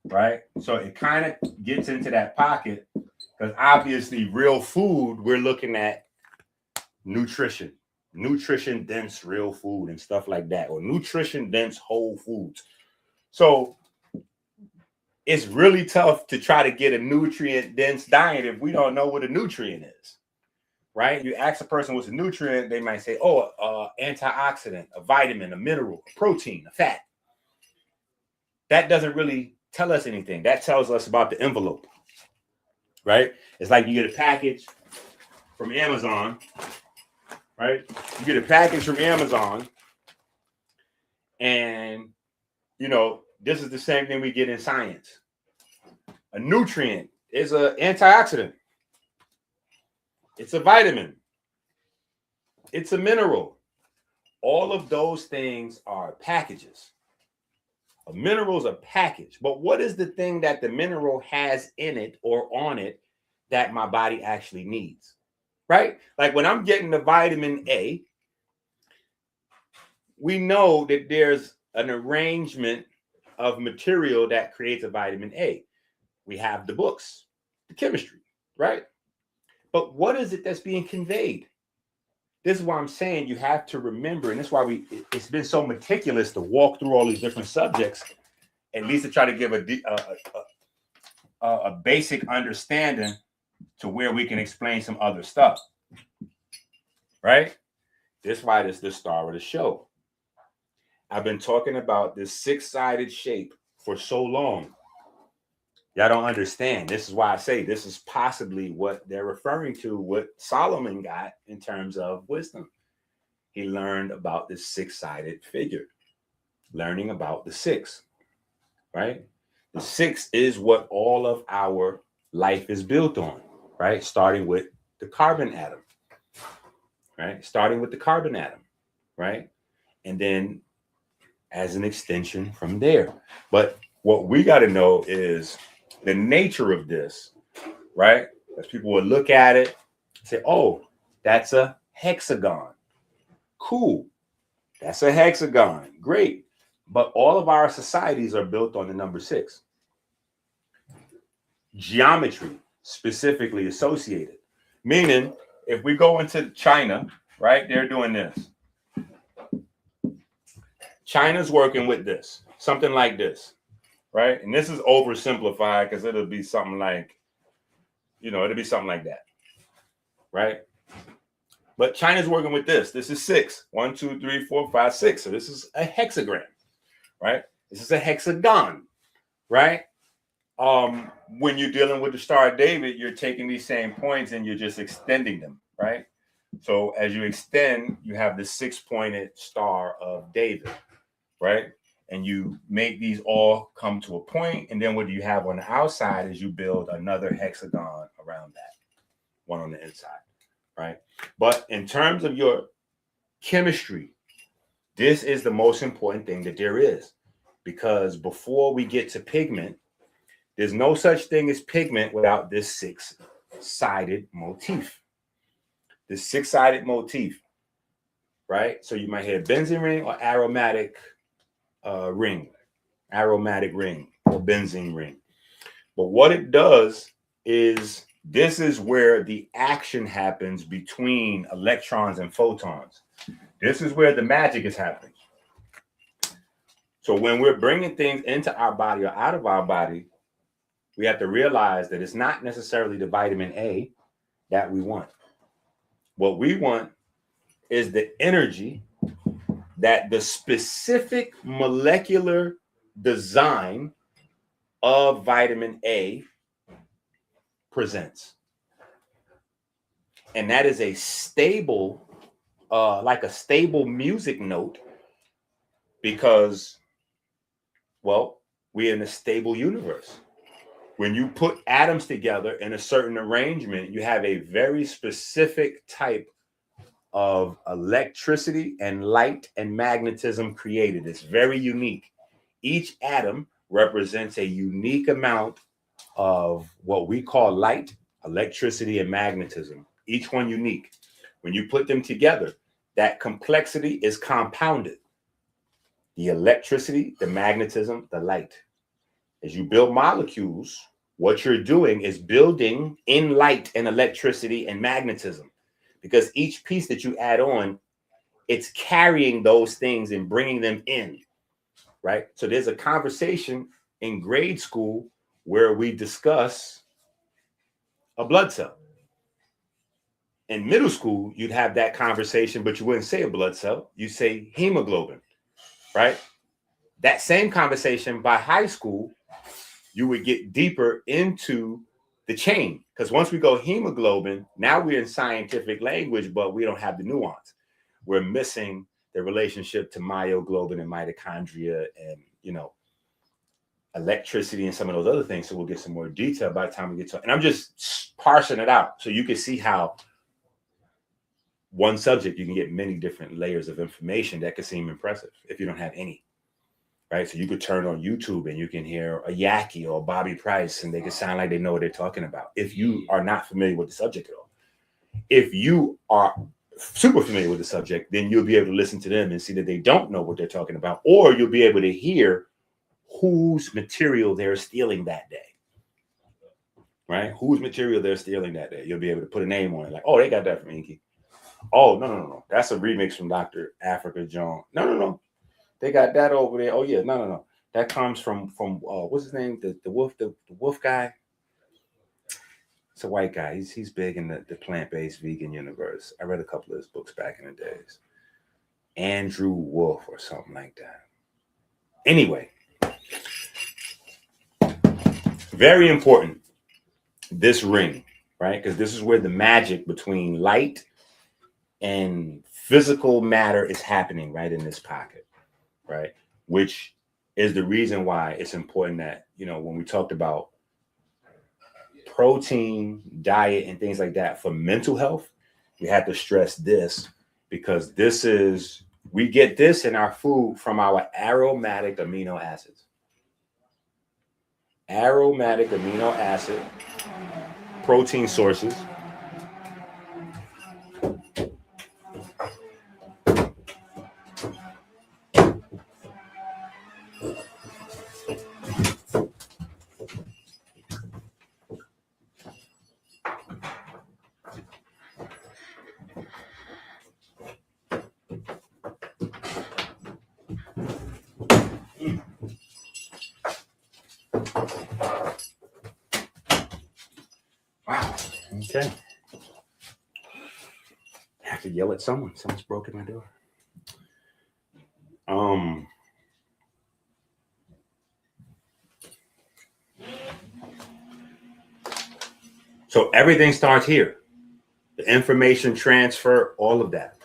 right? So it kind of gets into that pocket because obviously real food, we're looking at nutrition dense real food and stuff like that, or nutrition dense whole foods. So it's really tough to try to get a nutrient dense diet if we don't know what a nutrient is. right? You ask a person what's a nutrient, they might say, oh, antioxidant, a vitamin, a mineral, a protein, a fat. That doesn't really tell us anything. That tells us about the envelope, right? It's like you get a package from Amazon, right? You get a package from Amazon, and, you know, this is the same thing we get in science. A nutrient is an antioxidant. It's a vitamin. It's a mineral. All of those things are packages. A mineral is a package. But what is the thing that the mineral has in it or on it that my body actually needs? Right? Like when I'm getting the vitamin A, we know that there's an arrangement of material that creates a vitamin A. We have the books, the chemistry, right? But what is it that's being conveyed? This is why I'm saying you have to remember, and that's why it's been so meticulous to walk through all these different subjects, at least to try to give a basic understanding to where we can explain some other stuff, right? This is why this is the star of the show. I've been talking about this six-sided shape for so long. Y'all don't understand. This is why I say this is possibly what they're referring to, what Solomon got in terms of wisdom. He learned about this six-sided figure, learning about the six, right? The six is what all of our life is built on, right? Starting with the carbon atom, right? Starting with the carbon atom, right? And then as an extension from there. But what we got to know is the nature of this, right? As people will look at it, say, oh, that's a hexagon. Cool. That's a hexagon. Great. But all of our societies are built on the number six. Geometry specifically associated. Meaning, if we go into China, right, they're doing this. China's working with this, something like this, right? And this is oversimplified because it'll be something like, you know, it'll be something like that, right? But China's working with this. This is 6. 1, 2, 3, 4, 5, 6. So this is a hexagram, right? This is a hexagon, right? When you're dealing with the Star of David, you're taking these same points and you're just extending them, right? So as you extend, you have the 6-pointed Star of David, right? And you make these all come to a point, and then what do you have on the outside is you build another hexagon around that, one on the inside, right? But in terms of your chemistry, this is the most important thing that there is, because before we get to pigment, there's no such thing as pigment without this six-sided motif. This six-sided motif, right? So you might hear benzene ring or aromatic ring or benzene ring. But what it does is this is where the action happens between electrons and photons. This is where the magic is happening. So when we're bringing things into our body or out of our body, we have to realize that it's not necessarily the vitamin A that we want. What we want is the energy that the specific molecular design of vitamin A presents. And that is a stable, like a stable music note, because, well, we're in a stable universe. When you put atoms together in a certain arrangement, you have a very specific type of electricity and light and magnetism created. It's very unique. Each atom represents a unique amount of what we call light, electricity, and magnetism. Each one unique. When you put them together, that complexity is compounded. The electricity, the magnetism, the light. As you build molecules, what you're doing is building in light and electricity and magnetism, because each piece that you add on, it's carrying those things and bringing them in, right? So there's a conversation in grade school where we discuss a blood cell. in middle school, you'd have that conversation, but you wouldn't say a blood cell. You say hemoglobin, right? That same conversation by high school, you would get deeper into the chain. Because once we go hemoglobin, now we're in scientific language, but we don't have the nuance. We're missing the relationship to myoglobin and mitochondria and, electricity and some of those other things. So we'll get some more detail by the time we get to it. And I'm just parsing it out so you can see how one subject, you can get many different layers of information that could seem impressive if you don't have any, right? So you could turn on YouTube and you can hear a Yaki or Bobby Price and they can sound like they know what they're talking about if you are not familiar with the subject at all. If you are super familiar with the subject, then you'll be able to listen to them and see that they don't know what they're talking about, or you'll be able to hear whose material they're stealing that day, right? Whose material they're stealing that day. You'll be able to put a name on it, like, oh, they got that from Inky. Oh, no. That's a remix from Dr. Africa John. No. They got that over there. Oh, yeah, no. That comes from what's his name? The wolf guy. It's a white guy. He's big in the plant-based vegan universe. I read a couple of his books back in the days. Andrew Wolf or something like that. Anyway, very important, this ring, right? Because this is where the magic between light and physical matter is happening right in this pocket, right? Which is the reason why it's important that, when we talked about protein, diet, and things like that for mental health, we had to stress this because we get this in our food from our aromatic amino acids. Aromatic amino acid protein sources. Wow. Okay. I have to yell at someone. Someone's broken my door. So everything starts here. The information transfer, all of that.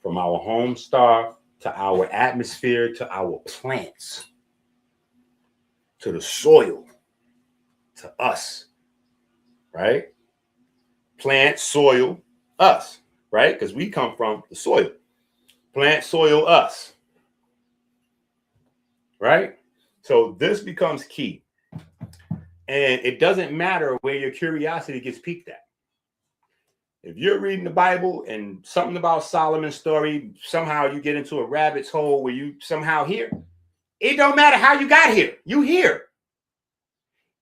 From our home star to our atmosphere to our plants to the soil to us. Right? Plant, soil, us, right? Because we come from the soil. Plant, soil, us. Right? So this becomes key. And it doesn't matter where your curiosity gets piqued at. If you're reading the Bible and something about Solomon's story, somehow you get into a rabbit's hole where you somehow hear, it don't matter how you got here. You here.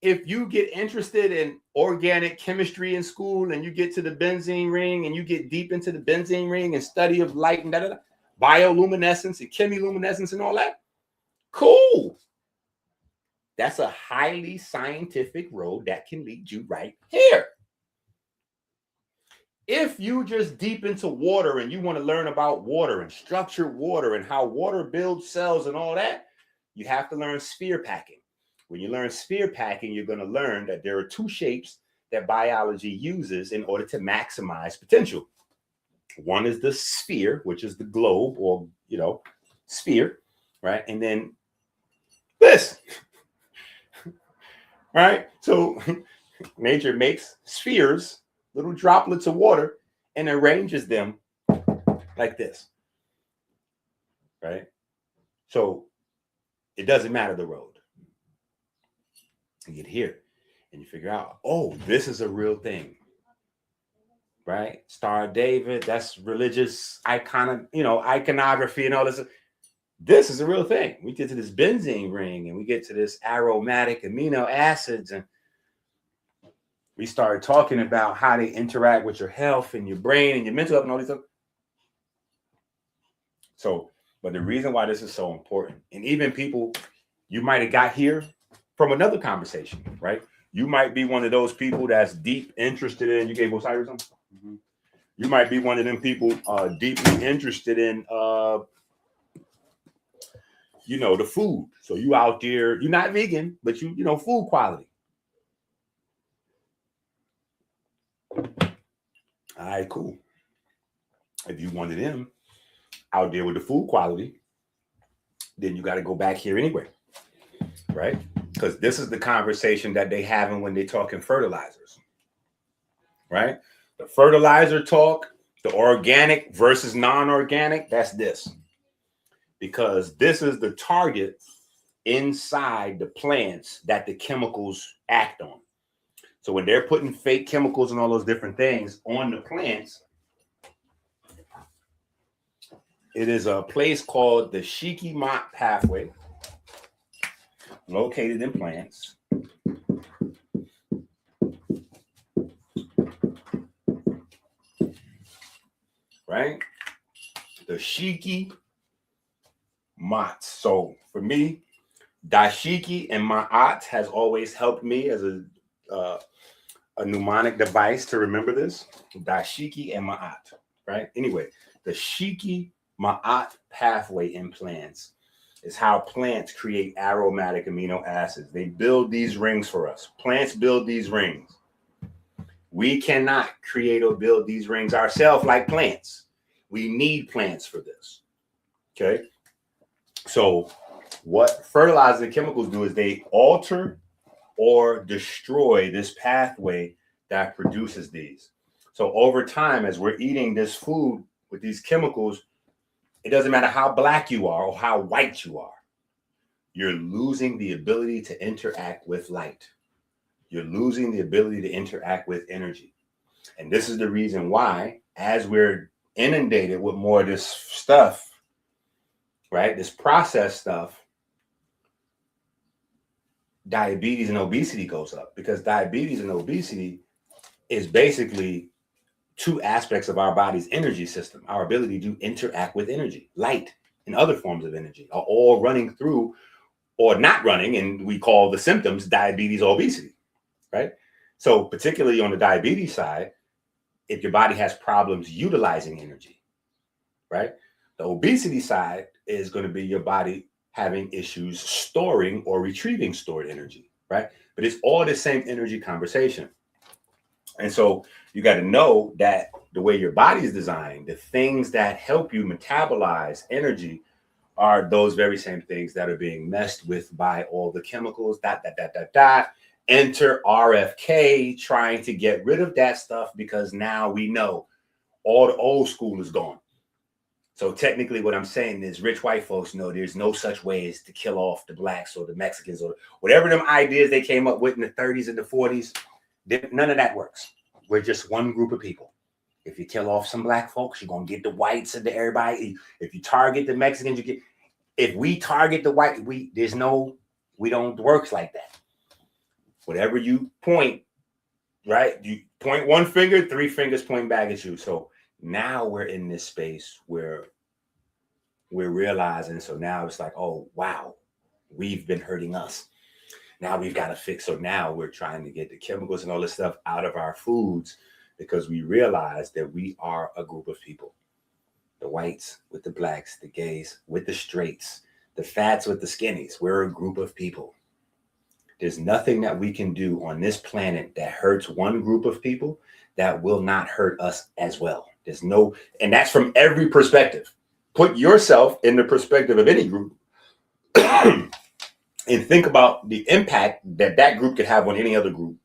If you get interested in organic chemistry in school and you get to the benzene ring and you get deep into the benzene ring and study of light and bioluminescence and chemiluminescence and all that, cool. That's a highly scientific road that can lead you right here. If you just deep into water and you want to learn about water and structured water and how water builds cells and all that, you have to learn sphere packing. When you learn sphere packing, you're going to learn that there are two shapes that biology uses in order to maximize potential. One is the sphere, which is the globe or, sphere, right? And then this, right? So nature makes spheres, little droplets of water, and arranges them like this, right? So it doesn't matter the road. You get here and you figure out, oh, this is a real thing, right? Star of David, that's religious iconography and all this. This is a real thing. We get to this benzene ring and we get to this aromatic amino acids and we started talking about how they interact with your health and your brain and your mental health and all these stuff. So, but the reason why this is so important, and even people, you might have got here from another conversation, right? You might be one of those people that's deep interested in, you gave Osiris something? Mm-hmm. You might be one of them people deeply interested in the food. So you out there, you're not vegan, but you know, food quality. All right, cool. If you one of them out there with the food quality, then you got to go back here anyway, right? Because this is the conversation that they having when they're talking fertilizers, right? The fertilizer talk, the organic versus non-organic, that's this. Because this is the target inside the plants that the chemicals act on. So when they're putting fake chemicals and all those different things on the plants, it is a place called the Shiki-Mat pathway, located in plants. Right? The Shiki-Mat. So for me, Dashiki and Ma'at has always helped me as a mnemonic device to remember this. Dashiki and Ma'at, right? Anyway, the Shiki-Ma'at pathway in plants is how plants create aromatic amino acids. They build these rings for us. Plants build these rings. We cannot create or build these rings ourselves like plants. We need plants for this, okay? So what fertilizer and chemicals do is they alter or destroy this pathway that produces these. So over time, as we're eating this food with these chemicals, it doesn't matter how black you are or how white you are. You're losing the ability to interact with light. You're losing the ability to interact with energy. And this is the reason why, as we're inundated with more of this stuff, right, this processed stuff, diabetes and obesity goes up, because diabetes and obesity is basically two aspects of our body's energy system. Our ability to interact with energy, light, and other forms of energy are all running through or not running, and we call the symptoms diabetes or obesity, right? So particularly on the diabetes side, if your body has problems utilizing energy, right? The obesity side is going to be your body having issues storing or retrieving stored energy, right? But it's all the same energy conversation. And so you got to know that the way your body is designed, the things that help you metabolize energy are those very same things that are being messed with by all the chemicals, Enter RFK trying to get rid of that stuff, because now we know all the old school is gone. So technically what I'm saying is rich white folks know there's no such ways to kill off the blacks or the Mexicans or whatever them ideas they came up with in the 30s and the 40s. None of that works. We're just one group of people. If you kill off some black folks, you're going to get the whites and everybody. If you target the Mexicans, you get. If we target the white, we don't work like that. Whatever you point, right? You point one finger, three fingers point back at you. So now we're in this space where we're realizing. So now it's like, oh, wow, we've been hurting us. Now we've got to fix. So now we're trying to get the chemicals and all this stuff out of our foods, because we realize that we are a group of people. The whites with the blacks, the gays with the straights, the fats with the skinnies. We're a group of people. There's nothing that we can do on this planet that hurts one group of people that will not hurt us as well. There's no, and that's from every perspective. Put yourself in the perspective of any group and think about the impact that that group could have on any other group.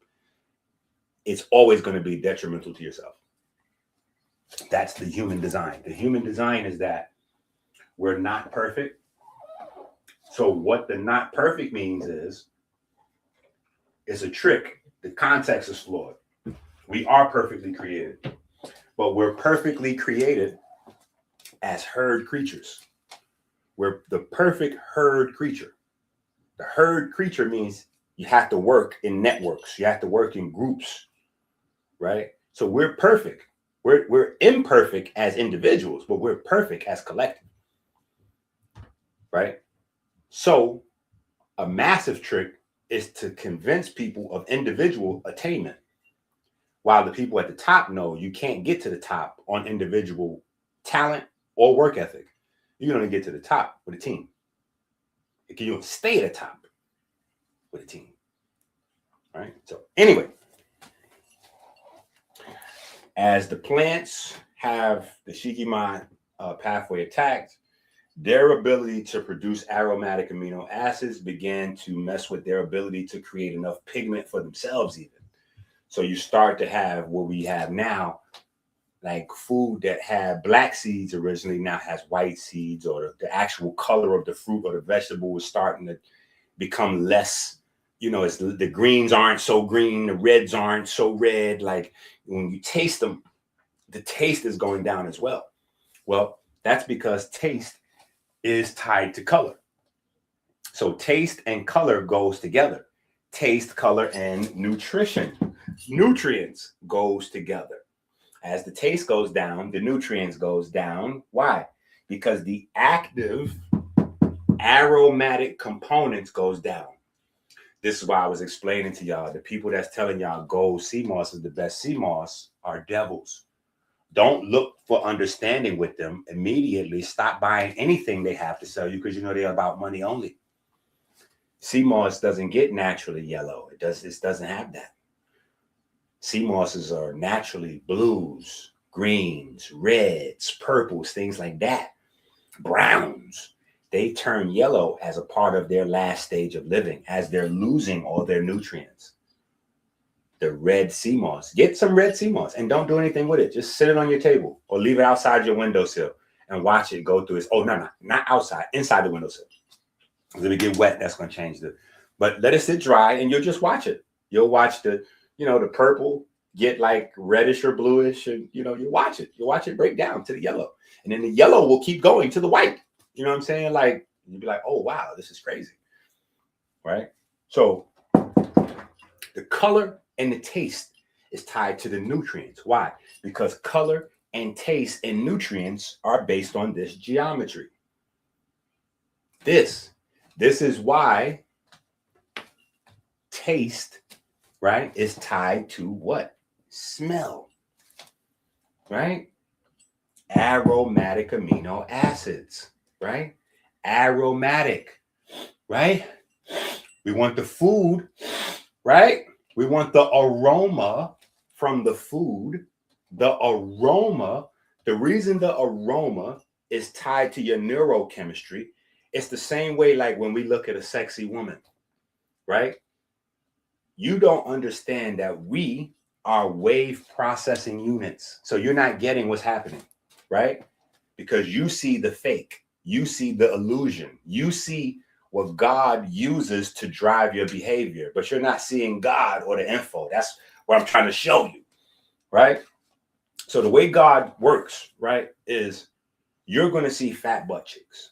It's always going to be detrimental to yourself. That's the human design. The human design is that we're not perfect. So what the not perfect means is, it's a trick. The context is flawed. We are perfectly created, but we're perfectly created as herd creatures. We're the perfect herd creature. The herd creature means you have to work in networks. You have to work in groups, right? So we're perfect. We're imperfect as individuals, but we're perfect as collective, right? So a massive trick is to convince people of individual attainment. While the people at the top know you can't get to the top on individual talent or work ethic. You can only get to the top with a team. You don't stay at the top with a team. All right. So anyway, as the plants have the Shikimai pathway attacked, their ability to produce aromatic amino acids began to mess with their ability to create enough pigment for themselves even. So you start to have what we have now, like food that had black seeds originally now has white seeds, or the actual color of the fruit or the vegetable was starting to become less, it's the greens aren't so green, the reds aren't so red. Like when you taste them, the taste is going down as well. Well, that's because taste is tied to color. So taste and color goes together. Taste, color, and nutrients goes together. As the taste goes down, the nutrients goes down. Why? Because the active aromatic components goes down. This is why I was explaining to y'all, the people that's telling y'all gold sea moss is the best sea moss are devils. Don't look for understanding with them. Immediately stop buying anything they have to sell you because they're about money only. Sea moss doesn't get naturally yellow. It doesn't have that. Sea mosses are naturally blues, greens, reds, purples, things like that. Browns. They turn yellow as a part of their last stage of living, as they're losing all their nutrients. The red sea moss. Get some red sea moss and don't do anything with it. Just sit it on your table or leave it outside your windowsill and watch it go through its. Oh, no, not outside, inside the windowsill. If it get wet, that's going to change but let it sit dry and you'll just watch it. You'll watch the purple get like reddish or bluish, and you watch it. You watch it break down to the yellow, and then the yellow will keep going to the white. You know what I'm saying? Like you'll be like, oh wow, this is crazy, right? So the color and the taste is tied to the nutrients. Why? Because color and taste and nutrients are based on this geometry. This is why taste, right, is tied to what? Smell, right? Aromatic amino acids, right? Aromatic, right? We want the food, right? We want the aroma from the food. The aroma, the reason the aroma is tied to your neurochemistry, it's the same way like when we look at a sexy woman, right? You don't understand that we are wave processing units. So you're not getting what's happening, right? Because you see the fake, you see the illusion, you see what God uses to drive your behavior, but you're not seeing God or the info. That's what I'm trying to show you, right? So the way God works, right, is you're going to see fat butt cheeks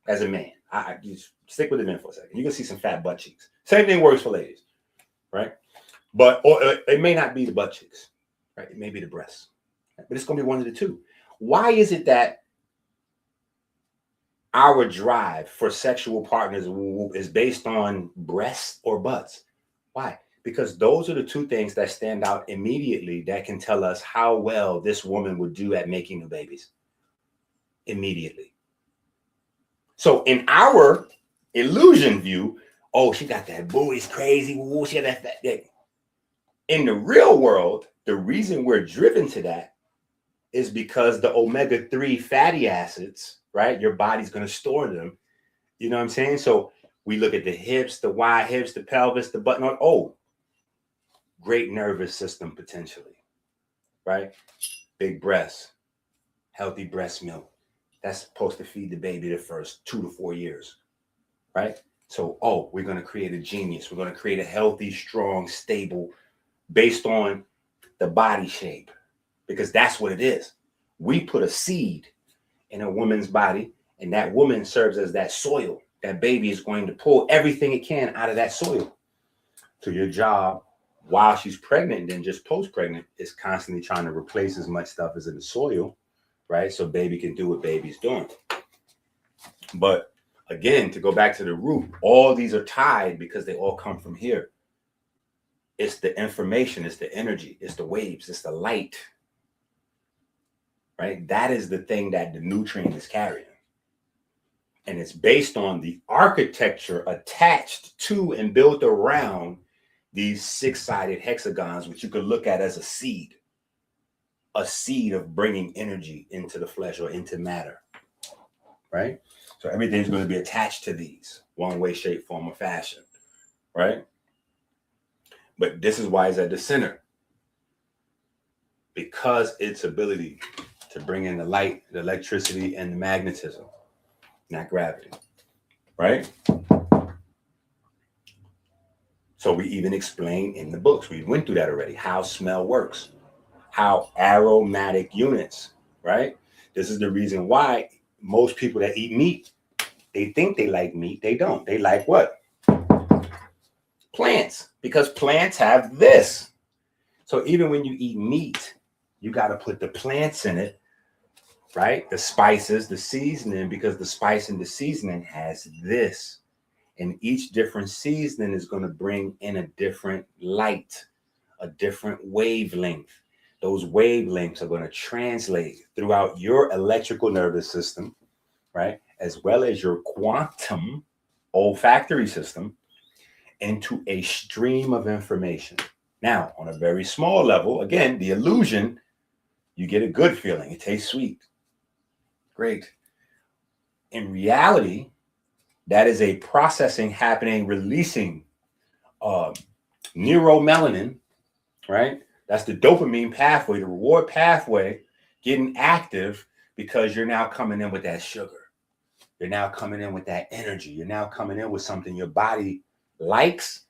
as a man. I just stick with the men for a second. You're going to see some fat butt cheeks. Same thing works for ladies, right? But or it may not be the butt cheeks, right? It may be the breasts, but it's going to be one of the two. Why is it that our drive for sexual partners is based on breasts or butts? Why? Because those are the two things that stand out immediately that can tell us how well this woman would do at making the babies. Immediately. So in our illusion view, oh, she got that booty's crazy. Ooh, she got that fat dick. In the real world, the reason we're driven to that is because the omega-3 fatty acids, right? Your body's going to store them. You know what I'm saying? So we look at the hips, the wide hips, the pelvis, the butt. Oh, great nervous system potentially, right? Big breasts, healthy breast milk. That's supposed to feed the baby the first 2 to 4 years, right? So, oh, we're going to create a genius. We're going to create a healthy, strong, stable, based on the body shape, because that's what it is. We put a seed in a woman's body, and that woman serves as that soil. That baby is going to pull everything it can out of that soil. So your job while she's pregnant and then just post-pregnant is constantly trying to replace as much stuff as in the soil, right? So baby can do what baby's doing. But again, to go back to the root, all these are tied because they all come from here. It's the information, it's the energy, it's the waves, it's the light, right? That is the thing that the nutrient is carrying. And it's based on the architecture attached to and built around these 6-sided hexagons, which you could look at as a seed of bringing energy into the flesh or into matter, right? So everything's going to be attached to these, one way, shape, form, or fashion, right? But this is why it's at the center, because its ability to bring in the light, the electricity, and the magnetism, not gravity, right? So we even explain in the books, we went through that already, how smell works, how aromatic units, right? This is the reason why most people that eat meat, they think they like meat. They don't. They like what? Plants, because plants have this. So even when you eat meat, you got to put the plants in it, right? The spices, the seasoning, because the spice and the seasoning has this. And each different seasoning is going to bring in a different light, a different wavelength. Those wavelengths are going to translate throughout your electrical nervous system, right? As well as your quantum olfactory system into a stream of information. Now, on a very small level, again, the illusion, you get a good feeling. It tastes sweet. Great. In reality, that is a processing happening, releasing neuromelanin, right? That's the dopamine pathway, the reward pathway getting active because you're now coming in with that sugar. You're now coming in with that energy. You're now coming in with something your body likes,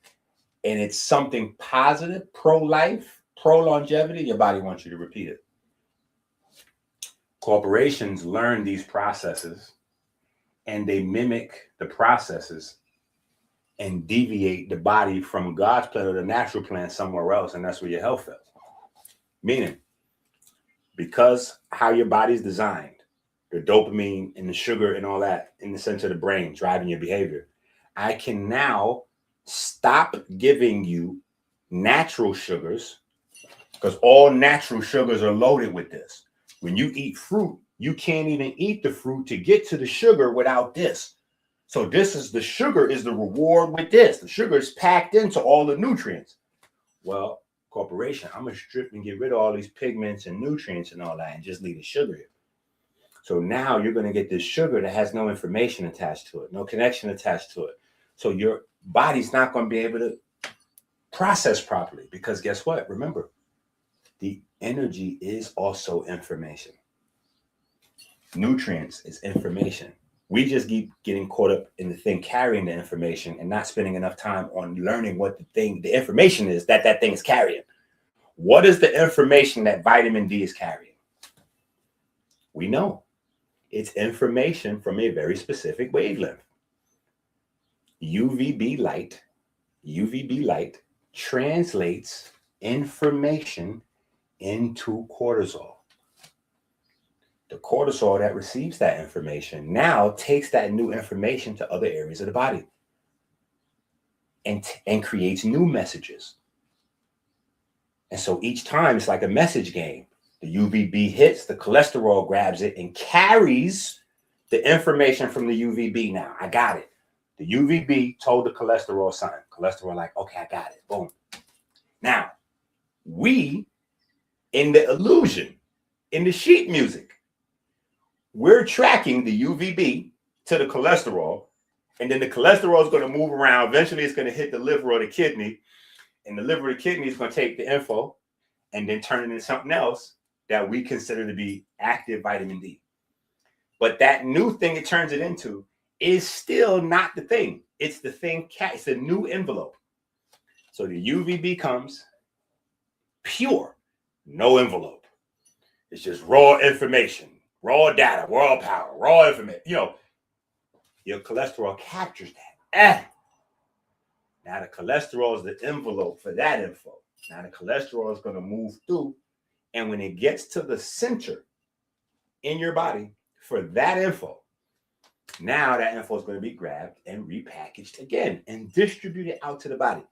and it's something positive, pro-life, pro-longevity. Your body wants you to repeat it. Corporations learn these processes, and they mimic the processes and deviate the body from God's plan or the natural plan somewhere else, and that's where your health is. Meaning, because how your body's designed, the dopamine and the sugar and all that in the center of the brain driving your behavior, I can now stop giving you natural sugars, because all natural sugars are loaded with this. When you eat fruit, you can't even eat the fruit to get to the sugar without this. So this is the sugar is the reward with this. The sugar is packed into all the nutrients. Well, corporation, I'm going to strip and get rid of all these pigments and nutrients and all that and just leave the sugar here. So now you're going to get this sugar that has no information attached to it, no connection attached to it. So your body's not going to be able to process properly, because guess what? Remember, the energy is also information. Nutrients is information. We just keep getting caught up in the thing carrying the information and not spending enough time on learning what the information is that thing is carrying. What is the information that vitamin D is carrying? We know it's information from a very specific wavelength. UVB light translates information into cortisol. The cortisol that receives that information now takes that new information to other areas of the body and creates new messages. And so each time it's like a message game. The UVB hits, the cholesterol grabs it and carries the information from the UVB. Now, I got it. The UVB told the cholesterol something. Cholesterol like, okay, I got it. Boom. Now, we, in the illusion, in the sheet music, we're tracking the UVB to the cholesterol, and then the cholesterol is going to move around. Eventually, it's going to hit the liver or the kidney, and the liver or the kidney is going to take the info and then turn it into something else that we consider to be active vitamin D. But that new thing it turns it into is still not the thing. It's the thing, it's a new envelope. So the UVB comes pure, no envelope. It's just raw information. Raw data, raw power, raw information. Your cholesterol captures that. Now the cholesterol is the envelope for that info. Now the cholesterol is going to move through. And when it gets to the center in your body for that info, now that info is going to be grabbed and repackaged again and distributed out to the body.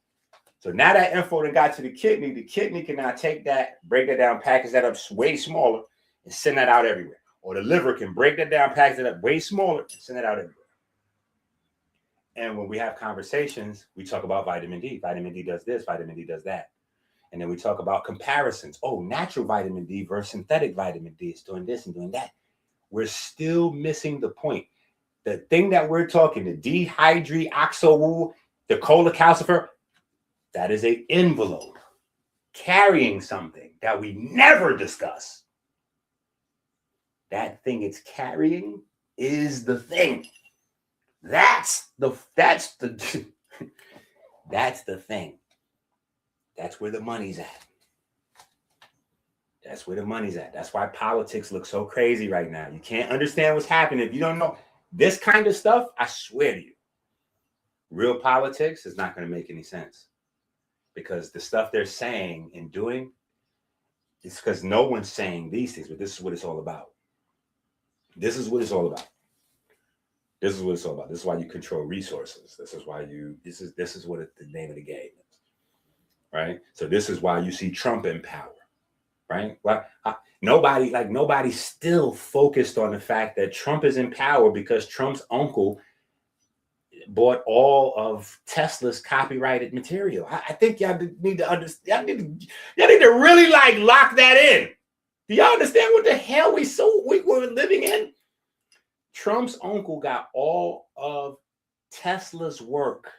So now that info that got to the kidney can now take that, break that down, package that up way smaller, and send that out everywhere. Or the liver can break that down, package it up way smaller, and send it out everywhere. And when we have conversations, we talk about vitamin D. Vitamin D does this, vitamin D does that. And then we talk about comparisons. Oh, natural vitamin D versus synthetic vitamin D is doing this and doing that. We're still missing the point. The thing that we're talking, the dehydroxyl, the cholecalcifer, that is an envelope carrying something that we never discuss. That thing it's carrying is the thing. That's the thing. That's where the money's at. That's where the money's at. That's why politics looks so crazy right now. You can't understand what's happening if you don't know this kind of stuff. I swear to you, real politics is not going to make any sense, because the stuff they're saying and doing is because no one's saying these things. But this is what it's all about. This is what it's all about. This is what it's all about. This is why you control resources. This is why you. This is what the name of the game is, right? So this is why you see Trump in power. Right? Well, nobody's still focused on the fact that Trump is in power because Trump's uncle bought all of Tesla's copyrighted material. I think y'all need to understand. Y'all need to really lock that in. Do y'all understand what the hell we were living in? Trump's uncle got all of Tesla's work.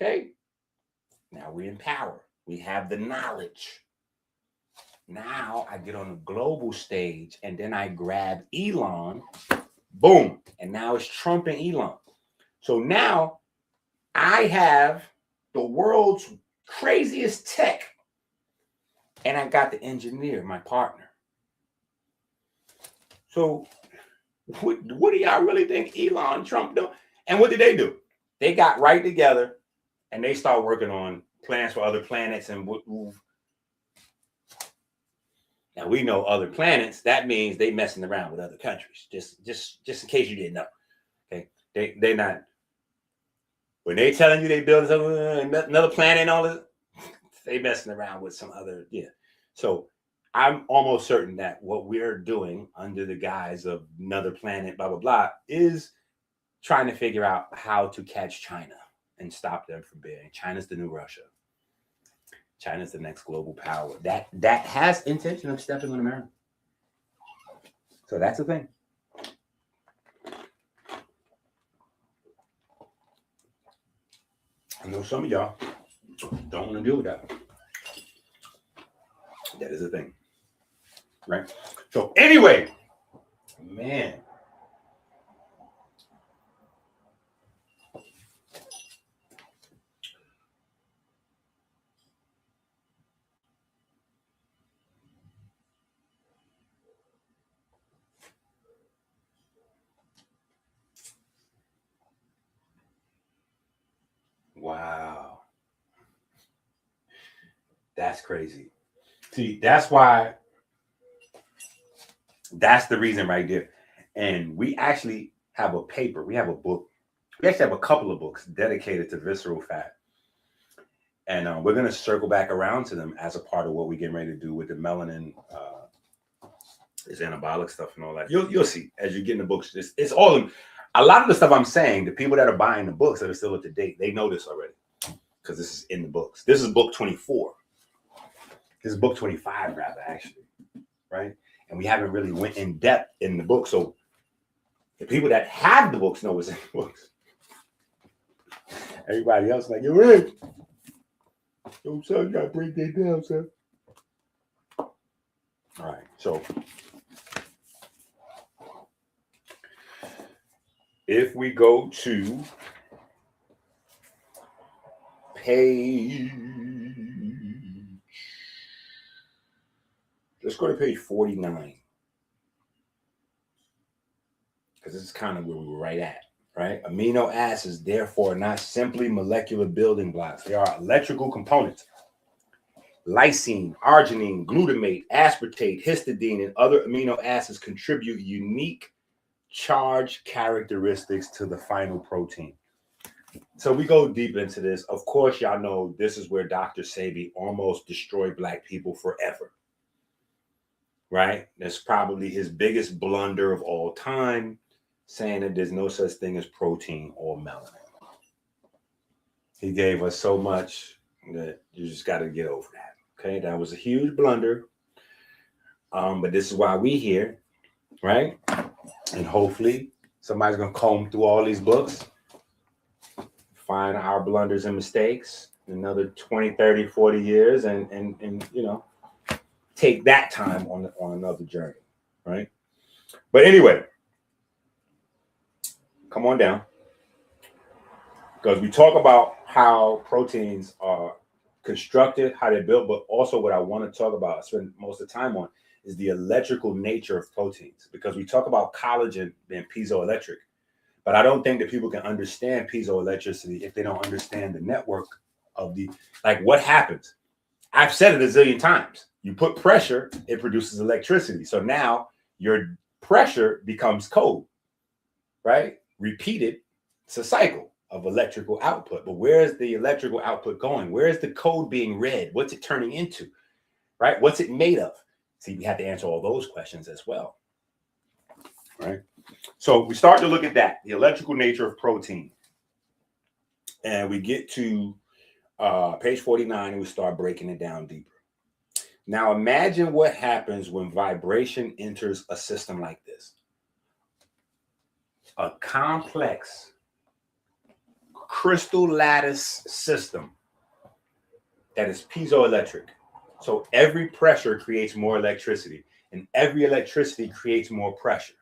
Okay. Now we're in power. We have the knowledge. Now I get on the global stage and then I grab Elon, boom. And now it's Trump and Elon. So now I have the world's craziest tech and I got the engineer, my partner. So what do y'all really think Elon and Trump do? And what did they do? They got right together and they start working on plans for other planets and move. Now we know other planets. That means they messing around with other countries. Just in case you didn't know. Okay, they not. When they telling you they build another planet and all this, they messing around with some other. Yeah. So I'm almost certain that what we're doing under the guise of another planet, blah blah blah, is trying to figure out how to catch China and stop them from being. China's the new Russia. China's the next global power that has intention of stepping on America. So that's the thing. I know some of y'all don't want to deal with that. That is the thing. Right? So anyway, man. Wow. That's crazy. See, that's why, that's the reason right there. And we actually have a paper, we have a book, we actually have a couple of books dedicated to visceral fat. And we're going to circle back around to them as a part of what we're getting ready to do with the melanin, this anabolic stuff and all that. You'll see as you get in the books. It's all of them. A lot of the stuff I'm saying, the people that are buying the books that are still up to date, they know this already because this is in the books. This is book 24. This is book 25, rather, actually, right? And we haven't really went in depth in the book. So the people that have the books know what's in the books. Everybody else like, you're right. Yo, son, you got to break that down, son. All right, so if we go to page, let's go to page 49, because this is kind of where we were right at, right? Amino acids, therefore, are not simply molecular building blocks. They are electrical components. Lysine, arginine, glutamate, aspartate, histidine, and other amino acids contribute unique charge characteristics to the final protein. So we go deep into this. Of course, y'all know this is where Dr. Sebi almost destroyed Black people forever. Right? That's probably his biggest blunder of all time, saying that there's no such thing as protein or melanin. He gave us so much that you just got to get over that. Okay, that was a huge blunder. But this is why we here, right? And hopefully somebody's gonna comb through all these books, find our blunders and mistakes in another 20, 30, 40 years, and you know, take that time on another journey, right? But anyway, come on down. Because we talk about how proteins are constructed, how they're built, but also what I want to talk about, spend most of the time on, is the electrical nature of proteins. Because we talk about collagen being piezoelectric, but I don't think that people can understand piezoelectricity if they don't understand the network of the, like, what happens. I've said it a zillion times. You put pressure, it produces electricity. So now your pressure becomes code, right? Repeated, it's a cycle of electrical output. But where is the electrical output going? Where is the code being read? What's it turning into, right? What's it made of? See, we have to answer all those questions as well, right? So we start to look at that, the electrical nature of protein. And we get to page 49 and we start breaking it down deeper. Now imagine what happens when vibration enters a system like this. A complex crystal lattice system that is piezoelectric. So every pressure creates more electricity, and every electricity creates more pressure.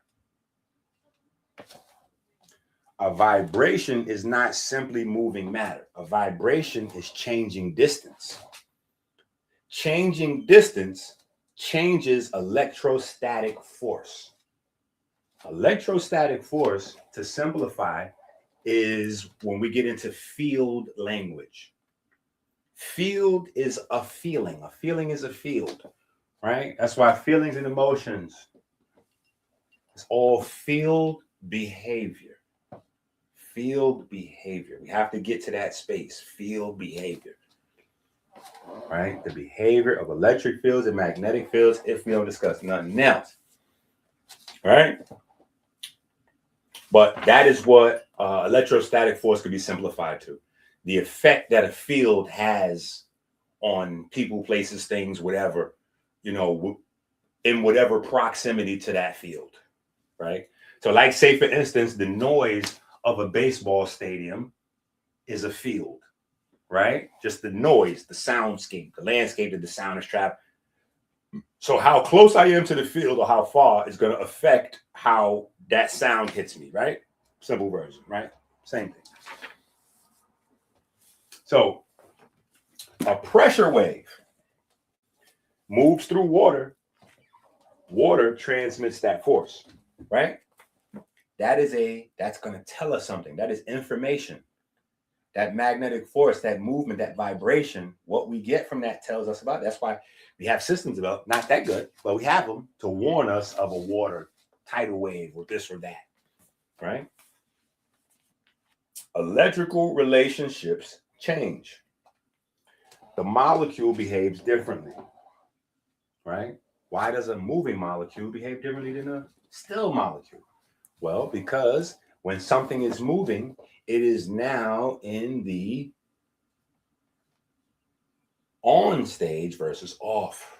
A vibration is not simply moving matter. A vibration is changing distance. Changing distance changes electrostatic force. Electrostatic force, to simplify, is when we get into field language. Field is a feeling. A feeling is a field, right? That's why feelings and emotions, it's all field behavior. Field behavior. We have to get to that space. Field behavior. Right? The behavior of electric fields and magnetic fields, if we don't discuss nothing else. Right? But that is what electrostatic force could be simplified to. The effect that a field has on people, places, things, whatever, you know, in whatever proximity to that field. Right? So, like, say, for instance, the noise of a baseball stadium is a field. Right? Just the noise, the soundscape, the landscape that the sound is trapped. So how close I am to the field or how far is going to affect how that sound hits me, right? Simple version, right? Same thing. So a pressure wave moves through water. Water transmits that force, right? That's going to tell us something. That is information. That magnetic force, that movement, that vibration, what we get from that tells us about it. That's why we have systems about, not that good, but we have them to warn us of a water tidal wave or this or that, right? Electrical relationships change. The molecule behaves differently, right? Why does a moving molecule behave differently than a still molecule? Well, because when something is moving, it is now in the on stage versus off.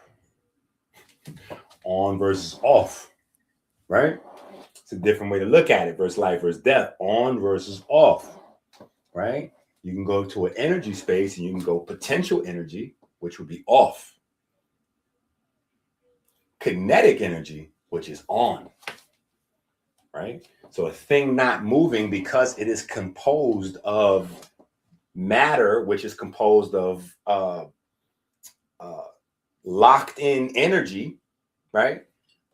On versus off, right? It's a different way to look at it versus life versus death. On versus off, right? You can go to an energy space and you can go potential energy, which would be off. Kinetic energy, which is on, right? So a thing not moving because it is composed of matter, which is composed of locked in energy, right?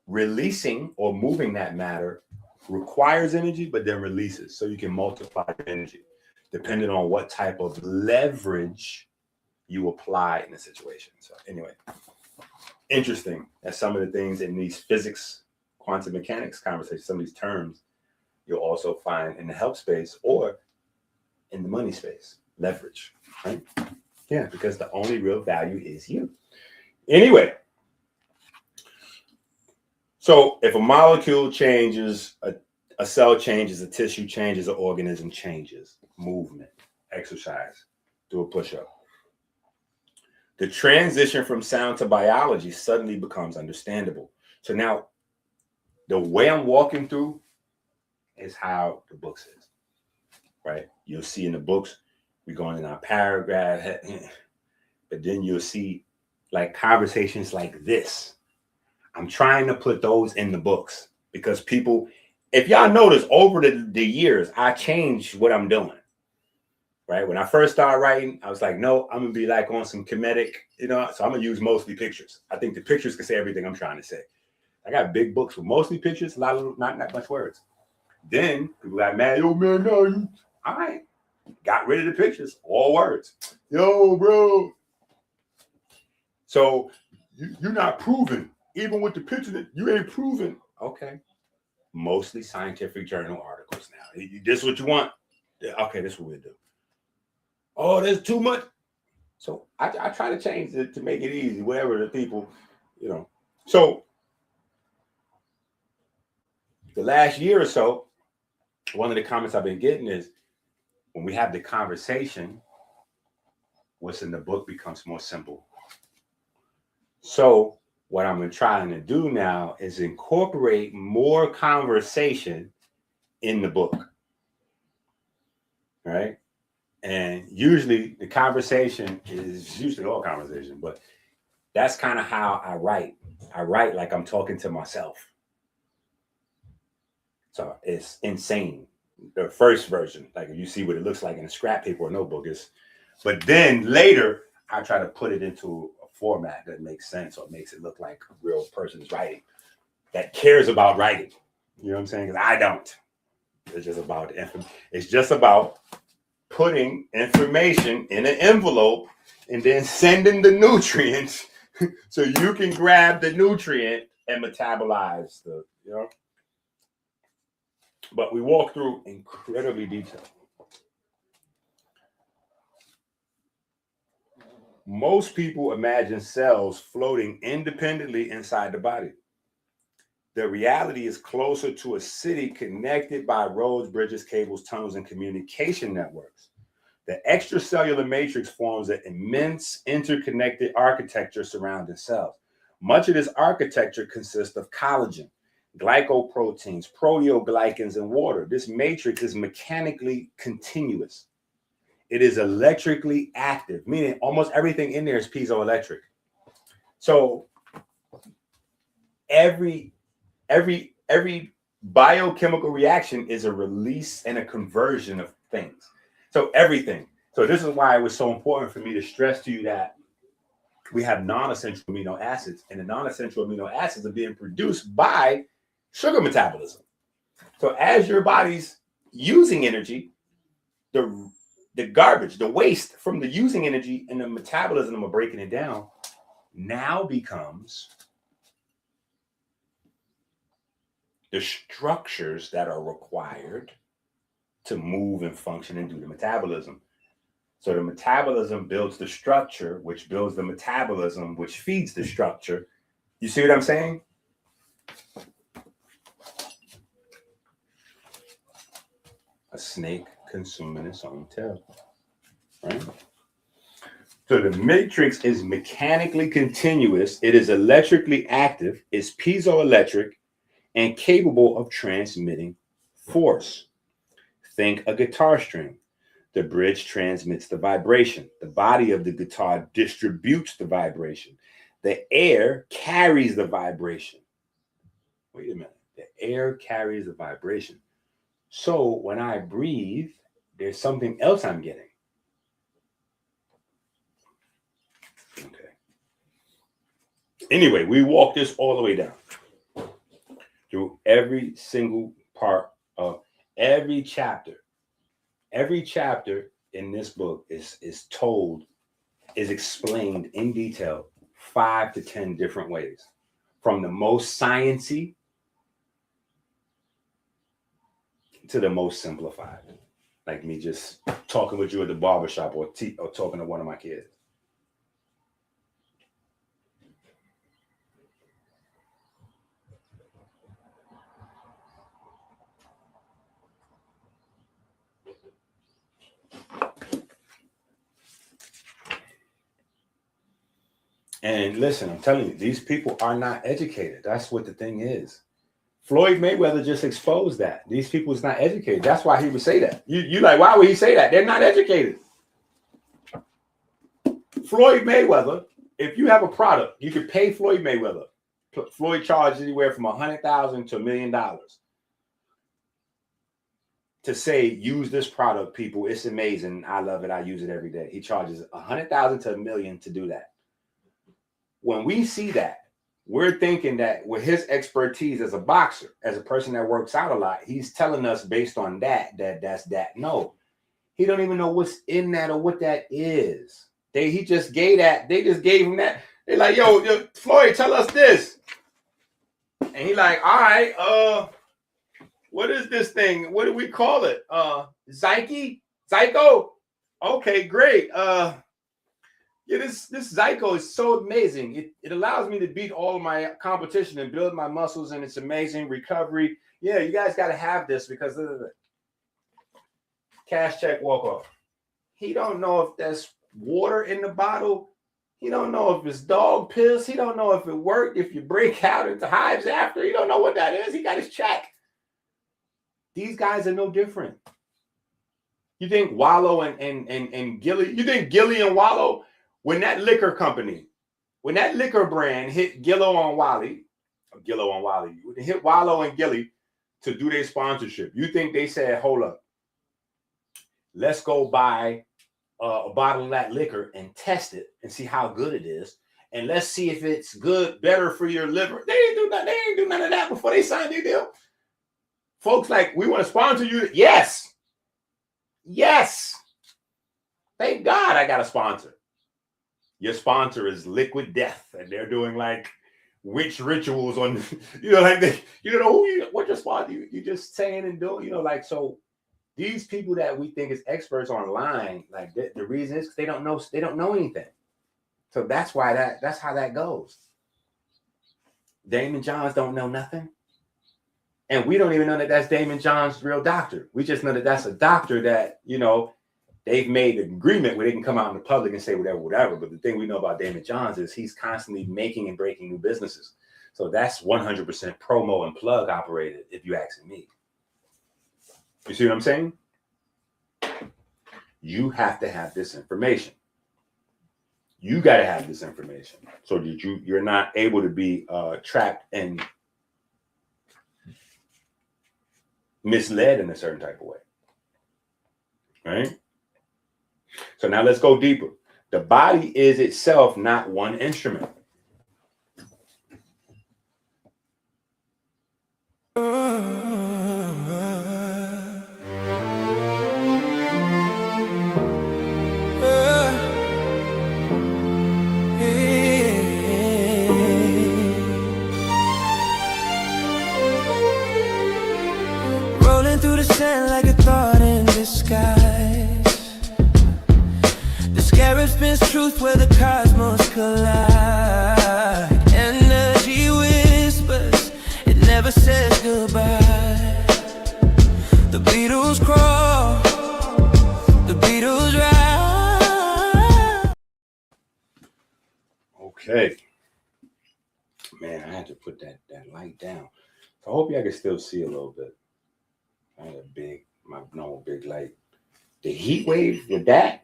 Releasing or moving that matter requires energy, but then releases. So you can multiply energy depending on what type of leverage you apply in the situation. So anyway, interesting that some of the things in these physics, quantum mechanics conversations, some of these terms you'll also find in the health space or in the money space, leverage, right? Yeah, because the only real value is you. Anyway, so if a molecule changes, a cell changes, a tissue changes, an organism changes, movement, exercise, do a push-up. The transition from sound to biology suddenly becomes understandable. So now the way I'm walking through is how the book says, right? You'll see in the books, we're going in our paragraph, but then you'll see like conversations like this. I'm trying to put those in the books because people, if y'all notice over the years, I changed what I'm doing, right? When I first started writing, I was like, no, I'm going to be like on some comedic, you know, so I'm going to use mostly pictures. I think the pictures can say everything I'm trying to say. I got big books with mostly pictures, a lot of not much words. Then people got mad, yo, man, no, you, all right. Got rid of the pictures, all words. Yo, bro. So you're not proving, even with the picture that you ain't proving. Okay. Mostly scientific journal articles now. This is what you want? Yeah, okay, this is what we'll do. Oh, there's too much. So I try to change it to make it easy, whatever the people, you know. So the last year or so, one of the comments I've been getting is when we have the conversation, what's in the book becomes more simple. So what I'm trying to do now is incorporate more conversation in the book, right? And usually the conversation is usually all conversation, but that's kind of how I write. I write like I'm talking to myself. So it's insane. The first version, like you see what it looks like in a scrap paper or notebook is, but then later I try to put it into a format that makes sense or makes it look like a real person's writing that cares about writing. You know what I'm saying? Because I don't. It's just about it's just about putting information in an envelope and then sending the nutrients so you can grab the nutrient and metabolize the, you know. But we walk through incredibly detailed. Most people imagine cells floating independently inside the body. The reality is closer to a city connected by roads, bridges, cables, tunnels, and communication networks. The extracellular matrix forms an immense interconnected architecture surrounding cells. Much of this architecture consists of collagen, glycoproteins, proteoglycans, and water. This matrix is mechanically continuous. It is electrically active, meaning almost everything in there is piezoelectric. So every biochemical reaction is a release and a conversion of things. So everything. So this is why it was so important for me to stress to you that we have non-essential amino acids, and the non-essential amino acids are being produced by sugar metabolism. So as your body's using energy, the garbage, the waste from the using energy and the metabolism of breaking it down now becomes the structures that are required to move and function and do the metabolism. So the metabolism builds the structure, which builds the metabolism, which feeds the structure. You see what I'm saying? A snake consuming its own tail, right? So the matrix is mechanically continuous. It is electrically active. It's piezoelectric and capable of transmitting force. Think a guitar string. The bridge transmits the vibration. The body of the guitar distributes the vibration. The air carries the vibration. Wait a minute. The air carries the vibration. So when I breathe, there's something else I'm getting. Okay. Anyway, we walk this all the way down through every single part of every chapter. Every chapter in this book is explained in detail 5 to 10 different ways, from the most sciencey to the most simplified. like me just talking with you at the barbershop or talking to one of my kids. And listen, I'm telling you, these people are not educated. That's what the thing is. Floyd Mayweather just exposed that. These people is not educated. That's why he would say that. You like, why would he say that? They're not educated. Floyd Mayweather, if you have a product, you could pay Floyd Mayweather. Floyd charges anywhere from $100,000 to $1 million to say, use this product, people. It's amazing. I love it. I use it every day. He charges $100,000 to $1 million to do that. When we see that, we're thinking that with his expertise as a boxer, as a person that works out a lot, he's telling us based on that's that. No, he don't even know what's in that or what that is. He just gave that. They just gave him that. They're like, yo, Floyd, tell us this. And he like, all right, what is this thing? What do we call it? Zyko? Okay, great. Yeah, this Zyko is so amazing. It allows me to beat all of my competition and build my muscles, and it's amazing. Recovery. Yeah, you guys got to have this because cash check, walk off. He don't know if there's water in the bottle. He don't know if it's dog piss. He don't know if it worked, if you break out into hives after. He don't know what that is. He got his check. These guys are no different. You think Wallow and Gilly, you think Gilly and Wallow, when that liquor company, when that liquor brand hit Gillo on Wally, hit Wallow and Gilly to do their sponsorship, you think they said, hold up, let's go buy a bottle of that liquor and test it and see how good it is, and let's see if it's good, better for your liver. They ain't do none of that before they signed their deal. Folks like, we want to sponsor you. Yes. Thank God I got a sponsor. Your sponsor is Liquid Death, and they're doing like witch rituals on, like you don't know what your sponsor. You just saying and doing, like so. These people that we think is experts online, like the reason is they don't know anything. So that's why that's how that goes. Damon Johns don't know nothing. And we don't even know that that's Damon Johns' real doctor. We just know that that's a doctor that, they've made an agreement where they can come out in the public and say whatever. But the thing we know about Damon Johns is he's constantly making and breaking new businesses. So that's 100% promo and plug operated, if you ask me. You see what I'm saying? You have to have this information. You got to have this information so that you're not able to be trapped and misled in a certain type of way. Right? So now let's go deeper. The body is itself not one instrument. Rolling through the sand like a thought in disguise. The scarab spins truth where the cosmos collide. Energy whispers, it never says goodbye. The Beatles crawl, the Beatles ride. Okay. Man, I had to put that light down. So I hope y'all can still see a little bit. I had my normal big light. The heat wave with that,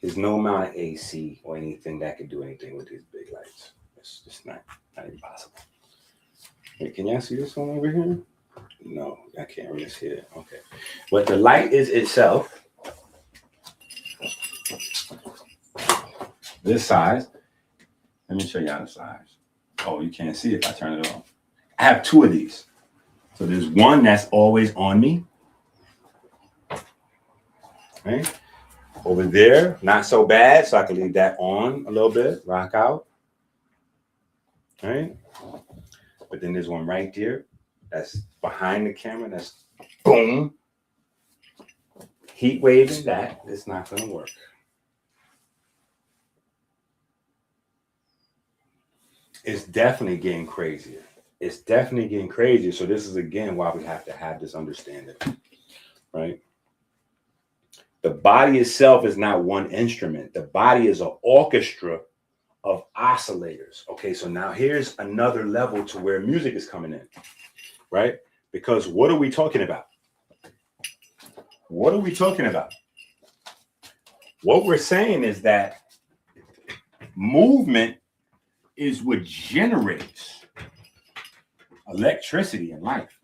there's no amount of AC or anything that can do anything with these big lights. It's just not impossible. Hey, can y'all see this one over here? No, I can't really see it. Okay. But the light is itself this size. Let me show y'all the size. Oh, you can't see it if I turn it off. I have two of these. So there's one that's always on me. Right? Over there, not so bad. So I can leave that on a little bit, rock out. Right? But then there's one right there that's behind the camera. That's boom. heat waving that, it's not going to work. It's definitely getting crazier. It's definitely getting crazier. So this is, again, why we have to have this understanding, right? The body itself is not one instrument. The body is an orchestra of oscillators. Okay, so now here's another level to where music is coming in, right? Because what are we talking about? What are we talking about? What we're saying is that movement is what generates electricity in life,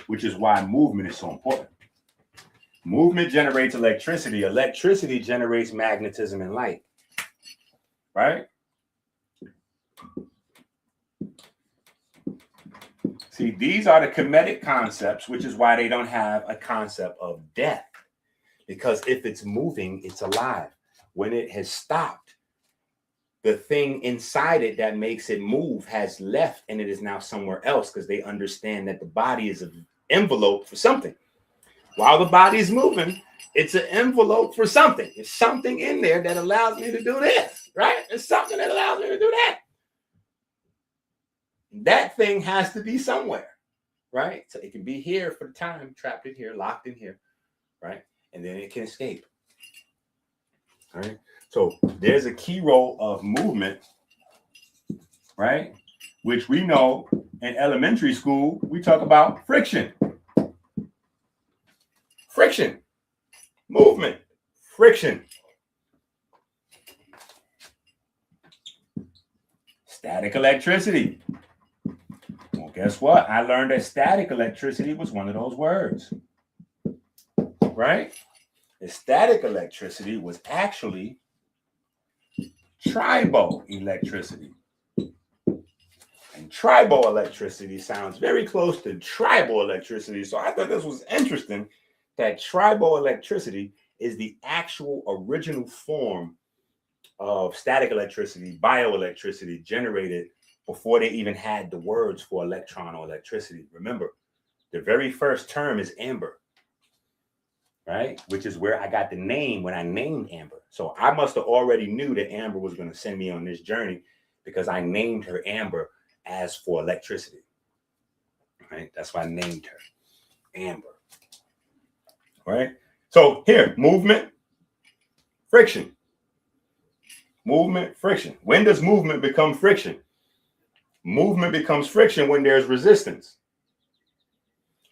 which is why movement is so important. Movement generates electricity. Electricity generates magnetism and light, right? See, these are the kinetic concepts, which is why they don't have a concept of death. Because if it's moving, it's alive. When it has stopped, the thing inside it that makes it move has left, and it is now somewhere else, because they understand that the body is an envelope for something. While the body is moving, it's an envelope for something. There's something in there that allows me to do this, right? There's something that allows me to do that. That thing has to be somewhere, right? So it can be here for the time, trapped in here, locked in here, right? And then it can escape, all right? So there's a key role of movement, right? Which we know in elementary school, we talk about friction. Friction, movement, friction. Static electricity. Well, guess what? I learned that static electricity was one of those words, right? The static electricity was actually triboelectricity. And triboelectricity sounds very close to tribal electricity. So I thought this was interesting that triboelectricity is the actual original form of static electricity, bioelectricity generated before they even had the words for electron or electricity. Remember, the very first term is amber, right? Which is where I got the name when I named Amber. So I must have already knew that Amber was going to send me on this journey because I named her Amber as for electricity, right? That's why I named her Amber, right? So here, movement, friction. Movement, friction. When does movement become friction? Movement becomes friction when there's resistance.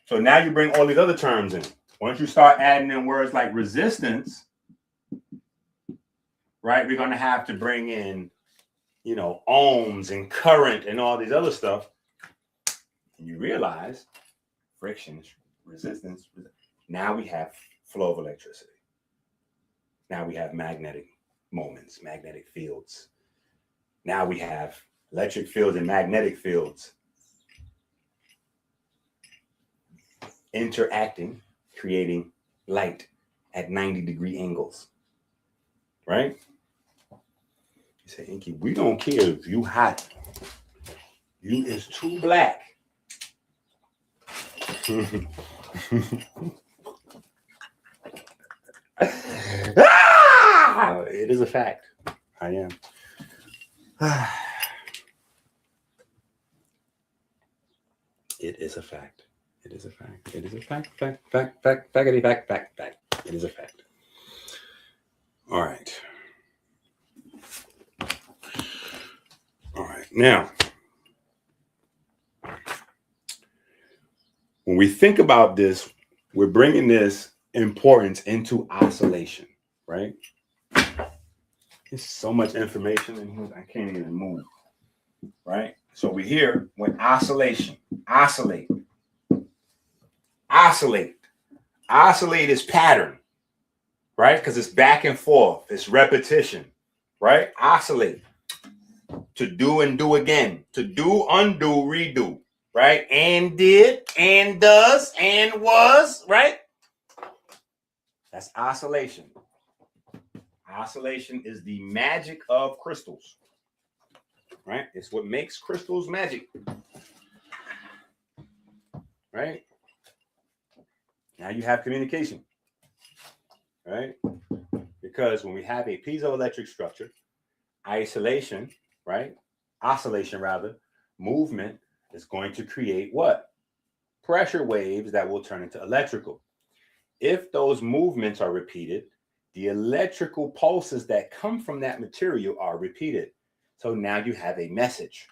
So now you bring all these other terms in. Once you start adding in words like resistance, right, we're going to have to bring in, you know, ohms and current and all these other stuff. And you realize friction, resistance. Now we have flow of electricity. Now we have magnetic moments, magnetic fields. Now we have electric fields and magnetic fields interacting, creating light at 90-degree angles, right? You say, Inky, we don't care if you hot. You is too black. It is a fact. I am. It is a fact. It is a fact. It is a fact. Fact. It is a fact. All right. All right. Now, when we think about this, we're bringing this importance into oscillation, right? There's so much information in here, I can't even move, right? So we're here with oscillation, oscillate. Oscillate is pattern, right? Because it's back and forth, it's repetition, right? Oscillate, to do and do again, to do, undo, redo, right? And did, and does, and was, right? That's oscillation. Oscillation is the magic of crystals, right? It's what makes crystals magic, right? Now you have communication. right? Because when we have a piezoelectric structure, isolation, right? Oscillation rather, movement is going to create what? Pressure waves that will turn into electrical. If those movements are repeated, the electrical pulses that come from that material are repeated. So now you have a message,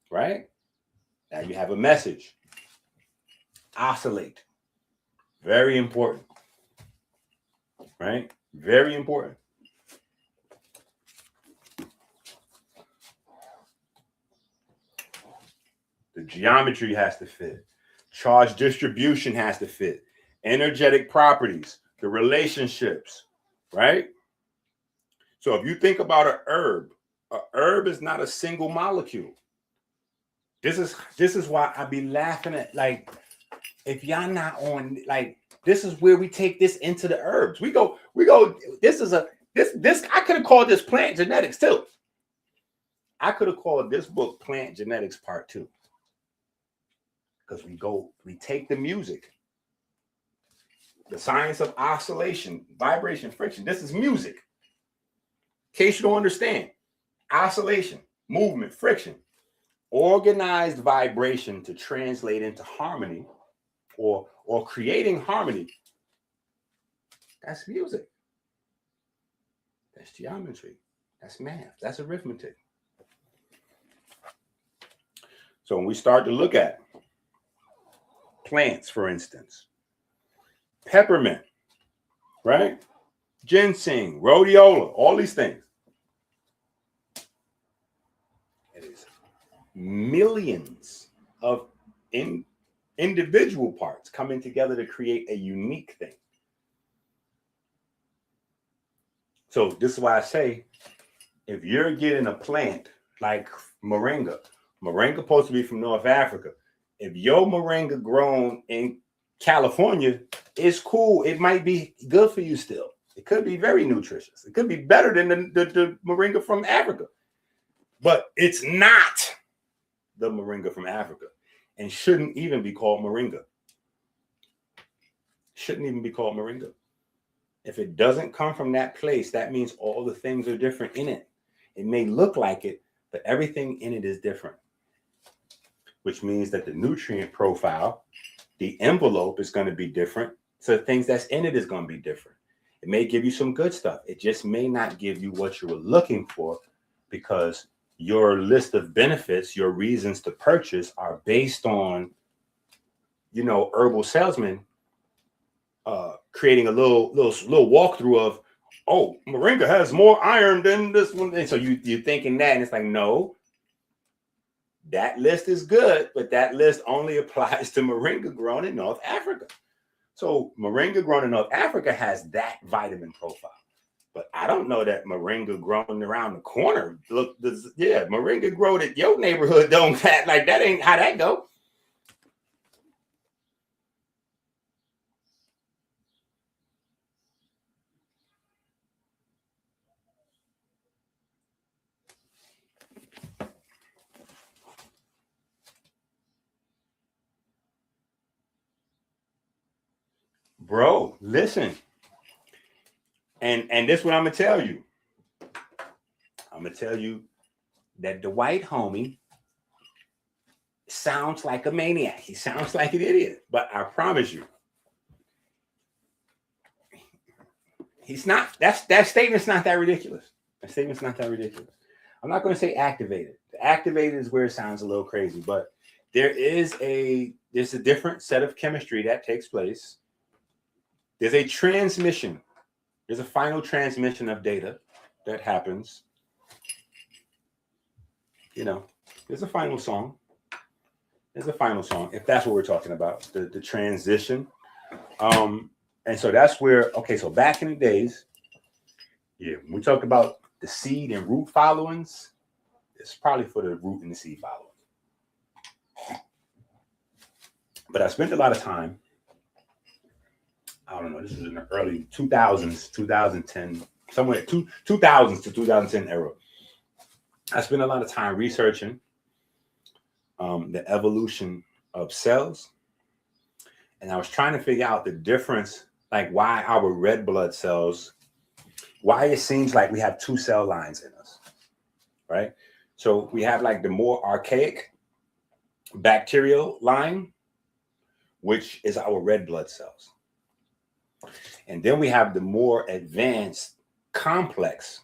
right? Now you have a message. Oscillate. Very important, right? Very important. The geometry has to fit. Charge distribution has to fit. Energetic properties, the relationships, right? So if you think about a herb is not a single molecule. This is why I be laughing at, like, if y'all not on, like, this is where we take this into the herbs. We go, this I could have called this plant genetics too. I could have called this book Plant Genetics Part 2. Because we take the music, the science of oscillation, vibration, friction. This is music. In case you don't understand, oscillation, movement, friction, organized vibration to translate into harmony or creating harmony. That's music. That's geometry. That's math. That's arithmetic. So when we start to look at plants, for instance, peppermint, right? Ginseng, rhodiola, all these things. It is millions of individual parts coming together to create a unique thing. So this is why I say, if you're getting a plant like moringa supposed to be from North Africa. If your moringa grown in California, it's cool. It might be good for you still. It could be very nutritious. It could be better than the moringa from Africa. But it's not the moringa from Africa and shouldn't even be called moringa. Shouldn't even be called moringa. If it doesn't come from that place, that means all the things are different in it. It may look like it, but everything in it is different. Which means that the nutrient profile, the envelope is going to be different. So the things that's in it is going to be different. It may give you some good stuff. It just may not give you what you were looking for because your list of benefits, your reasons to purchase are based on, herbal salesmen creating a little walkthrough of, oh, moringa has more iron than this one. And so you're thinking that, and it's like, no. That list is good, but that list only applies to moringa grown in North Africa. So moringa grown in North Africa has that vitamin profile. But I don't know that moringa grown around the corner. Look, moringa grown at your neighborhood don't like that ain't how that go. Bro, listen. And this is what I'm gonna tell you. I'm gonna tell you that the white homie sounds like a maniac. He sounds like an idiot. But I promise you, he's not. That statement's not that ridiculous. That statement's not that ridiculous. I'm not gonna say activated. Activated is where it sounds a little crazy, but there's a different set of chemistry that takes place. There's a transmission. There's a final transmission of data that happens. There's a final song. There's a final song, if that's what we're talking about, the transition. And so that's where, so back in the days, when we talk about the seed and root followings, it's probably for the root and the seed following. But I spent a lot of time, I don't know, this is in the early 2000s, 2010, somewhere 2000s to 2010 era. I spent a lot of time researching the evolution of cells And I was trying to figure out the difference, like why our red blood cells, why it seems like we have 2 cell lines in us, right? So we have like the more archaic bacterial line, which is our red blood cells. And then we have the more advanced complex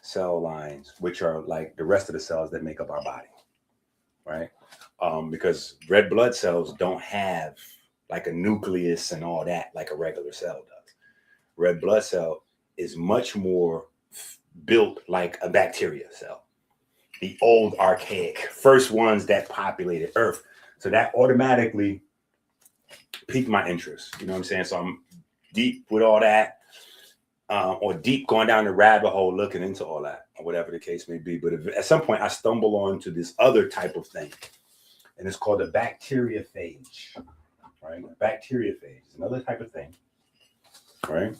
cell lines, which are like the rest of the cells that make up our body, right? Because red blood cells don't have like a nucleus and all that like a regular cell does. Red blood cell is much more built like a bacteria cell, the old archaic first ones that populated Earth. So that automatically piqued my interest. You know what I'm saying? So I'm deep with all that, or deep going down the rabbit hole looking into all that, or whatever the case may be. But at some point I stumble onto this other type of thing, and it's called a bacteriophage, right? A bacteriophage is another type of thing, right?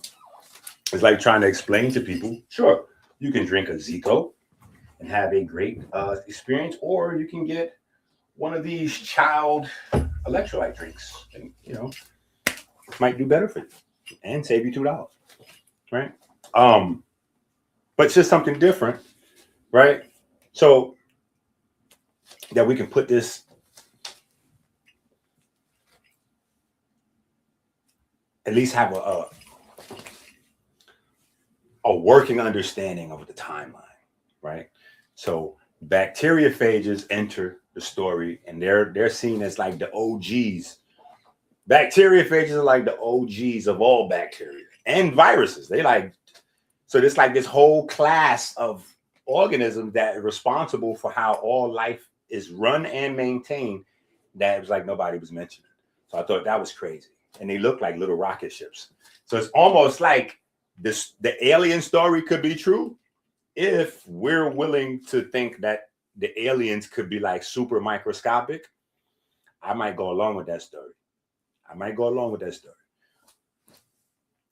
It's like trying to explain to people, sure, you can drink a Zico and have a great experience, or you can get one of these child electrolyte drinks, and you know, might do better for you and save you $2, right? But it's just something different, right? So that we can put this at least have a working understanding of the timeline, right? So bacteriophages enter the story, and they're seen as like the OGs. Bacteriophages are like the OGs of all bacteria and viruses. They like, so it's like this whole class of organisms that are responsible for how all life is run and maintained, that it was like nobody was mentioning. So I thought that was crazy. And they look like little rocket ships. So it's almost like this, the alien story could be true if we're willing to think that the aliens could be like super microscopic. I might go along with that story.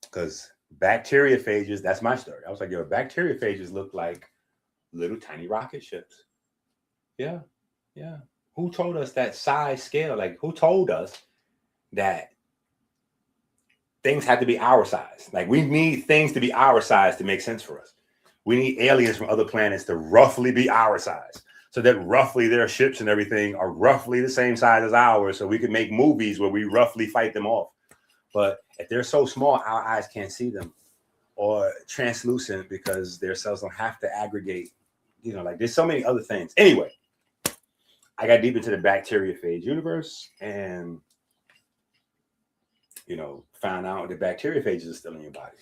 Because bacteriophages, that's my story. I was like, yo, bacteriophages look like little tiny rocket ships. Yeah. Who told us that size scale? Like, who told us that things had to be our size? Like, we need things to be our size to make sense for us. We need aliens from other planets to roughly be our size, so that roughly their ships and everything are roughly the same size as ours, so we can make movies where we roughly fight them off. But if they're so small, our eyes can't see them, or translucent because their cells don't have to aggregate. You know, like there's so many other things. Anyway, I got deep into the bacteriophage universe and, you know, found out that bacteriophages are still in your body.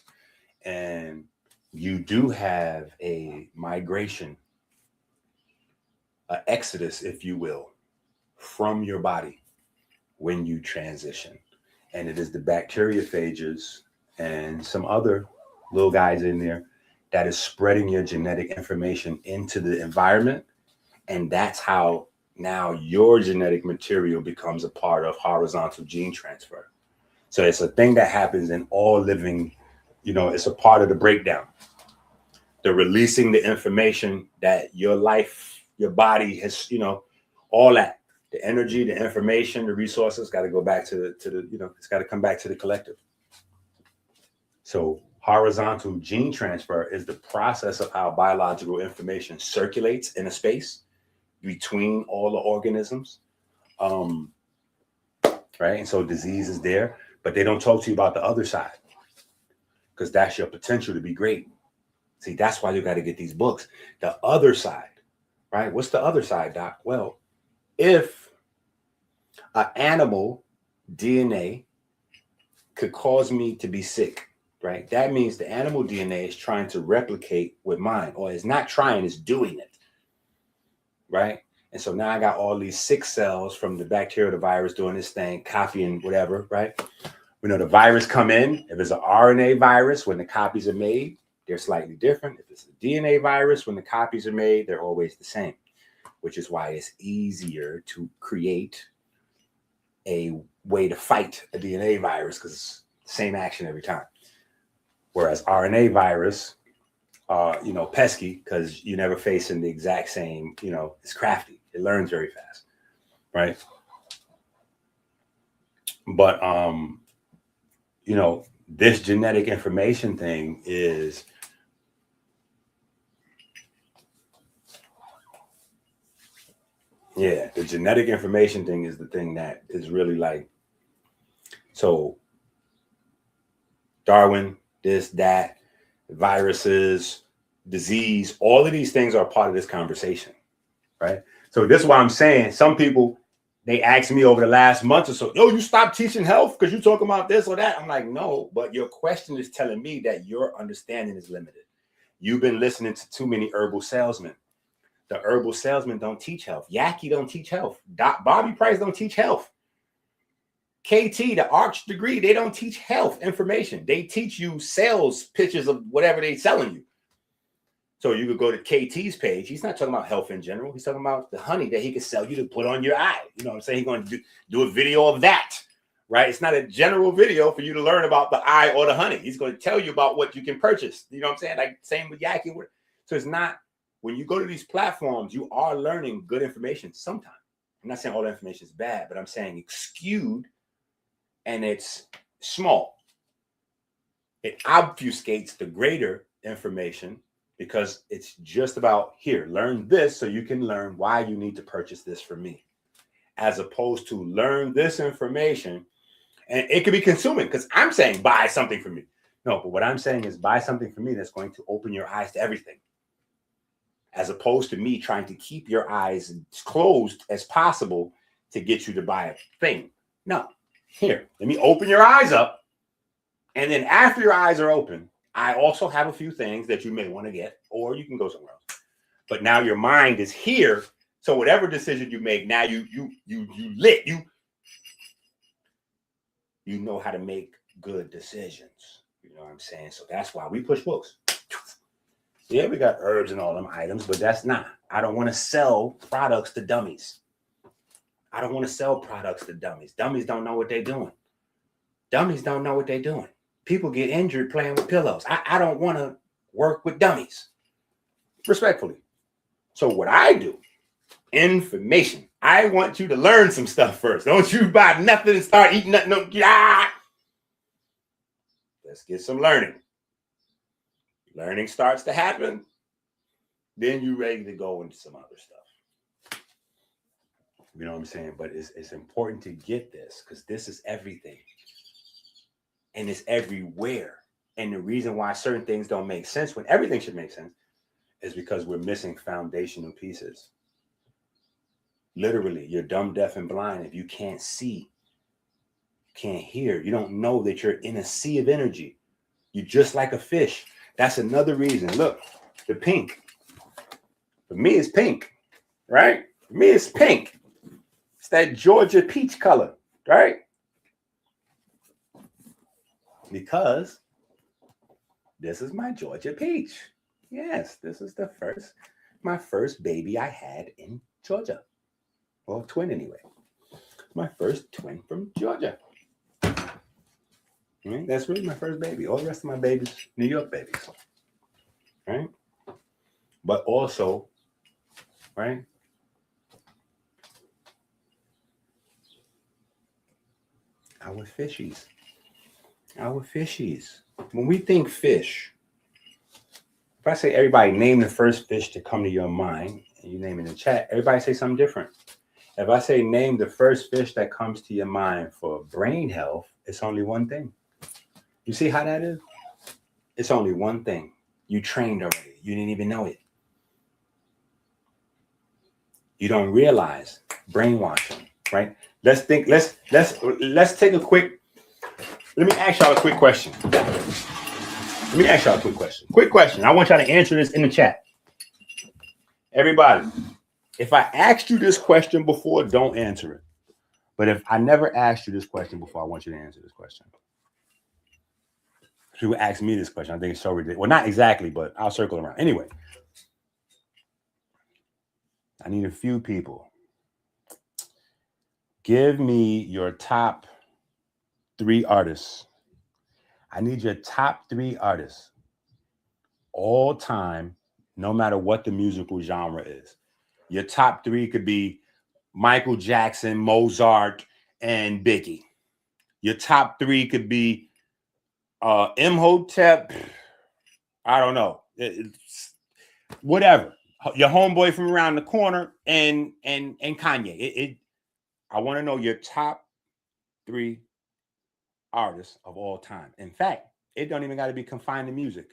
And you do have a migration, an exodus, if you will, from your body when you transition. And it is the bacteriophages and some other little guys in there that is spreading your genetic information into the environment. And that's how now your genetic material becomes a part of horizontal gene transfer. So it's a thing that happens in all living, you know, it's a part of the breakdown. The releasing the information that your life, your body has, you know, all that, the energy, the information, the resources got to go back to the, you know, it's got to come back to the collective. So horizontal gene transfer is the process of how biological information circulates in a space between all the organisms. Right. And so disease is there, but they don't talk to you about the other side, because that's your potential to be great. See, that's why you got to get these books. The other side, right? What's the other side, Doc? Well, if an animal DNA could cause me to be sick, right? That means the animal DNA is trying to replicate with mine, or is not trying, is doing it, right? And so now I got all these sick cells from the bacteria, the virus doing this thing, copying whatever, right? We know the virus come in. If it's an RNA virus, when the copies are made, they're slightly different. If it's a DNA virus, when the copies are made, they're always the same, which is why it's easier to create a way to fight a DNA virus, because it's the same action every time. Whereas RNA virus, you know, pesky, because you're never facing the exact same, you know, it's crafty. It learns very fast, right? But you know, this genetic information thing is the genetic information thing is the thing that is really like, so Darwin, this, that, viruses, disease, all of these things are part of this conversation, right? So this is why I'm saying some people, they asked me over the last month or so, yo, you stopped teaching health because you're talking about this or that. I'm like, no, but your question is telling me that your understanding is limited. You've been listening to too many herbal salesmen. The herbal salesmen don't teach health. Yaki don't teach health. Bobby Price don't teach health. KT, the arch degree, they don't teach health information. They teach you sales pitches of whatever they're selling you. So you could go to KT's page. He's not talking about health in general. He's talking about the honey that he could sell you to put on your eye. You know what I'm saying? He's going to do a video of that, right? It's not a general video for you to learn about the eye or the honey. He's going to tell you about what you can purchase. You know what I'm saying? Like same with Yaki. So it's not, when you go to these platforms, you are learning good information sometimes. I'm not saying all the information is bad, but I'm saying it's skewed and it's small. It obfuscates the greater information because it's just about, here, learn this so you can learn why you need to purchase this from me, as opposed to learn this information. And it could be consuming, because I'm saying buy something from me. No, but what I'm saying is buy something from me that's going to open your eyes to everything, as opposed to me trying to keep your eyes as closed as possible to get you to buy a thing. No, here, let me open your eyes up. And then after your eyes are open, I also have a few things that you may want to get, or you can go somewhere else. But now your mind is here. So whatever decision you make, now you know how to make good decisions. You know what I'm saying? So that's why we push books. Yeah, we got herbs and all them items, but that's not. I don't want to sell products to dummies. I don't want to sell products to dummies. Dummies don't know what they're doing. Dummies don't know what they're doing. People get injured playing with pillows. I don't want to work with dummies, respectfully. So what I do, information. I want you to learn some stuff first. Don't you buy nothing and start eating nothing. No, let's get some learning. Learning starts to happen. Then you're ready to go into some other stuff. You know what I'm saying? But it's important to get this, because this is everything. And it's everywhere. And the reason why certain things don't make sense when everything should make sense is because we're missing foundational pieces. Literally, you're dumb, deaf, and blind. If you can't see, can't hear, you don't know that you're in a sea of energy. You're just like a fish. That's another reason. Look, the pink. For me, it's pink, right? For me, it's pink. It's that Georgia peach color, right? Because this is my Georgia peach. Yes, this is my first baby I had in Georgia. Well, twin anyway. My first twin from Georgia. Right? That's really my first baby. All the rest of my babies, New York babies. Right? But also, right? Our fishies. Our fishies. When we think fish, if I say everybody name the first fish to come to your mind, and you name it in the chat, everybody say something different. If I say name the first fish that comes to your mind for brain health, it's only one thing. You see how that is? It's only one thing. You trained already. You didn't even know it. You don't realize brainwashing, right? Let's think. Let's take a quick. Let me ask y'all a quick question. Quick question. I want y'all to answer this in the chat. Everybody, if I asked you this question before, don't answer it. But if I never asked you this question before, I want you to answer this question. People ask me this question. I think it's so ridiculous. Well, not exactly, but I'll circle around. Anyway, I need a few people. Give me your top 3 artists. I need your top 3 artists all time, no matter what the musical genre is. Your top 3 could be Michael Jackson, Mozart, and Biggie. Your top 3 could be Imhotep. I don't know. It's whatever. Your homeboy from around the corner and Kanye. I want to know your top 3 artists of all time. In fact, it don't even got to be confined to music.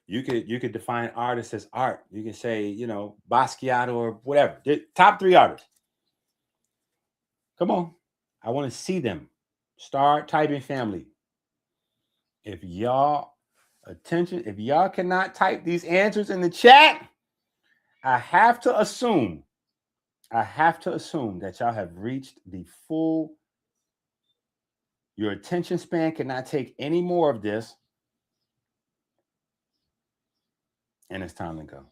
You could define artists as art. You can say, you know, Basquiat or whatever. The top 3 artists. Come on. I want to see them. Start typing, family. If y'all cannot type these answers in the chat, I have to assume that y'all have reached the full. Your attention span cannot take any more of this. And it's time to go.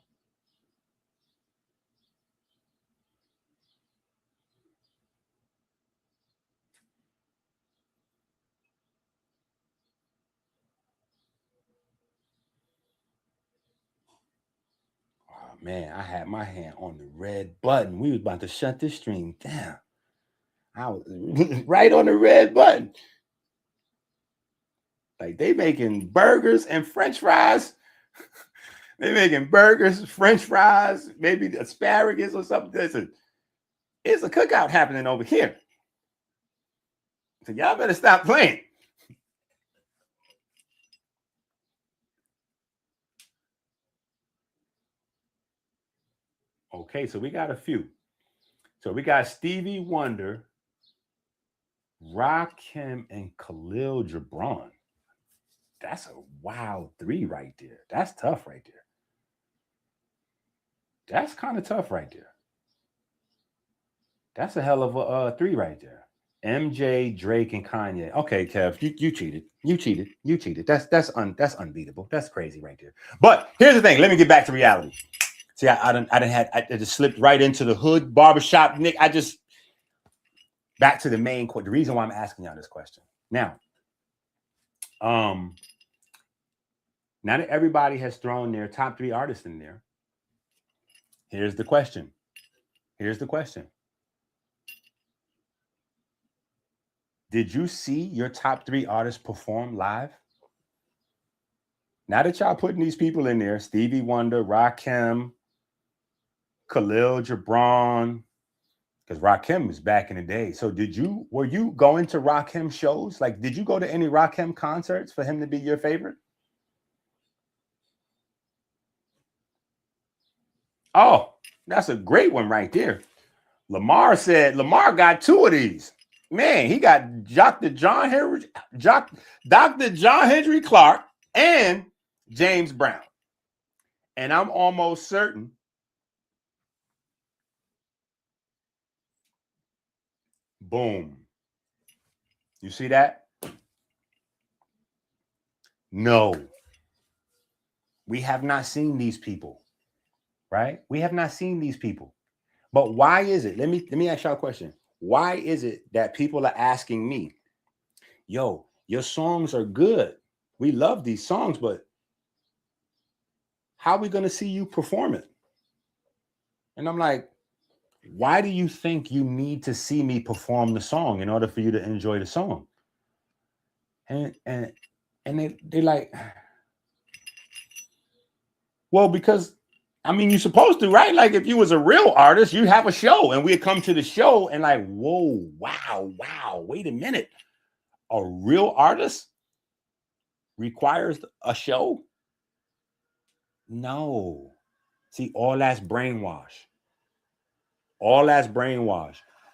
Oh man, I had my hand on the red button. We was about to shut this stream down. I was right on the red button. Like they making burgers and French fries. They making burgers, French fries, maybe asparagus or something. It's a cookout happening over here. So y'all better stop playing. Okay, so we got a few. So we got Stevie Wonder, Rakim, and Khalil Gibran. That's a wild 3 right there. That's tough right there. That's kind of tough right there. That's a hell of a 3 right there. MJ, Drake, and Kanye. Okay, Kev, you cheated. You cheated. That's unbeatable. That's crazy right there. But here's the thing. Let me get back to reality. See, I just slipped right into the hood barbershop, Nick. Back to the main question. The reason why I'm asking y'all this question. Now that everybody has thrown their top 3 artists in there, here's the question. Did you see your top 3 artists perform live? Now that y'all putting these people in there, Stevie Wonder, Rakim, Khalil Gibran, because Rakim was back in the day. So were you going to Rakim shows? Like, did you go to any Rakim concerts for him to be your favorite? Oh, that's a great one right there. Lamar got 2 of these. Man, he got Dr. John Henry Clark and James Brown. And I'm almost certain boom. You see that? No. We have not seen these people. Right? We have not seen these people. But why is it? Let me ask y'all a question. Why is it that people are asking me, yo, your songs are good. We love these songs, but how are we going to see you perform it? And I'm like, why do you think you need to see me perform the song in order for you to enjoy the song? And they like, well, because I mean, you're supposed to, right? Like if you was a real artist, you have a show and we'd come to the show and like, whoa, wow, wait a minute. A real artist requires a show? No. See, all that's brainwash.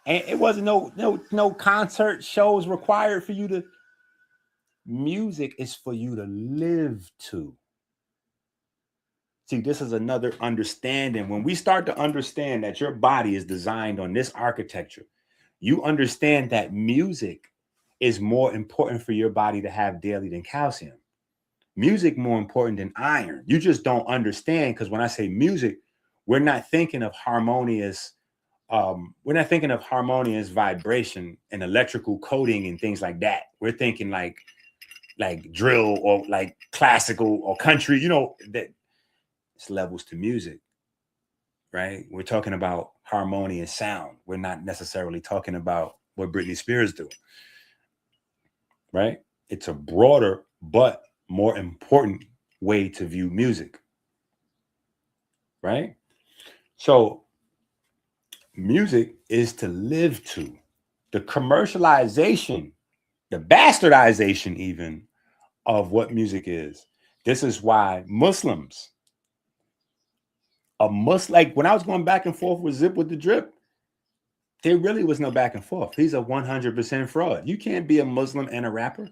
And it wasn't no concert shows required for you to. Music is for you to live to. See, this is another understanding. When we start to understand that your body is designed on this architecture, you understand that music is more important for your body to have daily than calcium. Music more important than iron. You just don't understand, because when I say music, we're not thinking of harmonious vibration and electrical coding and things like that. We're thinking like drill or like classical or country, that it's levels to music, right? We're talking about harmony and sound. We're not necessarily talking about what Britney Spears do. right? It's a broader but more important way to view music, right? So music is to live to. The commercialization, the bastardization even of what music is. This is why Muslims, like when I was going back and forth with Zip with the Drip, there really was no back and forth. He's a 100% fraud. You can't be a Muslim and a rapper.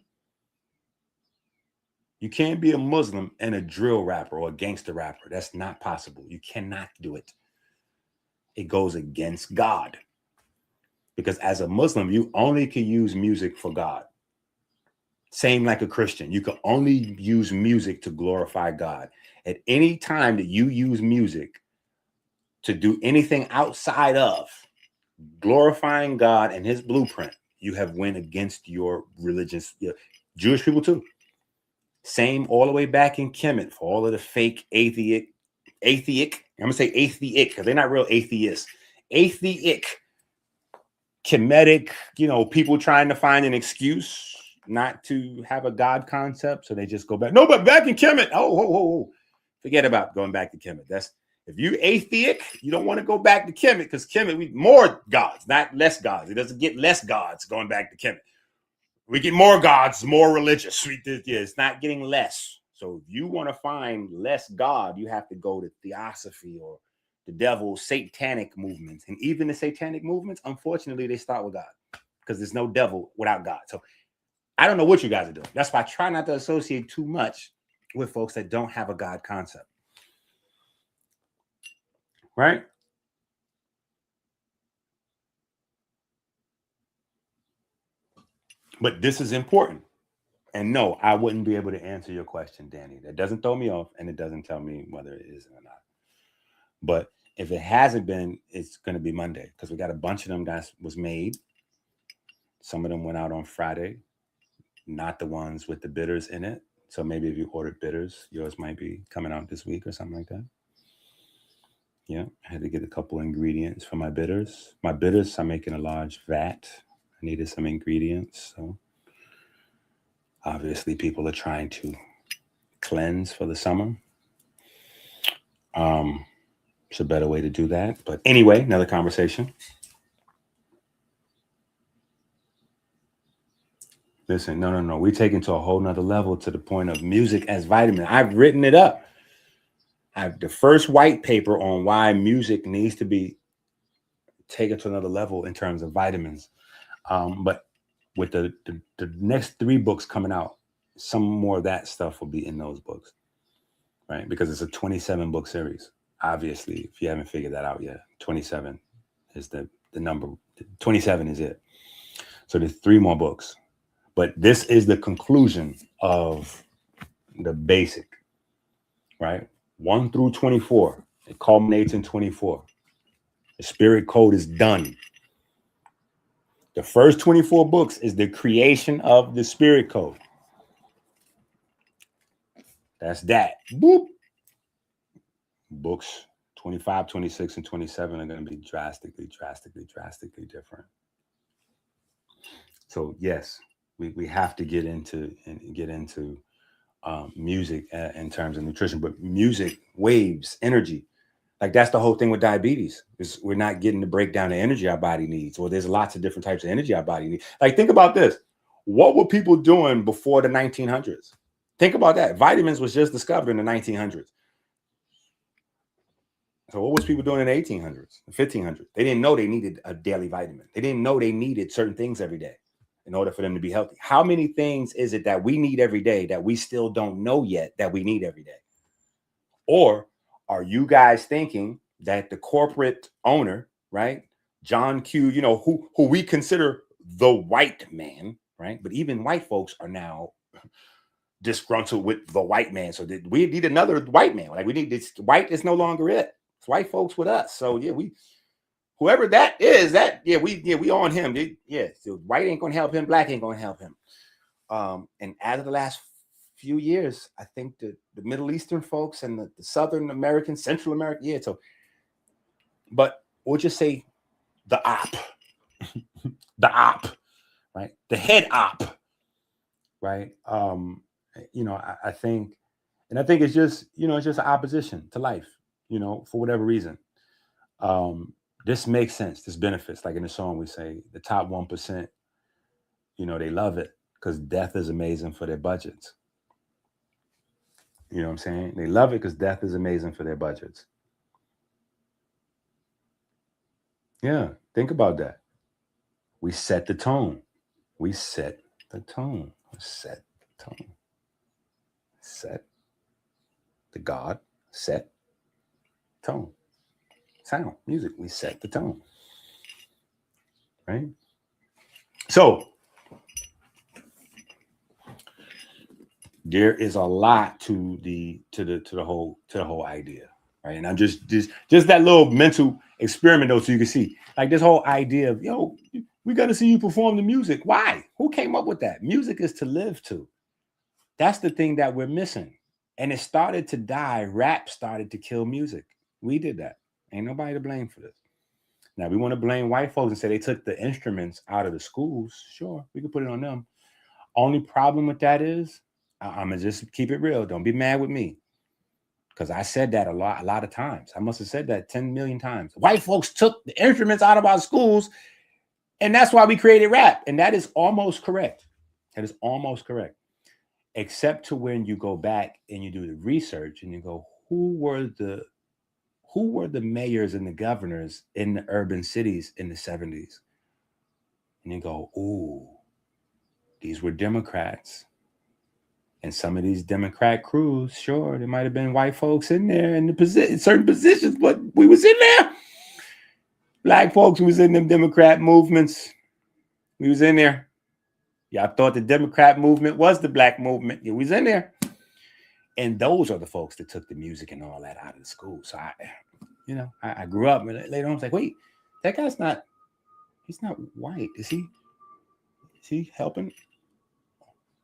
You can't be a Muslim and a drill rapper or a gangster rapper. That's not possible. You cannot do it. It goes against God. Because as a Muslim, you only can use music for God. Same like a Christian. You can only use music to glorify God. At any time that you use music to do anything outside of glorifying God and his blueprint, you have went against your religious, Jewish people too. Same all the way back in Kemet for all of the fake atheist, I'm going to say atheist because they're not real atheists. Atheist, Kemetic, people trying to find an excuse not to have a God concept. So they just go back. No, but back in Kemet. Oh. Forget about going back to Kemet. If you atheist, you don't want to go back to Kemet because Kemet, we more gods, not less gods. It doesn't get less gods going back to Kemet. We get more gods, more religious. It's not getting less. So if you want to find less God, you have to go to theosophy or the devil, satanic movements. And even the satanic movements, unfortunately, they start with God because there's no devil without God. So I don't know what you guys are doing. That's why I try not to associate too much with folks that don't have a God concept. Right? But this is important. And no, I wouldn't be able to answer your question, Danny. That doesn't throw me off, and it doesn't tell me whether it is or not. But if it hasn't been, it's going to be Monday because we got a bunch of them that was made. Some of them went out on Friday, not the ones with the bitters in it. So maybe if you ordered bitters, yours might be coming out this week or something like that. Yeah, I had to get a couple ingredients for my bitters. My bitters, I'm making a large vat. I needed some ingredients. So obviously people are trying to cleanse for the summer. It's a better way to do that. But anyway, another conversation. Listen, no. We take it to a whole nother level to the point of music as vitamin. I've written it up. I have the first white paper on why music needs to be taken to another level in terms of vitamins. But with the next 3 books coming out, some more of that stuff will be in those books, right? Because it's a 27 book series. Obviously, if you haven't figured that out yet, 27 is the number. 27 is it. So there's 3 more books. But this is the conclusion of the basic, right? 1 through 24. It culminates in 24. The spirit code is done. The first 24 books is the creation of the spirit code. That's that. Boop. Books 25, 26, and 27 are going to be drastically different. So yes, we have to get into music in terms of nutrition, but music, waves, energy. Like that's the whole thing with diabetes is we're not getting the breakdown of energy our body needs, or there's lots of different types of energy our body needs. Like think about this. What were people doing before the 1900s? Think about that. Vitamins was just discovered in the 1900s. So what was people doing in the 1800s, the 1500s? They didn't know they needed a daily vitamin. They didn't know they needed certain things every day in order for them to be healthy. How many things is it that we need every day that we still don't know yet that we need every day? Or are you guys thinking that the corporate owner, right, John Q, who we consider the white man, right? But even white folks are now disgruntled with the white man. So we need another white man. Like we need this white is no longer it. It's white folks with us. So yeah, whoever that is, we on him. So white ain't gonna help him, black ain't gonna help him. And as of the last few years, I think the Middle Eastern folks and the Southern Americans, Central America, but we'll just say the op, right? The head op right? I think it's just, it's just an opposition to life, for whatever reason. This makes sense. This benefits. Like in the song, we say the top 1%, they love it because death is amazing for their budgets. You know what I'm saying? They love it because death is amazing for their budgets. Yeah, think about that. We set the tone. We set the tone. Set the tone. Set the God, set tone. Sound, music, we set the tone. Right? So there is a lot to the whole idea, right? And I'm just that little mental experiment though, so you can see like this whole idea of we got to see you perform the music. Why? Who came up with that? Music is to live to. That's the thing that we're missing. And it started to die. Rap started to kill music. We did that. Ain't nobody to blame for this. Now we want to blame white folks and say they took the instruments out of the schools. Sure, we could put it on them. Only problem with that is, I'm gonna just keep it real. Don't be mad with me, because I said that a lot of times. I must have said that 10 million times. White folks took the instruments out of our schools, and that's why we created rap. And that is almost correct. That is almost correct, except to when you go back and you do the research and you go, who were the mayors and the governors in the urban cities in the 70s? And you go, ooh, these were Democrats. And some of these Democrat crews, sure, there might have been white folks in there in certain positions, but we was in there. Black folks was in them Democrat movements. We was in there. Y'all thought the Democrat movement was the black movement. It was in there. And those are the folks that took the music and all that out of the school. So I grew up and later on I was like, wait, that guy's he's not white. Is he helping?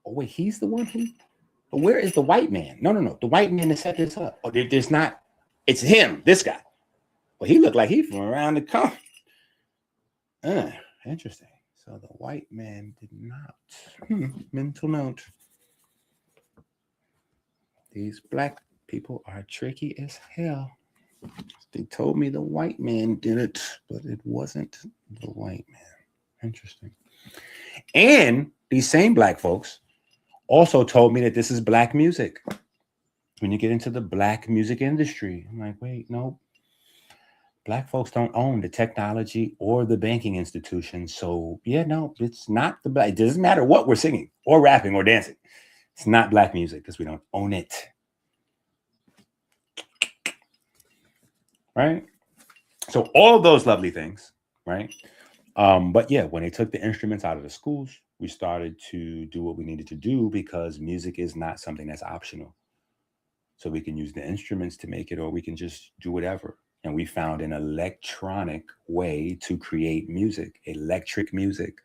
Oh, wait, he's the one who, where is the white man? No. The white man that set this up. Oh, there's not, it's him, this guy. Well, he looked like he from around the corner. Interesting. So the white man did not. Mental note. These black people are tricky as hell. They told me the white man did it, but it wasn't the white man. Interesting. And these same black folks also told me that this is black music. When you get into the black music industry, I'm like, wait, no. Black folks don't own the technology or the banking institution. So yeah, no, it's not the black. It doesn't matter what we're singing or rapping or dancing. It's not black music because we don't own it. Right? So all those lovely things, right? But yeah, when they took the instruments out of the schools, we started to do what we needed to do because music is not something that's optional. So we can use the instruments to make it, or we can just do whatever. And we found an electronic way to create music, electric music.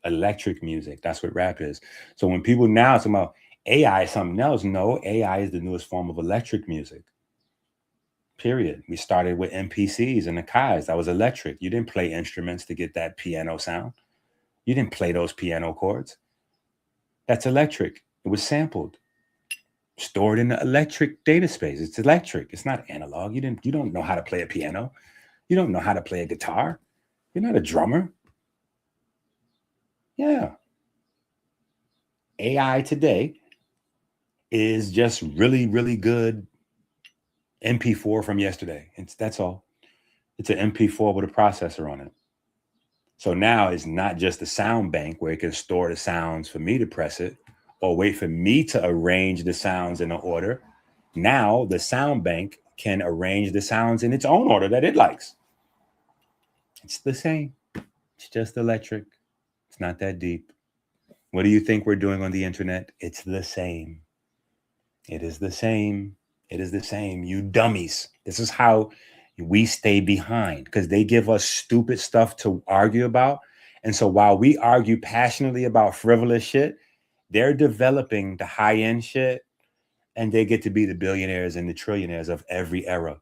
That's what rap is. So when people now talk about AI is something else, no, AI is the newest form of electric music. Period. We started with MPCs and the Kais. That was electric. You didn't play instruments to get that piano sound. You didn't play those piano chords. That's electric. It was sampled, stored in the electric data space. It's electric. It's not analog. You don't know how to play a piano. You don't know how to play a guitar. You're not a drummer. Yeah. AI today is just really, really good MP4 from yesterday. That's all. It's an MP4 with a processor on it. So now it's not just a sound bank where it can store the sounds for me to press it or wait for me to arrange the sounds in an order. Now the sound bank can arrange the sounds in its own order that it likes. It's the same. It's just electric. It's not that deep. What do you think we're doing on the internet? It's the same. It is the same. It is the same. You dummies. This is how we stay behind, because they give us stupid stuff to argue about. And so while we argue passionately about frivolous shit, they're developing the high-end shit, and they get to be the billionaires and the trillionaires of every era.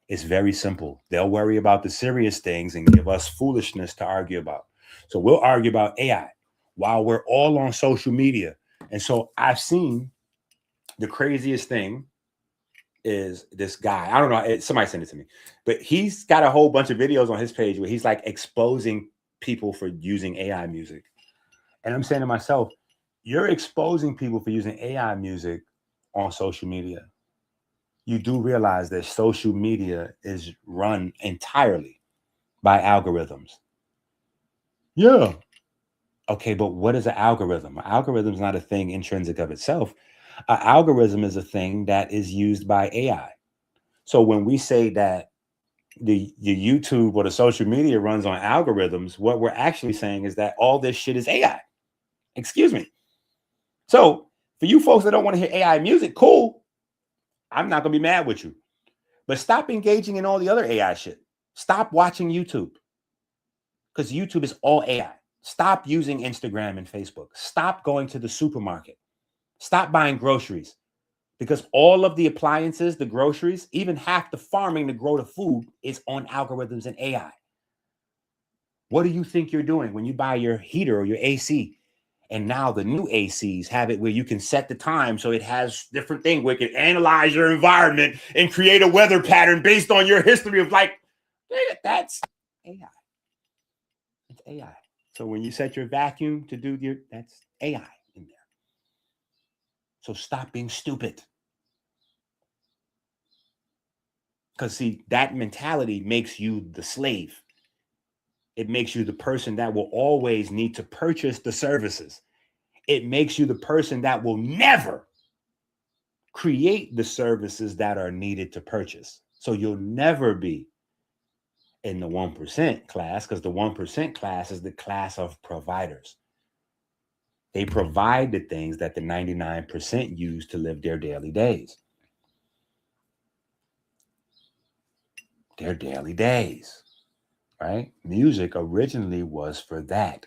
It's very simple. They'll worry about the serious things and give us foolishness to argue about. So we'll argue about AI while we're all on social media And so I've seen the craziest thing is this guy. I don't know. Somebody sent it to me, but he's got a whole bunch of videos on his page where he's like exposing people for using AI music. And I'm saying to myself, you're exposing people for using AI music on social media. You do realize that social media is run entirely by algorithms. Yeah. Okay, but what is an algorithm? An algorithm is not a thing intrinsic of itself. An algorithm is a thing that is used by AI. So when we say that the YouTube or the social media runs on algorithms, what we're actually saying is that all this shit is AI. Excuse me. So for you folks that don't want to hear AI music, cool. I'm not going to be mad with you. But stop engaging in all the other AI shit. Stop watching YouTube. Because YouTube is all AI. Stop using Instagram and Facebook. Stop going to the supermarket. Stop buying groceries. Because all of the appliances, the groceries, even half the farming to grow the food is on algorithms and AI. What do you think you're doing when you buy your heater or your AC? And now the new ACs have it where you can set the time so it has different things where it can analyze your environment and create a weather pattern based on your history of like, that's AI. It's AI. So when you set your vacuum to do your, that's AI in there. So stop being stupid. Because see, that mentality makes you the slave. It makes you the person that will always need to purchase the services. It makes you the person that will never create the services that are needed to purchase. So you'll never be in the 1% class, because the 1% class is the class of providers. They provide the things that the 99% use to live their daily days. Their daily days, right? Music originally was for that.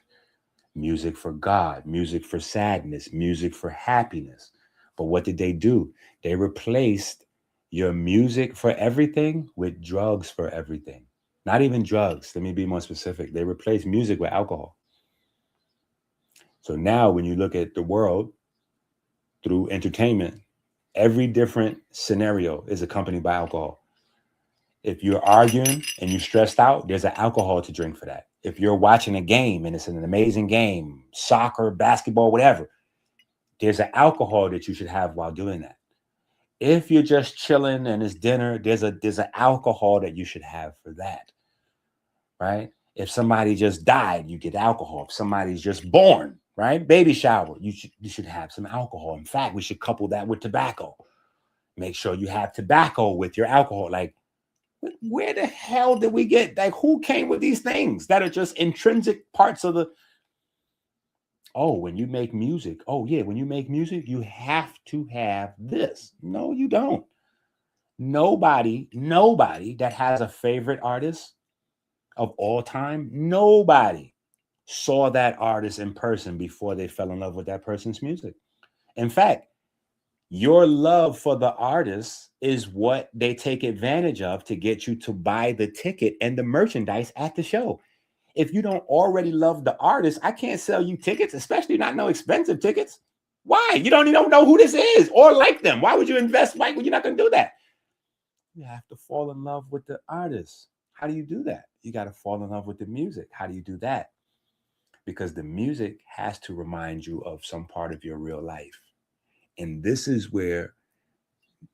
Music for God, music for sadness, music for happiness. But what did they do? They replaced your music for everything with drugs for everything. Not even drugs. Let me be more specific. They replaced music with alcohol. So now when you look at the world through entertainment, every different scenario is accompanied by alcohol. If you're arguing and you're stressed out, there's an alcohol to drink for that. If you're watching a game and it's an amazing game, soccer, basketball, whatever, there's an alcohol that you should have while doing that. If you're just chilling and it's dinner, there's an alcohol that you should have for that, right? If somebody just died, you get alcohol. If somebody's just born, right? Baby shower, you should have some alcohol. In fact, we should couple that with tobacco. Make sure you have tobacco with your alcohol. Like, where the hell did we get, like, who came with these things that are just intrinsic parts of the, oh, when you make music, oh yeah, when you make music, you have to have this. No, you don't. Nobody that has a favorite artist of all time, nobody saw that artist in person before they fell in love with that person's music. In fact, your love for the artist is what they take advantage of to get you to buy the ticket and the merchandise at the show. If you don't already love the artist, I can't sell you tickets, especially not no expensive tickets. Why? You don't know who this is or like them. Why would you invest like when you're not going to do that? You have to fall in love with the artist. How do you do that? You got to fall in love with the music. How do you do that? Because the music has to remind you of some part of your real life. And this is where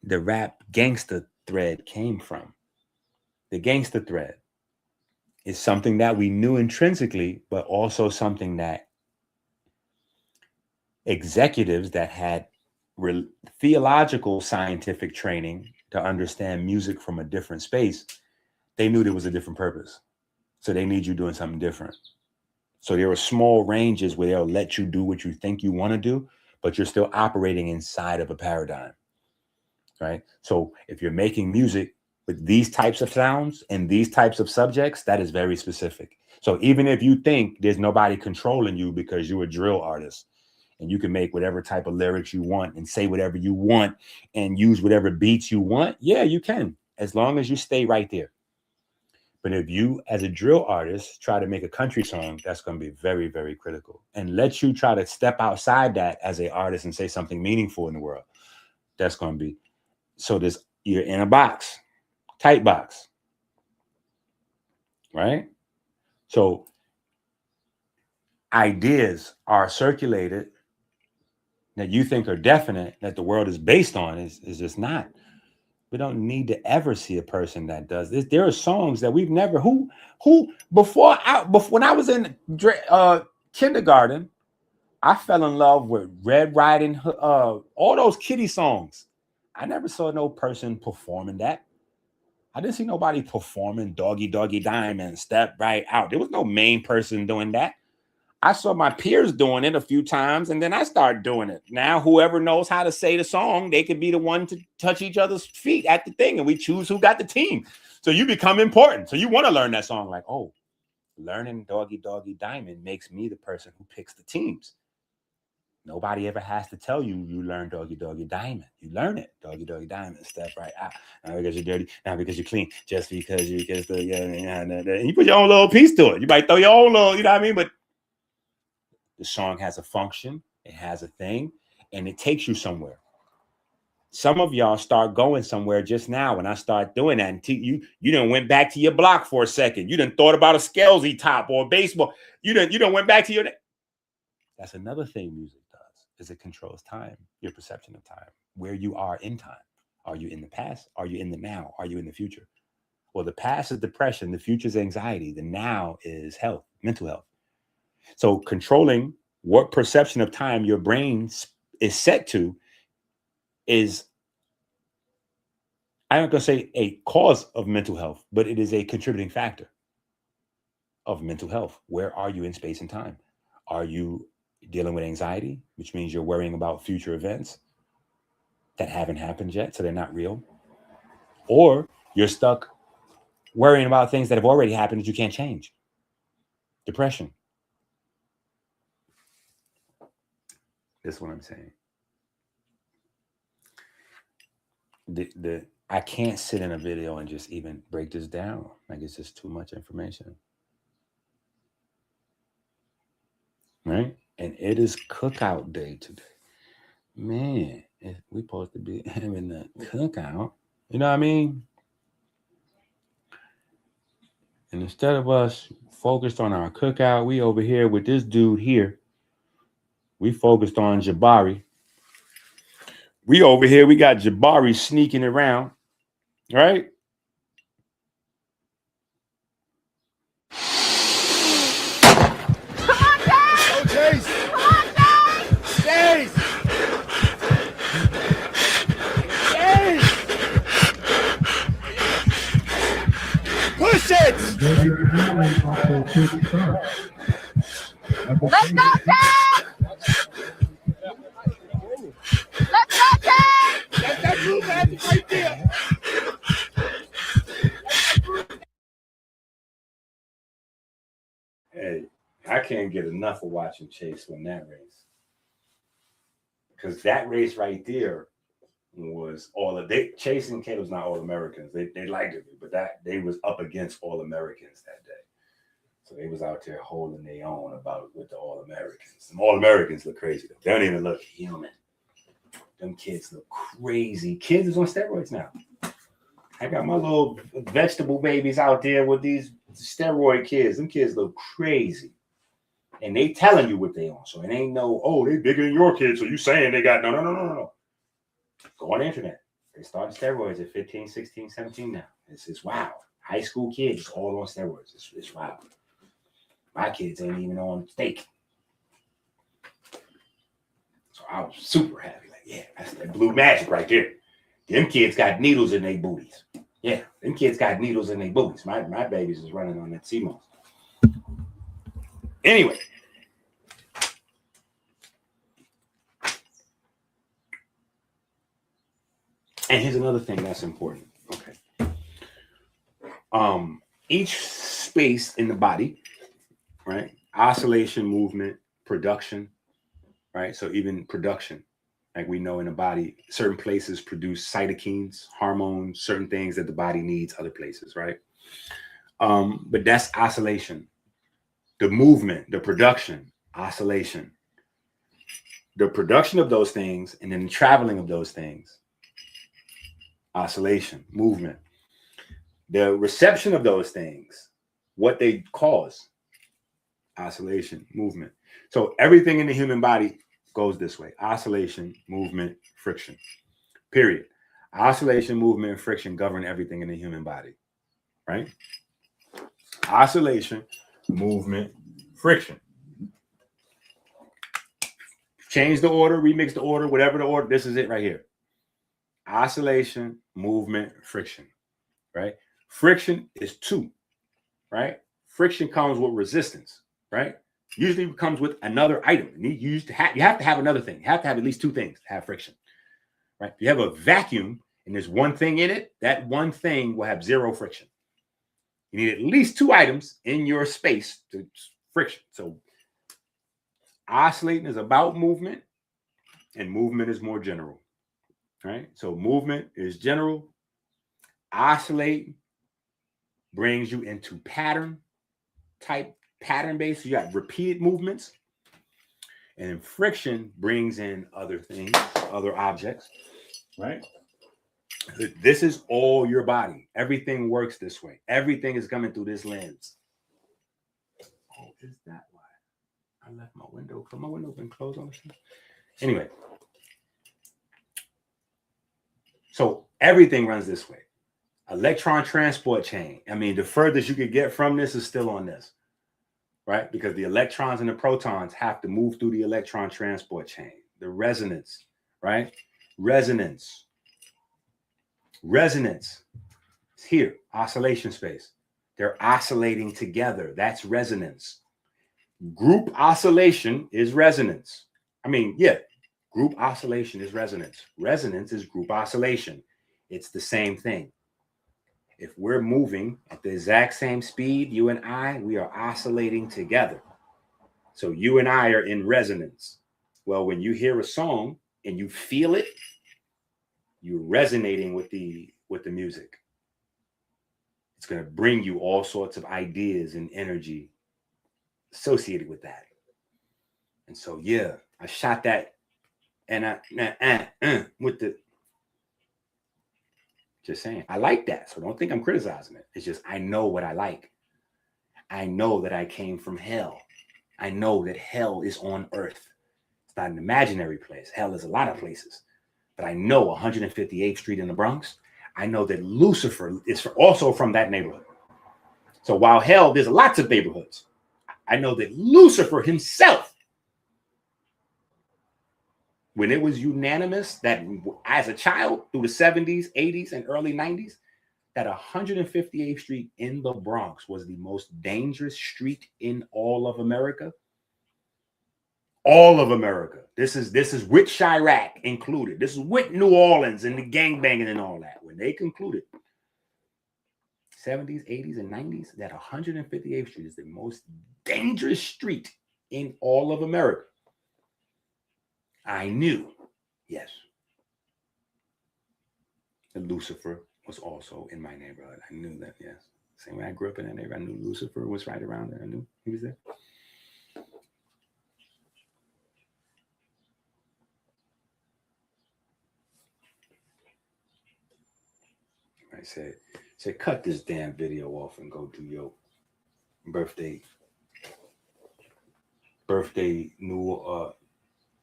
the rap gangster thread came from. The gangster thread is something that we knew intrinsically, but also something that executives that had theological scientific training to understand music from a different space, they knew there was a different purpose. So they need you doing something different. So there are small ranges where they'll let you do what you think you want to do, but you're still operating inside of a paradigm, right? So if you're making music with these types of sounds and these types of subjects, that is very specific. So even if you think there's nobody controlling you because you're a drill artist and you can make whatever type of lyrics you want and say whatever you want and use whatever beats you want, yeah, you can, as long as you stay right there. But if you, as a drill artist, try to make a country song, that's going to be very, very critical. And let you try to step outside that as an artist and say something meaningful in the world. That's going to be, so you're in a box, tight box, right? So ideas are circulated that you think are definite, that the world is based on, is just not. We don't need to ever see a person that does this. There are songs that we've never, before when I was in kindergarten, I fell in love with Red Riding Hood, all those kiddie songs. I never saw no person performing that. I didn't see nobody performing Doggy Doggy Diamond, Step Right Out. There was no main person doing that. I saw my peers doing it a few times, and then I started doing it. Now, whoever knows how to say the song, they could be the one to touch each other's feet at the thing, and we choose who got the team. So you become important. So you want to learn that song, like, oh, learning Doggy Doggy Diamond makes me the person who picks the teams. Nobody ever has to tell you learn Doggy Doggy Diamond. You learn it. Doggy Doggy Diamond, step right out. Not because you're dirty, not because you're clean, just because you get the, and you put your own little piece to it. You might throw your own little, you know what I mean? But the song has a function, it has a thing, and it takes you somewhere. Some of y'all start going somewhere just now when I start doing that. And you done went back to your block for a second. You done thought about a Scalesy top or a baseball. You done went back to your. That's another thing music does, is it controls time, your perception of time, where you are in time. Are you in the past? Are you in the now? Are you in the future? Well, the past is depression. The future is anxiety. The now is health, mental health. So controlling what perception of time your brain is set to is, I'm not going to say a cause of mental health, but it is a contributing factor of mental health. Where are you in space and time? Are you dealing with anxiety, which means you're worrying about future events that haven't happened yet, so they're not real? Or you're stuck worrying about things that have already happened that you can't change. Depression. That's what I'm saying. I can't sit in a video and just even break this down. Like, it's just too much information. Right? And it is cookout day today. Man, if we supposed to be having a cookout. You know what I mean? And instead of us focused on our cookout, we over here with this dude here. We focused on Jabari. We over here, we got Jabari sneaking around, right? Come on, Chase! Oh, Chase! Come on, Chase! Chase! Chase! Push it! Let's go, Chase! Let's go, Chase! That's that blue magic right there. Hey, I can't get enough of watching Chase win that race. Because that race right there was Chase and Kate was not all Americans. They liked it, but they was up against all Americans that day. So they was out there holding their own with the all Americans. And all Americans look crazy though. They don't even look human. Them kids look crazy. Kids is on steroids now. I got my little vegetable babies out there with these steroid kids. Them kids look crazy. And they telling you what they on. So it ain't no, oh, they bigger than your kids. So you saying they got, no. Go on the internet. They started steroids at 15, 16, 17 now. It's wow. High school kids all on steroids. It's wow. My kids ain't even on steak. So I was super happy. Like, yeah, that's that blue magic right there. Them kids got needles in their booties. Yeah, them kids got needles in their booties. My babies is running on that CMOS. Anyway. And here's another thing that's important. Okay. Each space in the body, right? Oscillation, movement, production, right? So even production, like we know in the body, certain places produce cytokines, hormones, certain things that the body needs other places, right? But that's oscillation. The movement, the production, oscillation. The production of those things and then the traveling of those things, oscillation, movement. The reception of those things, what they cause, oscillation, movement. So everything in the human body goes this way: oscillation, movement, friction. Period. Oscillation, movement, and friction govern everything in the human body, right? Oscillation, movement, friction. Change the order, remix the order, whatever the order. This is it right here. Oscillation, movement, friction, right? Friction is two, right? Friction comes with resistance, right? Usually comes with another item. You have to have another thing. You have to have at least two things to have friction, right? If you have a vacuum and there's one thing in it, that one thing will have zero friction. You need at least two items in your space to friction. So oscillating is about movement, and movement is more general, right? So movement is general. Oscillate brings you into pattern based. You got repeated movements. And friction brings in other things, other objects, right? This is all your body. Everything works this way. Everything is coming through this lens. Oh, is that why I left my window? Put my window been closed on the screen. Anyway, so everything runs this way. Electron transport chain. I mean, the furthest you could get from this is still on this, right? Because the electrons and the protons have to move through the electron transport chain. The resonance, right? Resonance. Resonance is here, oscillation space. They're oscillating together. That's resonance. Group oscillation is resonance. Group oscillation is resonance. Resonance is group oscillation. It's the same thing. If we're moving at the exact same speed, you and I, we are oscillating together. So you and I are in resonance. Well, when you hear a song and you feel it, you're resonating with the music. It's going to bring you all sorts of ideas and energy associated with that. And so, yeah, I shot that and with the, just saying, I like that. So don't think I'm criticizing it. It's just, I know what I like. I know that I came from hell. I know that hell is on earth. It's not an imaginary place. Hell is a lot of places. But I know 158th Street in the Bronx. I know that Lucifer is also from that neighborhood. So while hell, there's lots of neighborhoods. I know that Lucifer himself, when it was unanimous that as a child through the 70s, 80s, and early 90s, that 158th Street in the Bronx was the most dangerous street in all of America. All of America. This is with Chirac included. This is with New Orleans and the gangbanging and all that. When they concluded 70s, 80s, and 90s, that 158th Street is the most dangerous street in all of America. I knew, yes, that Lucifer was also in my neighborhood. I knew that, yes. Same way I grew up in that neighborhood, I knew Lucifer was right around there. I knew he was there. I said, cut this damn video off and go do your birthday new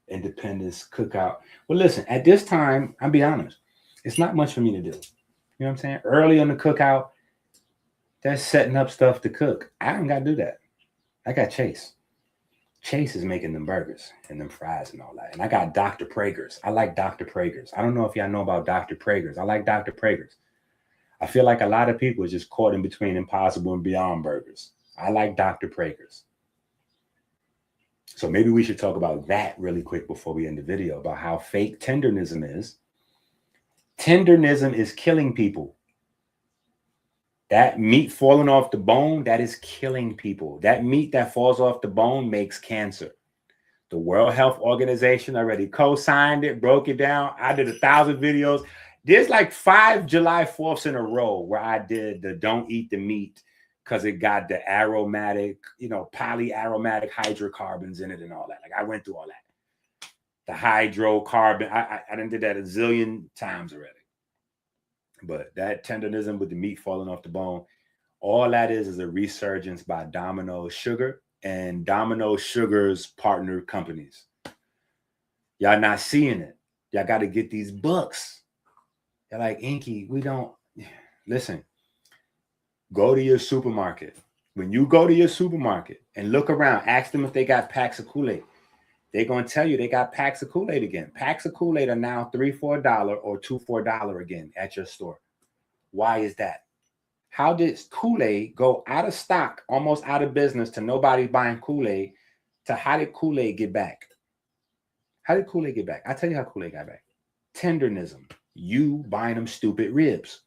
independence cookout. Well, listen, at this time, I'll be honest, it's not much for me to do. You know what I'm saying? Early on the cookout, that's setting up stuff to cook. I don't got to do that. I got Chase. Chase is making them burgers and them fries and all that. And I got Dr. Prager's. I like Dr. Prager's. I don't know if y'all know about Dr. Prager's. I like Dr. Prager's. I feel like a lot of people are just caught in between Impossible and Beyond Burgers. I like Dr. Prager's. So maybe we should talk about that really quick before we end the video, about how fake tendernism is. Tendernism is killing people. That meat falling off the bone, that is killing people. That meat that falls off the bone makes cancer. The World Health Organization already co-signed it, broke it down. I did 1,000 videos. There's like 5 July 4ths in a row where I did the don't eat the meat because it got the aromatic, polyaromatic hydrocarbons in it and all that. Like I went through all that. The hydrocarbon, I done did that a zillion times already. But that tenderism with the meat falling off the bone, all that is a resurgence by Domino Sugar and Domino Sugar's partner companies. Y'all not seeing it. Y'all got to get these books. They're like, Inky, we don't. Listen, go to your supermarket. When you go to your supermarket and look around, ask them if they got packs of Kool-Aid. They're going to tell you they got packs of Kool-Aid again. Packs of Kool-Aid are now $3 for $1 or $2 for $1 again at your store. Why is that? How did Kool-Aid go out of stock, almost out of business, to nobody buying Kool-Aid, to how did Kool-Aid get back? How did Kool-Aid get back? I'll tell you how Kool-Aid got back. Tenderism. You buying them stupid ribs,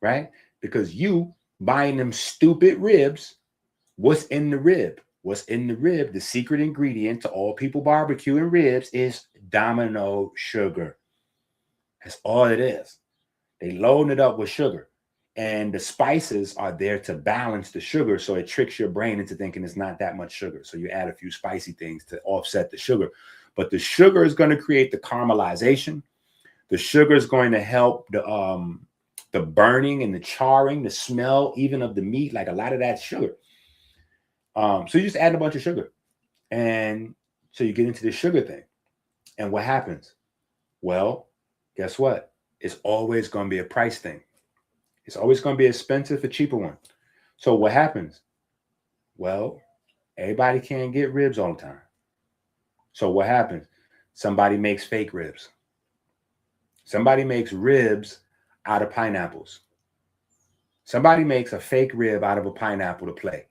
right? Because you buying them stupid ribs, what's in the rib? What's in the rib, the secret ingredient to all people barbecuing ribs, is Domino Sugar. That's all it is. They load it up with sugar. And the spices are there to balance the sugar, so it tricks your brain into thinking it's not that much sugar. So you add a few spicy things to offset the sugar. But the sugar is going to create the caramelization. The sugar is going to help the burning and the charring, the smell even of the meat, like a lot of that sugar. So you just add a bunch of sugar. And so you get into the sugar thing. And what happens? Well, guess what? It's always going to be a price thing. It's always going to be expensive for cheaper one. So what happens? Well, everybody can't get ribs all the time. So what happens? Somebody makes fake ribs. Somebody makes ribs out of pineapples. Somebody makes a fake rib out of a pineapple to play.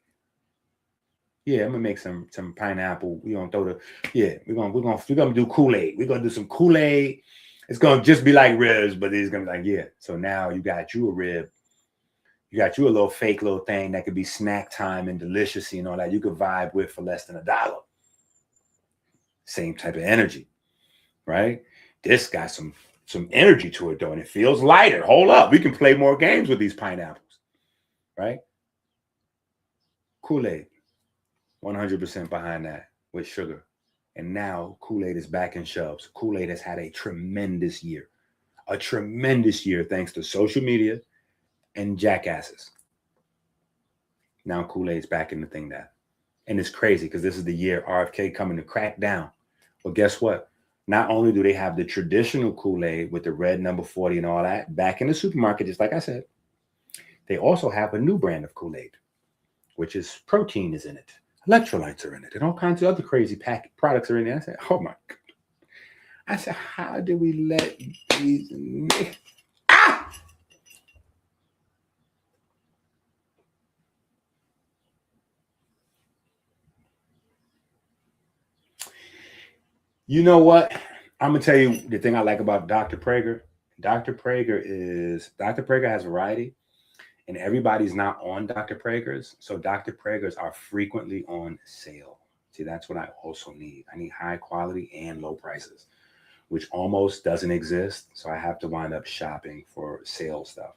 Yeah, I'm gonna make some pineapple. We're gonna throw we're gonna do Kool-Aid. We're gonna do some Kool-Aid. It's gonna just be like ribs, but it's gonna be like, yeah. So now you got you a rib. You got you a little fake little thing that could be snack time and delicious, and all that you could vibe with for less than $1. Same type of energy, right? This got some energy to it though, and it feels lighter. Hold up, we can play more games with these pineapples, right? Kool-Aid, 100% behind that with sugar. And now Kool-Aid is back in shelves. Kool-Aid has had a tremendous year thanks to social media and jackasses. Now Kool-Aid's back in the thing that. And it's crazy because this is the year RFK coming to crack down. Well, guess what? Not only do they have the traditional Kool-Aid with the red number 40 and all that back in the supermarket, just like I said, they also have a new brand of Kool-Aid, which is protein is in it. Electrolytes are in it, and all kinds of other crazy products are in there. I said, oh my God. I said, how do we let these You know what? I'm gonna tell you the thing I like about Dr. Prager. Dr. Prager has variety, and everybody's not on Dr. Prager's. So Dr. Prager's are frequently on sale. See, that's what I also need. I need high quality and low prices, which almost doesn't exist. So I have to wind up shopping for sale stuff.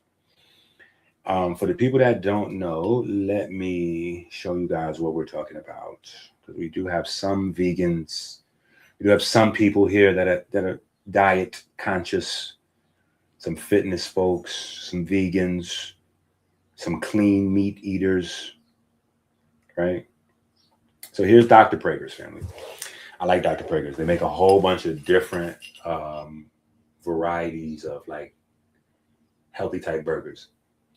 For the people that don't know, let me show you guys what we're talking about. Because we do have some vegans. We do have some people here that are diet conscious, some fitness folks, some vegans, some clean meat eaters, right? So here's Dr. Prager's family. I like Dr. Prager's. They make a whole bunch of different varieties of like healthy type burgers.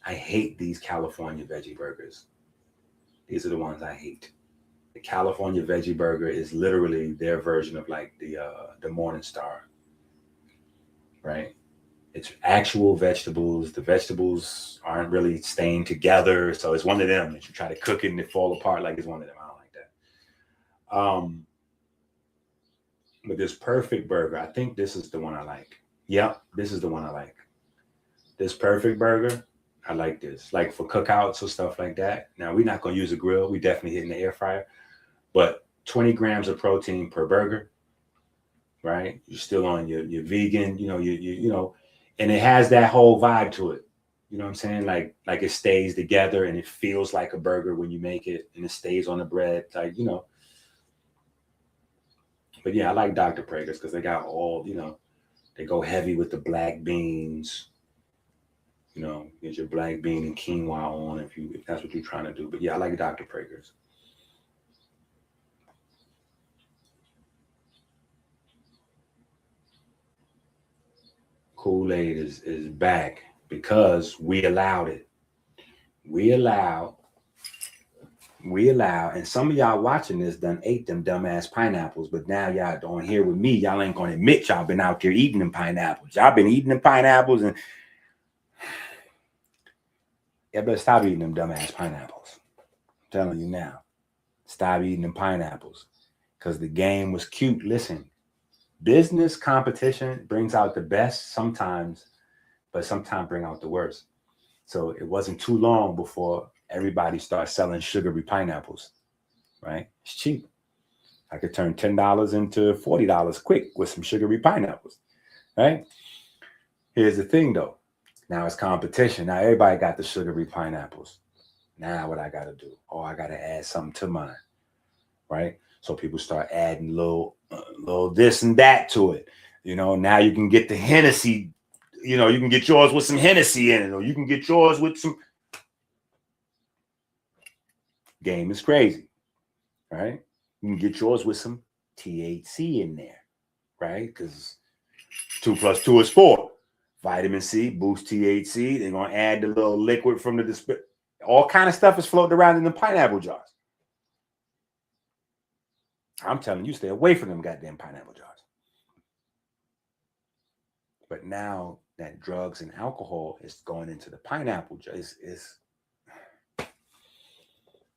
I hate these California veggie burgers. These are the ones I hate. The California veggie burger is literally their version of like the Morning Star, right? It's actual vegetables. The vegetables aren't really staying together. So it's one of them that you try to cook it and it fall apart like it's one of them. I don't like that. But this perfect burger, I think this is the one I like. Yep, this is the one I like. This perfect burger, I like this. Like for cookouts or stuff like that. Now, we're not going to use a grill. We definitely hit in the air fryer. But 20 grams of protein per burger, right? You're still on your vegan, you know, and it has that whole vibe to it. You know what I'm saying? Like it stays together and it feels like a burger when you make it, and it stays on the bread, like, you know. But yeah, I like Dr. Prager's because they got all, you know, they go heavy with the black beans. You know, get your black bean and quinoa on if that's what you're trying to do. But yeah, I like Dr. Prager's. Kool-Aid is back because we allowed it. We allow, and some of y'all watching this done ate them dumbass pineapples, but now y'all don't here with me. Y'all ain't gonna admit y'all been out there eating them pineapples. Y'all been eating them pineapples, and y'all better stop eating them dumbass pineapples. I'm telling you now, stop eating them pineapples because the game was cute. Listen, business competition brings out the best sometimes, but sometimes bring out the worst. So it wasn't too long before everybody started selling sugary pineapples, right? It's cheap. I could turn $10 into $40 quick with some sugary pineapples, right? Here's the thing though. Now it's competition. Now everybody got the sugary pineapples. Now what I got to do? Oh, I got to add something to mine, right? So people start adding little this and that to it. You know, now you can get the Hennessy. You know, you can get yours with some Hennessy in it, or you can get yours with some. Game is crazy, right? You can get yours with some THC in there, right? Because 2 + 2 is 4. Vitamin C boosts THC. They're gonna add the little liquid from the disp. All kind of stuff is floating around in the pineapple jars. I'm telling you, stay away from them goddamn pineapple jars. But now that drugs and alcohol is going into the pineapple jar,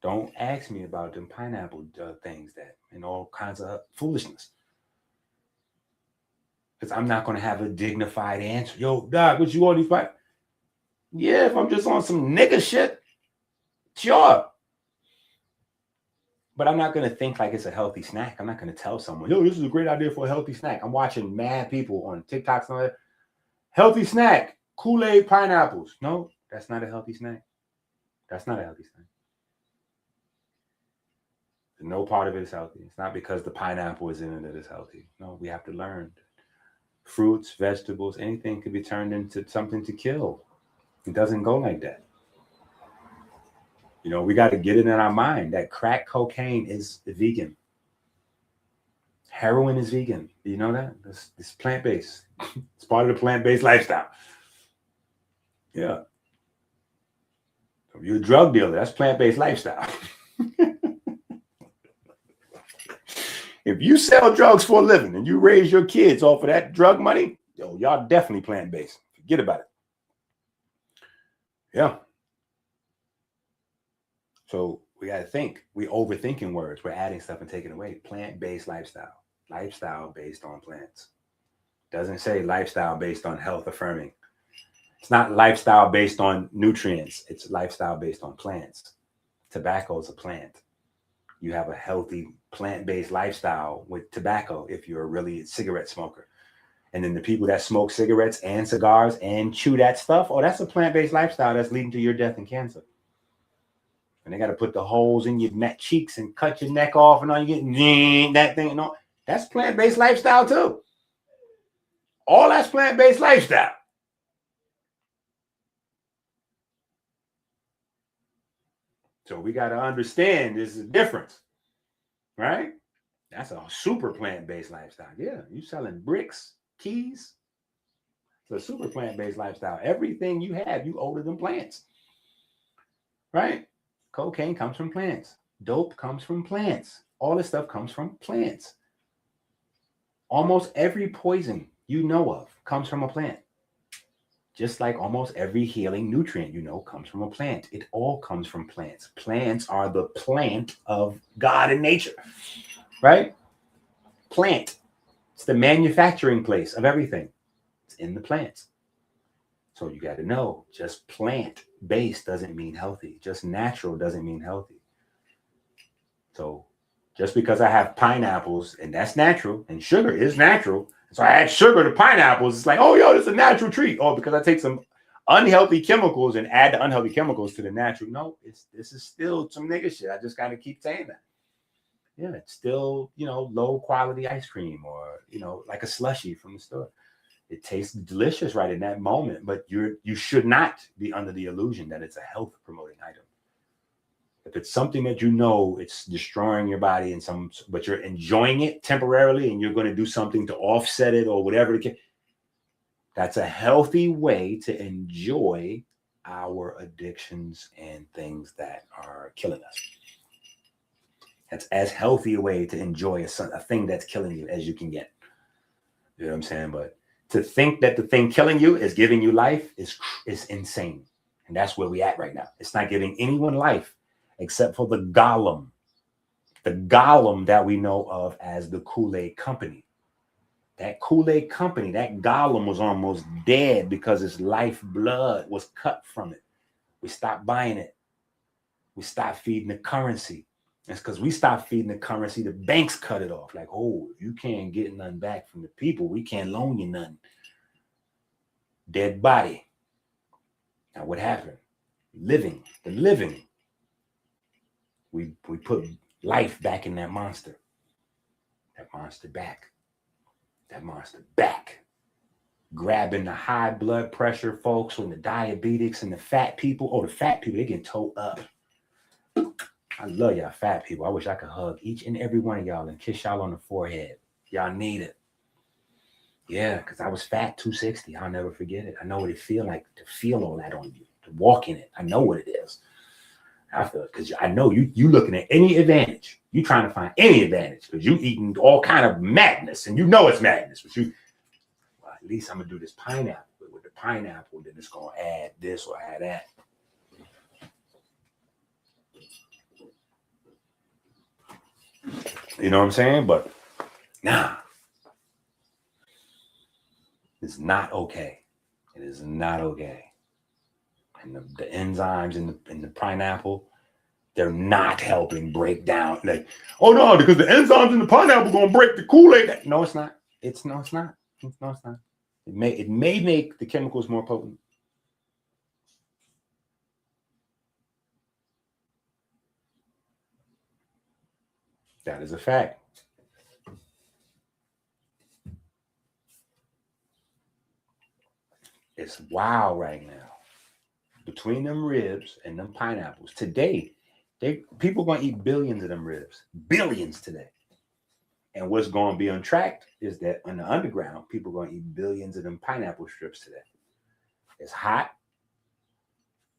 don't ask me about them pineapple things that and all kinds of foolishness. Because I'm not going to have a dignified answer. Yo, Doc, what you on these pineapples? Yeah, if I'm just on some nigga shit, sure. But I'm not going to think like it's a healthy snack. I'm not going to tell someone, yo, this is a great idea for a healthy snack. I'm watching mad people on TikToks and all that. Healthy snack, Kool-Aid pineapples. No, that's not a healthy snack. That's not a healthy snack. No part of it is healthy. It's not because the pineapple is in it that it's healthy. No, we have to learn. Fruits, vegetables, anything can be turned into something to kill. It doesn't go like that. You know, we got to get it in our mind that crack cocaine is vegan. Heroin is vegan. Do you know that? It's plant-based. It's part of the plant-based lifestyle. Yeah. If you're a drug dealer, that's plant-based lifestyle. If you sell drugs for a living and you raise your kids off of that drug money, yo, y'all definitely plant-based. Forget about it. Yeah. So we got to think. We overthinking words. We're adding stuff and taking away. Plant-based lifestyle. Lifestyle based on plants. Doesn't say lifestyle based on health affirming. It's not lifestyle based on nutrients. It's lifestyle based on plants. Tobacco is a plant. You have a healthy plant-based lifestyle with tobacco if you're a really cigarette smoker. And then the people that smoke cigarettes and cigars and chew that stuff, oh, that's a plant-based lifestyle that's leading to your death and cancer. And they got to put the holes in your neck cheeks and cut your neck off and all you get that thing and all. That's plant-based lifestyle too. All that's plant-based lifestyle. So we got to understand there's a difference, right? That's a super plant-based lifestyle. Yeah, you selling bricks, keys. It's a super plant-based lifestyle. Everything you have, you owe to them plants, right? Cocaine comes from plants. Dope comes from plants. All this stuff comes from plants. Almost every poison you know of comes from a plant. Just like almost every healing nutrient you know comes from a plant. It all comes from plants. Plants are the plant of God and nature, right? Plant. It's the manufacturing place of everything. It's in the plants. So you got to know, just plant-based doesn't mean healthy. Just natural doesn't mean healthy. So just because I have pineapples and that's natural and sugar is natural, so I add sugar to pineapples, it's like, oh, yo, this is a natural treat. Oh, because I take some unhealthy chemicals and add the unhealthy chemicals to the natural. No, this is still some nigga shit. I just gotta keep saying that. Yeah, it's still, you know, low quality ice cream or, you know, like a slushie from the store. It tastes delicious right in that moment, but you should not be under the illusion that it's a health promoting item. If it's something that you know it's destroying your body and but you're enjoying it temporarily and you're going to do something to offset it or whatever, that's a healthy way to enjoy our addictions and things that are killing us. That's as healthy a way to enjoy a thing that's killing you as you can get. You know what I'm saying? But to think that the thing killing you is giving you life is insane. And that's where we at right now. It's not giving anyone life except for the golem that we know of as the Kool-Aid Company. That Kool-Aid Company, that golem was almost dead because its lifeblood was cut from it. We stopped buying it. We stopped feeding the currency. It's because we stopped feeding the currency. The banks cut it off. Like, oh, you can't get nothing back from the people. We can't loan you nothing. Dead body. Now what happened? The living. We put life back in that monster. That monster back. Grabbing the high blood pressure folks and the diabetics and the fat people. Oh, the fat people, they get towed up. I love y'all fat people. I wish I could hug each and every one of y'all and kiss y'all on the forehead. Y'all need it. Yeah, because I was fat, 260. I'll never forget it. I know what it feels like to feel all that on you, to walk in it. I know what it is. I feel it because I know you looking at any advantage. You trying to find any advantage because you eating all kind of madness and you know it's madness. But well, at least I'm going to do this pineapple. With the pineapple, then it's going to add this or add that. You know what I'm saying? But nah, it's not okay. It is not okay. And the enzymes in the pineapple, they're not helping break down. Like, oh no, because the enzymes in the pineapple gonna break the Kool-Aid. No, it's not. It's not. It may make the chemicals more potent. That is a fact. It's wild right now. Between them ribs and them pineapples. Today, people gonna eat billions of them ribs. Billions today. And what's gonna be on track is that in the underground, people are gonna eat billions of them pineapple strips today. It's hot.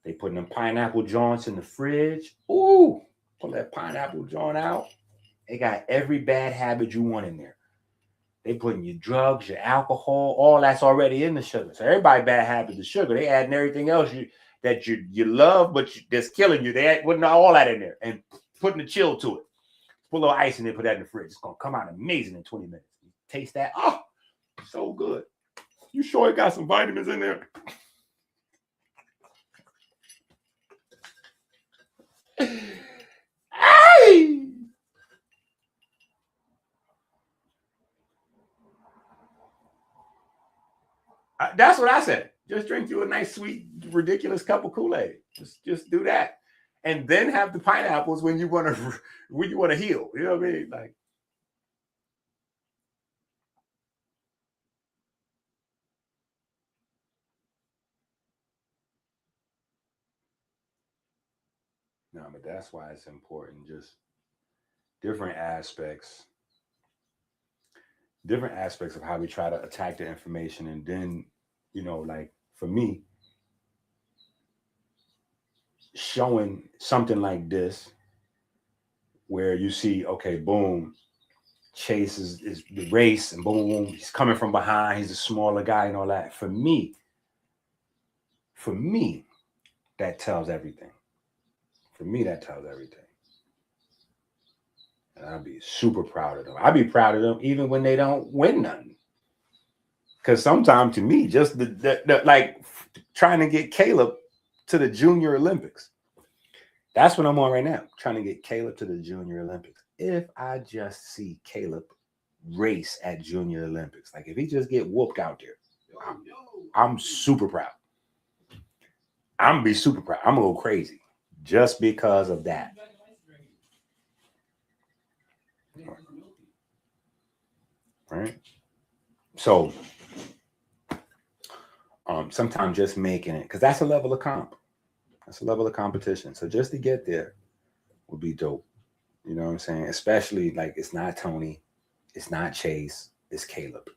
They putting them pineapple joints in the fridge. Ooh, pull that pineapple joint out. They got every bad habit you want in there. They putting your drugs, your alcohol, all that's already in the sugar. So everybody bad habit is sugar. They adding everything else that you love, but that's killing you. They putting all that in there and putting the chill to it. Put a little ice in there, put that in the fridge. It's gonna come out amazing in 20 minutes. You taste that. Oh, so good. You sure it got some vitamins in there? Hey! That's what I said. Just drink you a nice, sweet, ridiculous cup of Kool-Aid. Just do that, and then have the pineapples when you want to heal. You know what I mean? Like, no, but that's why it's important. Just different aspects of how we try to attack the information, and then, you know, like for me, showing something like this where you see, okay, boom, Chase is the race, and boom, he's coming from behind, he's a smaller guy and all that. For me, that tells everything. And I'll be super proud of them. I'll be proud of them even when they don't win nothing. Because sometimes to me, just the like trying to get Caleb to the Junior Olympics. That's what I'm on right now, trying to get Caleb to the Junior Olympics. If I just see Caleb race at Junior Olympics, like if he just get whooped out there, I'm super proud. I'm gonna be super proud. I'm gonna go crazy just because of that. Right. So sometimes just making it, because that's a level of comp. That's a level of competition. So just to get there would be dope. You know what I'm saying? Especially like it's not Tony, it's not Chase, it's Caleb.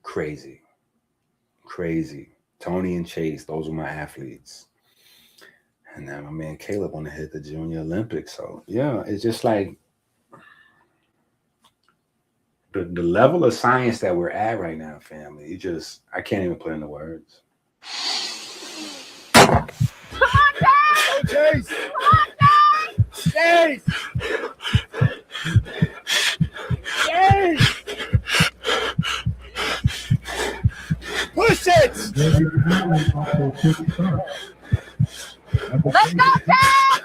Crazy. Tony and Chase, those were my athletes. And now my man Caleb want to hit the Junior Olympics. So yeah, it's just like the level of science that we're at right now, family. I can't even put into words. Come on, Dad! Chase! Chase! Chase! Push it! Let's go, Dad!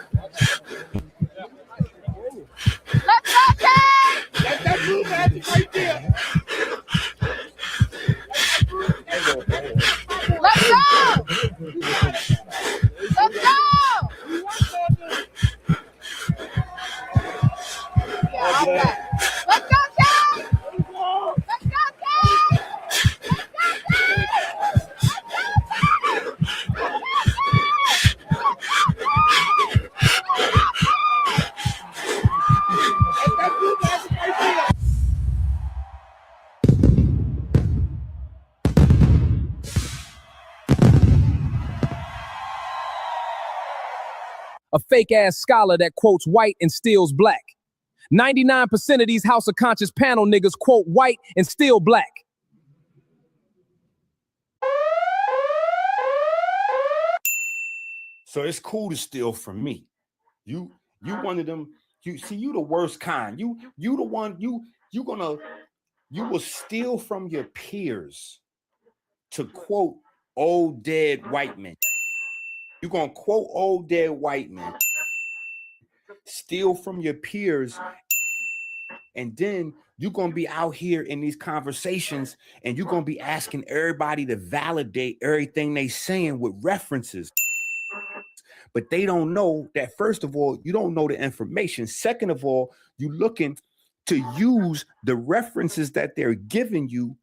Let's go, Dad! Let that blue magic right there. Let's go! Let's go! Yeah, all right. Let's go, Dad! Let's go, Dad! Let's go, Dad! A fake ass scholar that quotes white and steals black. 99% of these House of Conscious panel niggas quote white and steal black. So it's cool to steal from me. You one of them. You the worst kind. You the one. You will steal from your peers to quote old dead white men. You're gonna quote old dead white men, steal from your peers, and then you're gonna be out here in these conversations and you're gonna be asking everybody to validate everything they saying with references. But they don't know that, first of all, you don't know the information. Second of all, you're looking to use the references that they're giving you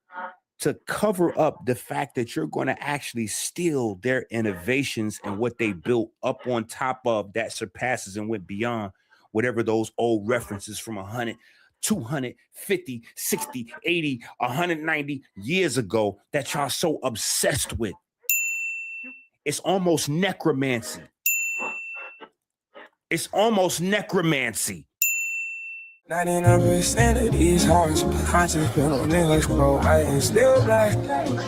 to cover up the fact that you're going to actually steal their innovations and what they built up on top of that surpasses and went beyond whatever those old references from 100, 250, 60, 80, 190 years ago that y'all so obsessed with. It's almost necromancy. It's almost necromancy. 99% of these hearts conscious panel niggas quote white and still black.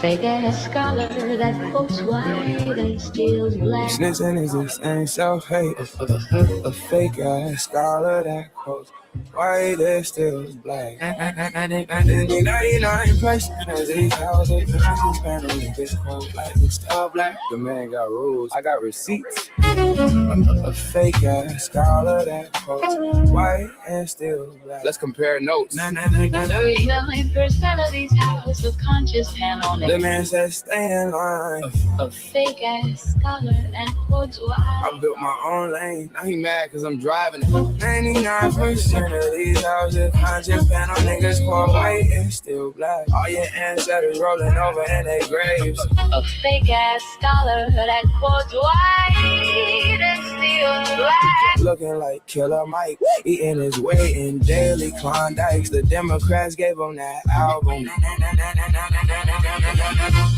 Fake ass scholar that quotes white and steals black. Snitching is the same self-hate. A fake ass scholar that quotes white and still black. 99% of these houses conscious panel niggas quote white and still black. The man got rules, I got receipts. A fake ass scholar that quotes white and still black. Let's compare notes. 39% of these House of Conscious panel The niggas. man said stay in line. A fake ass scholar and quotes white. I built my own lane. Now he mad cause I'm driving it. 99% of these houses conscious panel niggas quote white and still black. All your ancestors rolling over in their graves. A fake ass scholar that quotes white and steals black. Looking like Killer Mike, eating his way in daily Klondikes. The Democrats gave him that album.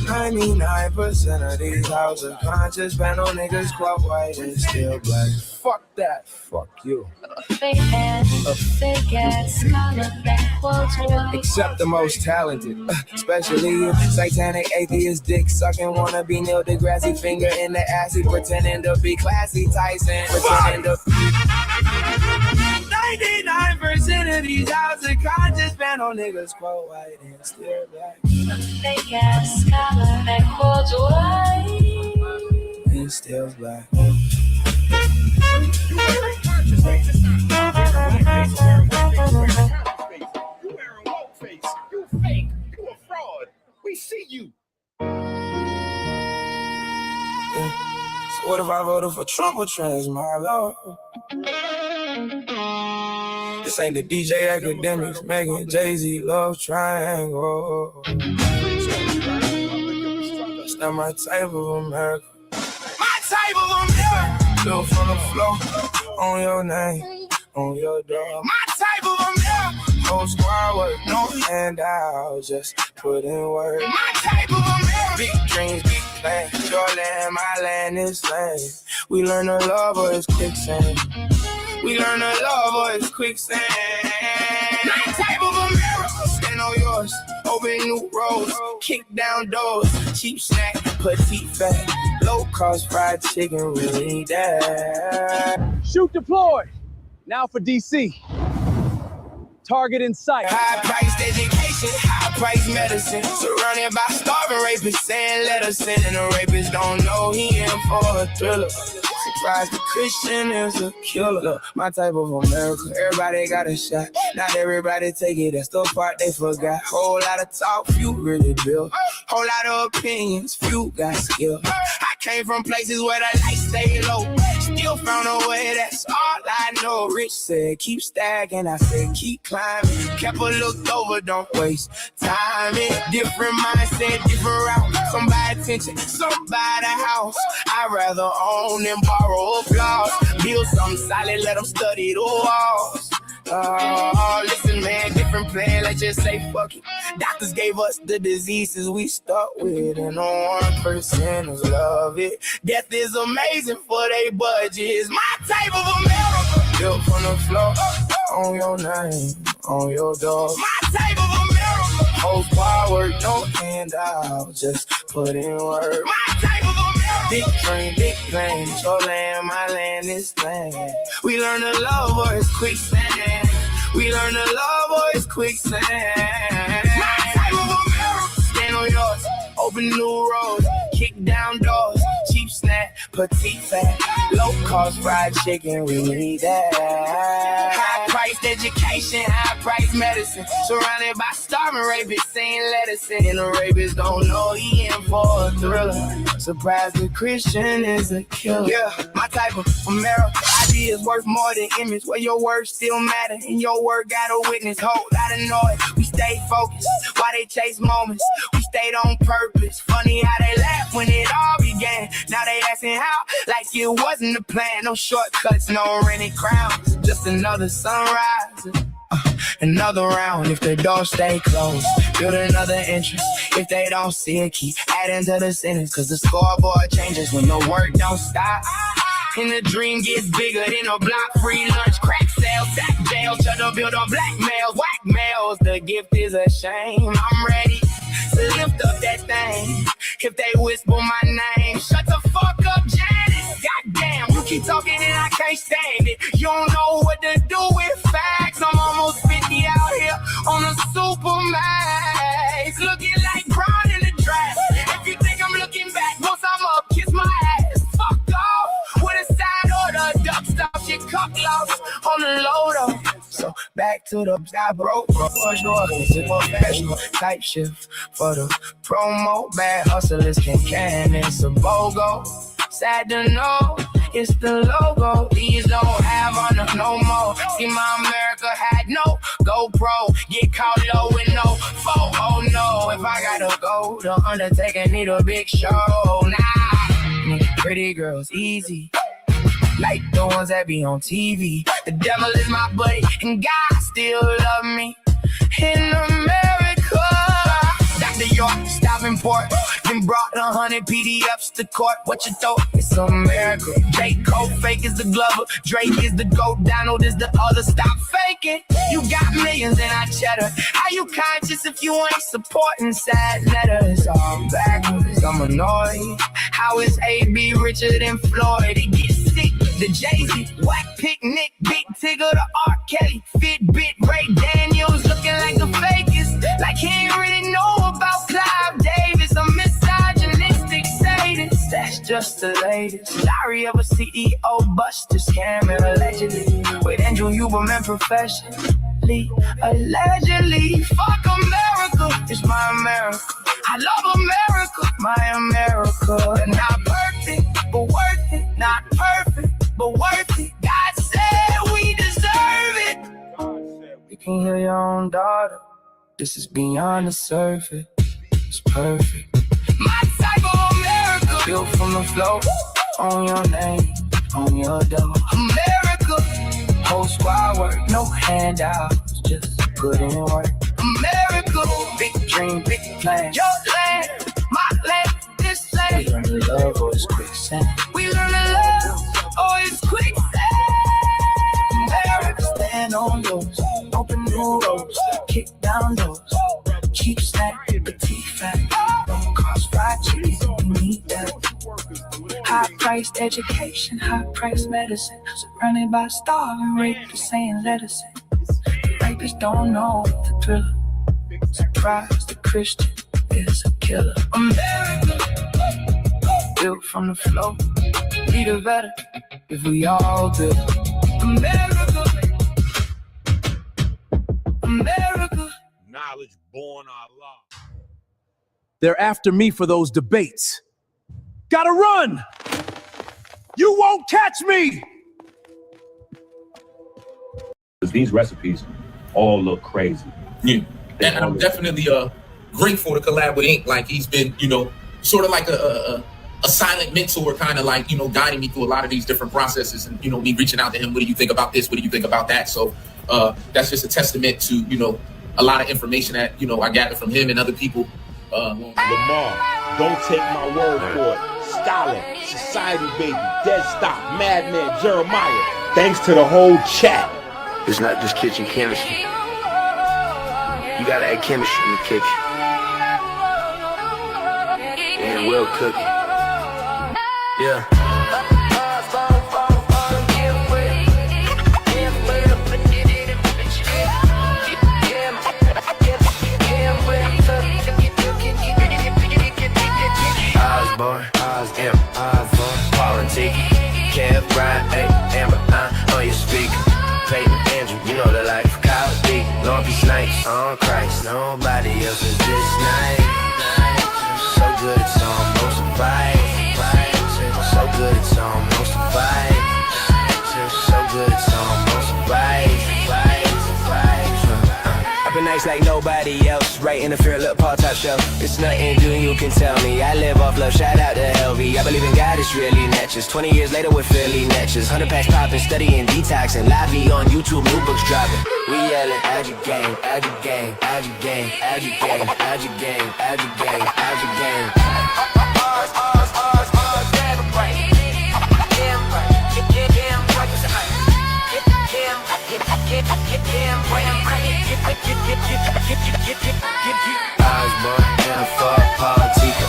99% of these House of Conscious panel niggas quote white and still black. Fuck that. Fuck you. A fake ass scholar that quotes white. Except the most talented, especially you, satanic atheist, dick sucking, wanna be Neil deGrasse, finger in the ass, he pretending to be classy Tyson, pretending to 99% of these House of Conscious panel niggas quote white and still black. A fake ass scholar that quotes white And still black. You wearing conscious face. It's not black face. You wearing white face. You wearing conscious face. You wearing woke face. You fake. You a fraud. We see you. Yeah. I voted for Trump or trans, my lord. This ain't the DJ Academics making Jay-Z love triangle. It's not my type of America. My type of America. Built from the floor, on your name, on your door. My type of America. Whole squad work, no handout, just put in work. My type of America. Big dreams, big plans. Your land, my land is land. We learn to love or it's quicksand. We learn to love or it's quicksand. My type of America. Stand on yours, open new roads, kick down doors, cheap snack, petite fat, low cost fried chicken, we need that. Shoot deployed. Now for DC. Target in sight. High priced education, high priced medicine. Surrounded by starving rapists saying let us in. And the rapist don't know he in for a thriller. Surprised the Christian is a killer. Look, my type of America, everybody got a shot. Not everybody take it, that's the part they forgot. Whole lot of talk, few really build. Whole lot of opinions, few got skill. I came from places where the lights stay low. Still found a way, that's all I know. Rich said, keep stacking, I said, keep climbing. Kept a looked over, don't waste time. Different mindset, different route. Some by attention, some by the house. I'd rather own than borrow applause. Build something solid, let them study the walls. Listen, man, different plan, let's just say fuck it. Doctors gave us the diseases we stuck with, and no 1% love it. Death is amazing for they budgets. My type of America. Built from the floor, on your name, on your door. My type of America. Whole squad work, no handout, just put in work. My type of America. Big dream, big plans, your land, my land is land. We learn to love or it's quicksand. We learn to love or it's quicksand. My type of America. Stand on yours, open new roads, kick down doors, cheap snack, petite fat, low cost fried chicken, we need that. High priced education, high priced medicine, surrounded by starving rapists saying let us in. And the rapists don't know he in for a thriller. Surprised the Christian is a killer. Yeah, my type of America. Ideas worth more than image, where your words still matter and your word got a witness. Whole lot of noise, we stay focused while they chase moments. We stayed on purpose. Funny how they laugh when it all began. Now they asking how, like it wasn't the plan. No shortcuts, no rented crowns. Just another sunrise. Another round if the door stay closed. Build another entrance if they don't see it. Keep adding to the sentence, cause the scoreboard changes when the work don't stop. And the dream gets bigger than a block. Free lunch, crack sales, sack jail, shut up, build on blackmails, whack mails. The gift is a shame. I'm ready to lift up that thing. If they whisper my name, shut the fuck up, Janice. Goddamn, you keep talking and I can't stand it. You don't know what to do with facts. I'm almost 50 out here on a Supermax, looking like Brown in the draft. If you think I'm looking back, once I'm up, kiss my ass. Fuck off with a side order, duck stop your cup loss on the loader. So back to the I broke professional type shift for the promo. Bad hustlers can it's a BOGO. Sad to know, it's the logo. These don't have on no more. See, my America had no GoPro. Get caught low with no phone. Oh no, if I gotta go, the Undertaker need a big show. Nah, pretty girls easy, like the ones that be on TV. The devil is my buddy, and God still love me in America. Dr. York, stop and port. Then brought 100 PDFs to court. What you thought? It's America. J. Cole fake is the Glover. Drake is the GOAT. Donald is the other. Stop faking. You got millions in our cheddar. How you conscious if you ain't supporting sad letters? All backwards. I'm annoyed. How is AB richer than Floyd? It gets sick. The Jay-Z, whack picnic, Big Tigger, the R. Kelly, Fitbit, Ray Daniels, looking like the fakest. Like he ain't really know about Clive Davis. A misogynistic sadist. That's just the latest. Diary of a CEO buster scamming allegedly with Andrew Huberman professionally. Allegedly, fuck America. It's my America. I love America, my America. Not perfect, but worth it. Not perfect, but worth it. God said we deserve it. You can hear your own daughter. This is beyond the surface. It's perfect. My type of America. Built from the floor. On your name, on your door. America. Whole squad work, no handouts. Just put in work. America. Big dream, big plan. Your land, my land, this land. We learn to love or it's quicksand. We learn to love or it's quicksand. America. Stand on yours. Open new roads. Kick down doors. Cheap snack, petite fat. Don't cost fried chicken. We need that. High-priced education, high-priced medicine. Surrounded by starving rapists saying let us in. The rapists don't know the thriller. Surprise, the Christian is a killer. America, built from the floor. We the better if we all build. America, America. Knowledge born our law. They're after me for those debates. Gotta run! You won't catch me! These recipes all look crazy. Yeah, and I'm definitely grateful to collab with Ink. Like he's been, sort of like a silent mentor, kind of like, guiding me through a lot of these different processes, and me reaching out to him. What do you think about this? What do you think about that? So that's just a testament to a lot of information that I gathered from him and other people. Lamar, don't take my word for it. Scholar, Society Baby, Dead Stop, Madman, Jeremiah. Thanks to the whole chat. It's not just kitchen chemistry. You gotta add chemistry in the kitchen. And well cooking. Yeah. Osborne, politic, Kev, Brian, Amber, on your speaker. Peyton, Andrew, you know the life. Kyle D, Long Beach Nights, on Christ. Nobody else is this nice. So good it's almost a vibe. So good it's almost a vibe. So good it's almost a vibe. I've been nice like nobody else. Right in the fear, look, Paul top shelf. It's nothing new, you can tell me. I live off love, shout out to LV. I believe in God, it's really natchez. 20 years later, we're Philly natchez. 100 packs popping, studying, detoxing. Live on YouTube, new books dropping. We yelling, add your game, add your game, add your game, add your game, add your game, add your game, add your game. Osborne, and for politica,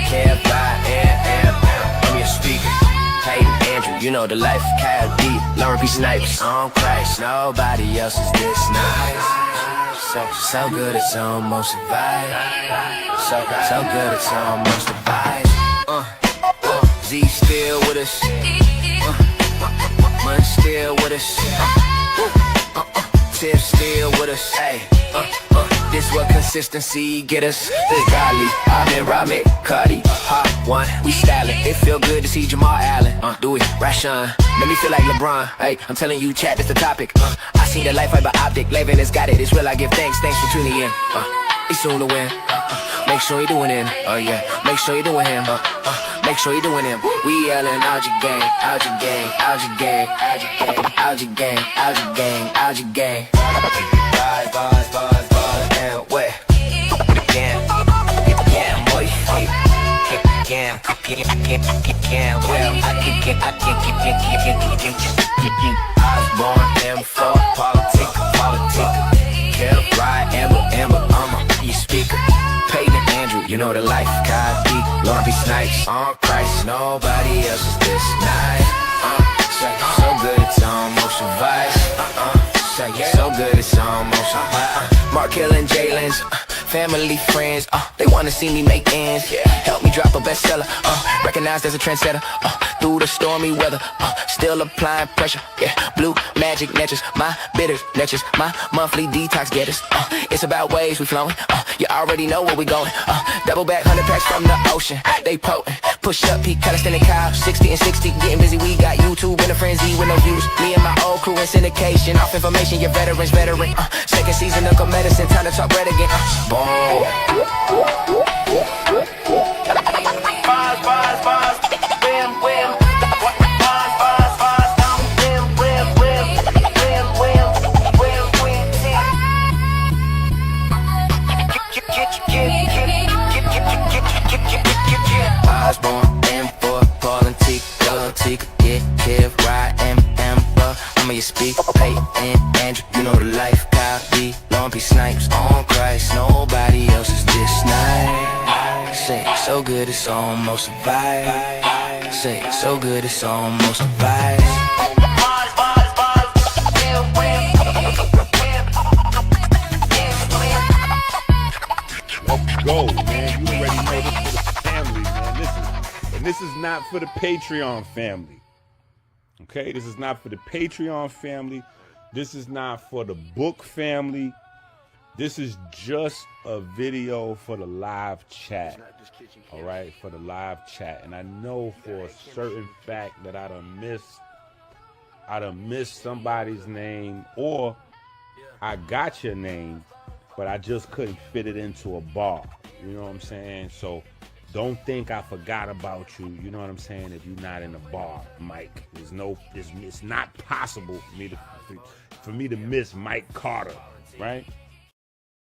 Kev, I'm your speaker. Peyton, Andrew, you know the life. Kyle D, Lauren P. Snipes, on Christ. Nobody else is this nice. So good it's almost a vibe. So good it's almost a vibe. Z still with us. Munch still with us. Tiff still with us. Hey, this what consistency get us. The Golly, I'm in Robert, Cardi, Hot One. We stylin', it feel good to see Jamal Allen. Do it, Rashawn, make me feel like LeBron. Hey, I'm telling you, chat, that's the topic. I see the life fiber optic, Levin has got it. It's real, I give thanks for tuning in. It's soon to win. Make sure you're doing him. Oh yeah, make sure you're doing him. Make sure you're doing him. We yelling out your gang, out your gang, out your gang, out your gang, out your gang, out your gang, out your gang. Bars, and wet. Yeah, boy. Osborne, M4, politica. Kev, Brian, Amber, your speaker. Peyton and Andrew, you know the life. Kyle D, Lauren P. Snipes, on Christ. Nobody else is this nice. So good it's almost a vibe. So good it's almost a vibe. Mark Hill and Jalen's. family, friends, they wanna see me make ends. Help me drop a bestseller, recognized as a trendsetter, through the stormy weather, still applying pressure. Blue magic necklace, my bitter lectures, my monthly detox getters. It's about waves we flowing. You already know where we going. Double back 100 packs from the ocean. They potent. Push up, peak, calisthenic cow. 60 and 60, getting busy. We got YouTube in a frenzy with no views. Me and my old crew in syndication. Off information, your veterans, veteran. Second season of medicine, time to talk bread again. Boom. Bars, bars, bars. Wham, wham. Bars, bars, bars. Wham, wham, wham. Wham, wham. Wham, wham. Osborne, M4, Paul and Tika, yeah, Kev, Ride, Amber. I'm your speak, Peyton, Andrew, you know the life. Kyle D, Long Beach Snipes, on Christ, nobody else is this nice. Say, so good it's almost a vibe. Say, so good it's almost a vibe. Let's go, man. You already know this for the family, man. This is not for the Patreon family. Okay, this is not for the Patreon family. This is not for the book family. This is just a video for the live chat. All right, for the live chat. And I know for a certain fact that I done missed somebody's name, or I got your name, but I just couldn't fit it into a bar. You know what I'm saying? So don't think I forgot about you. You know what I'm saying? If you're not in the bar, Mike, it's not possible for me to miss Mike Carter, right?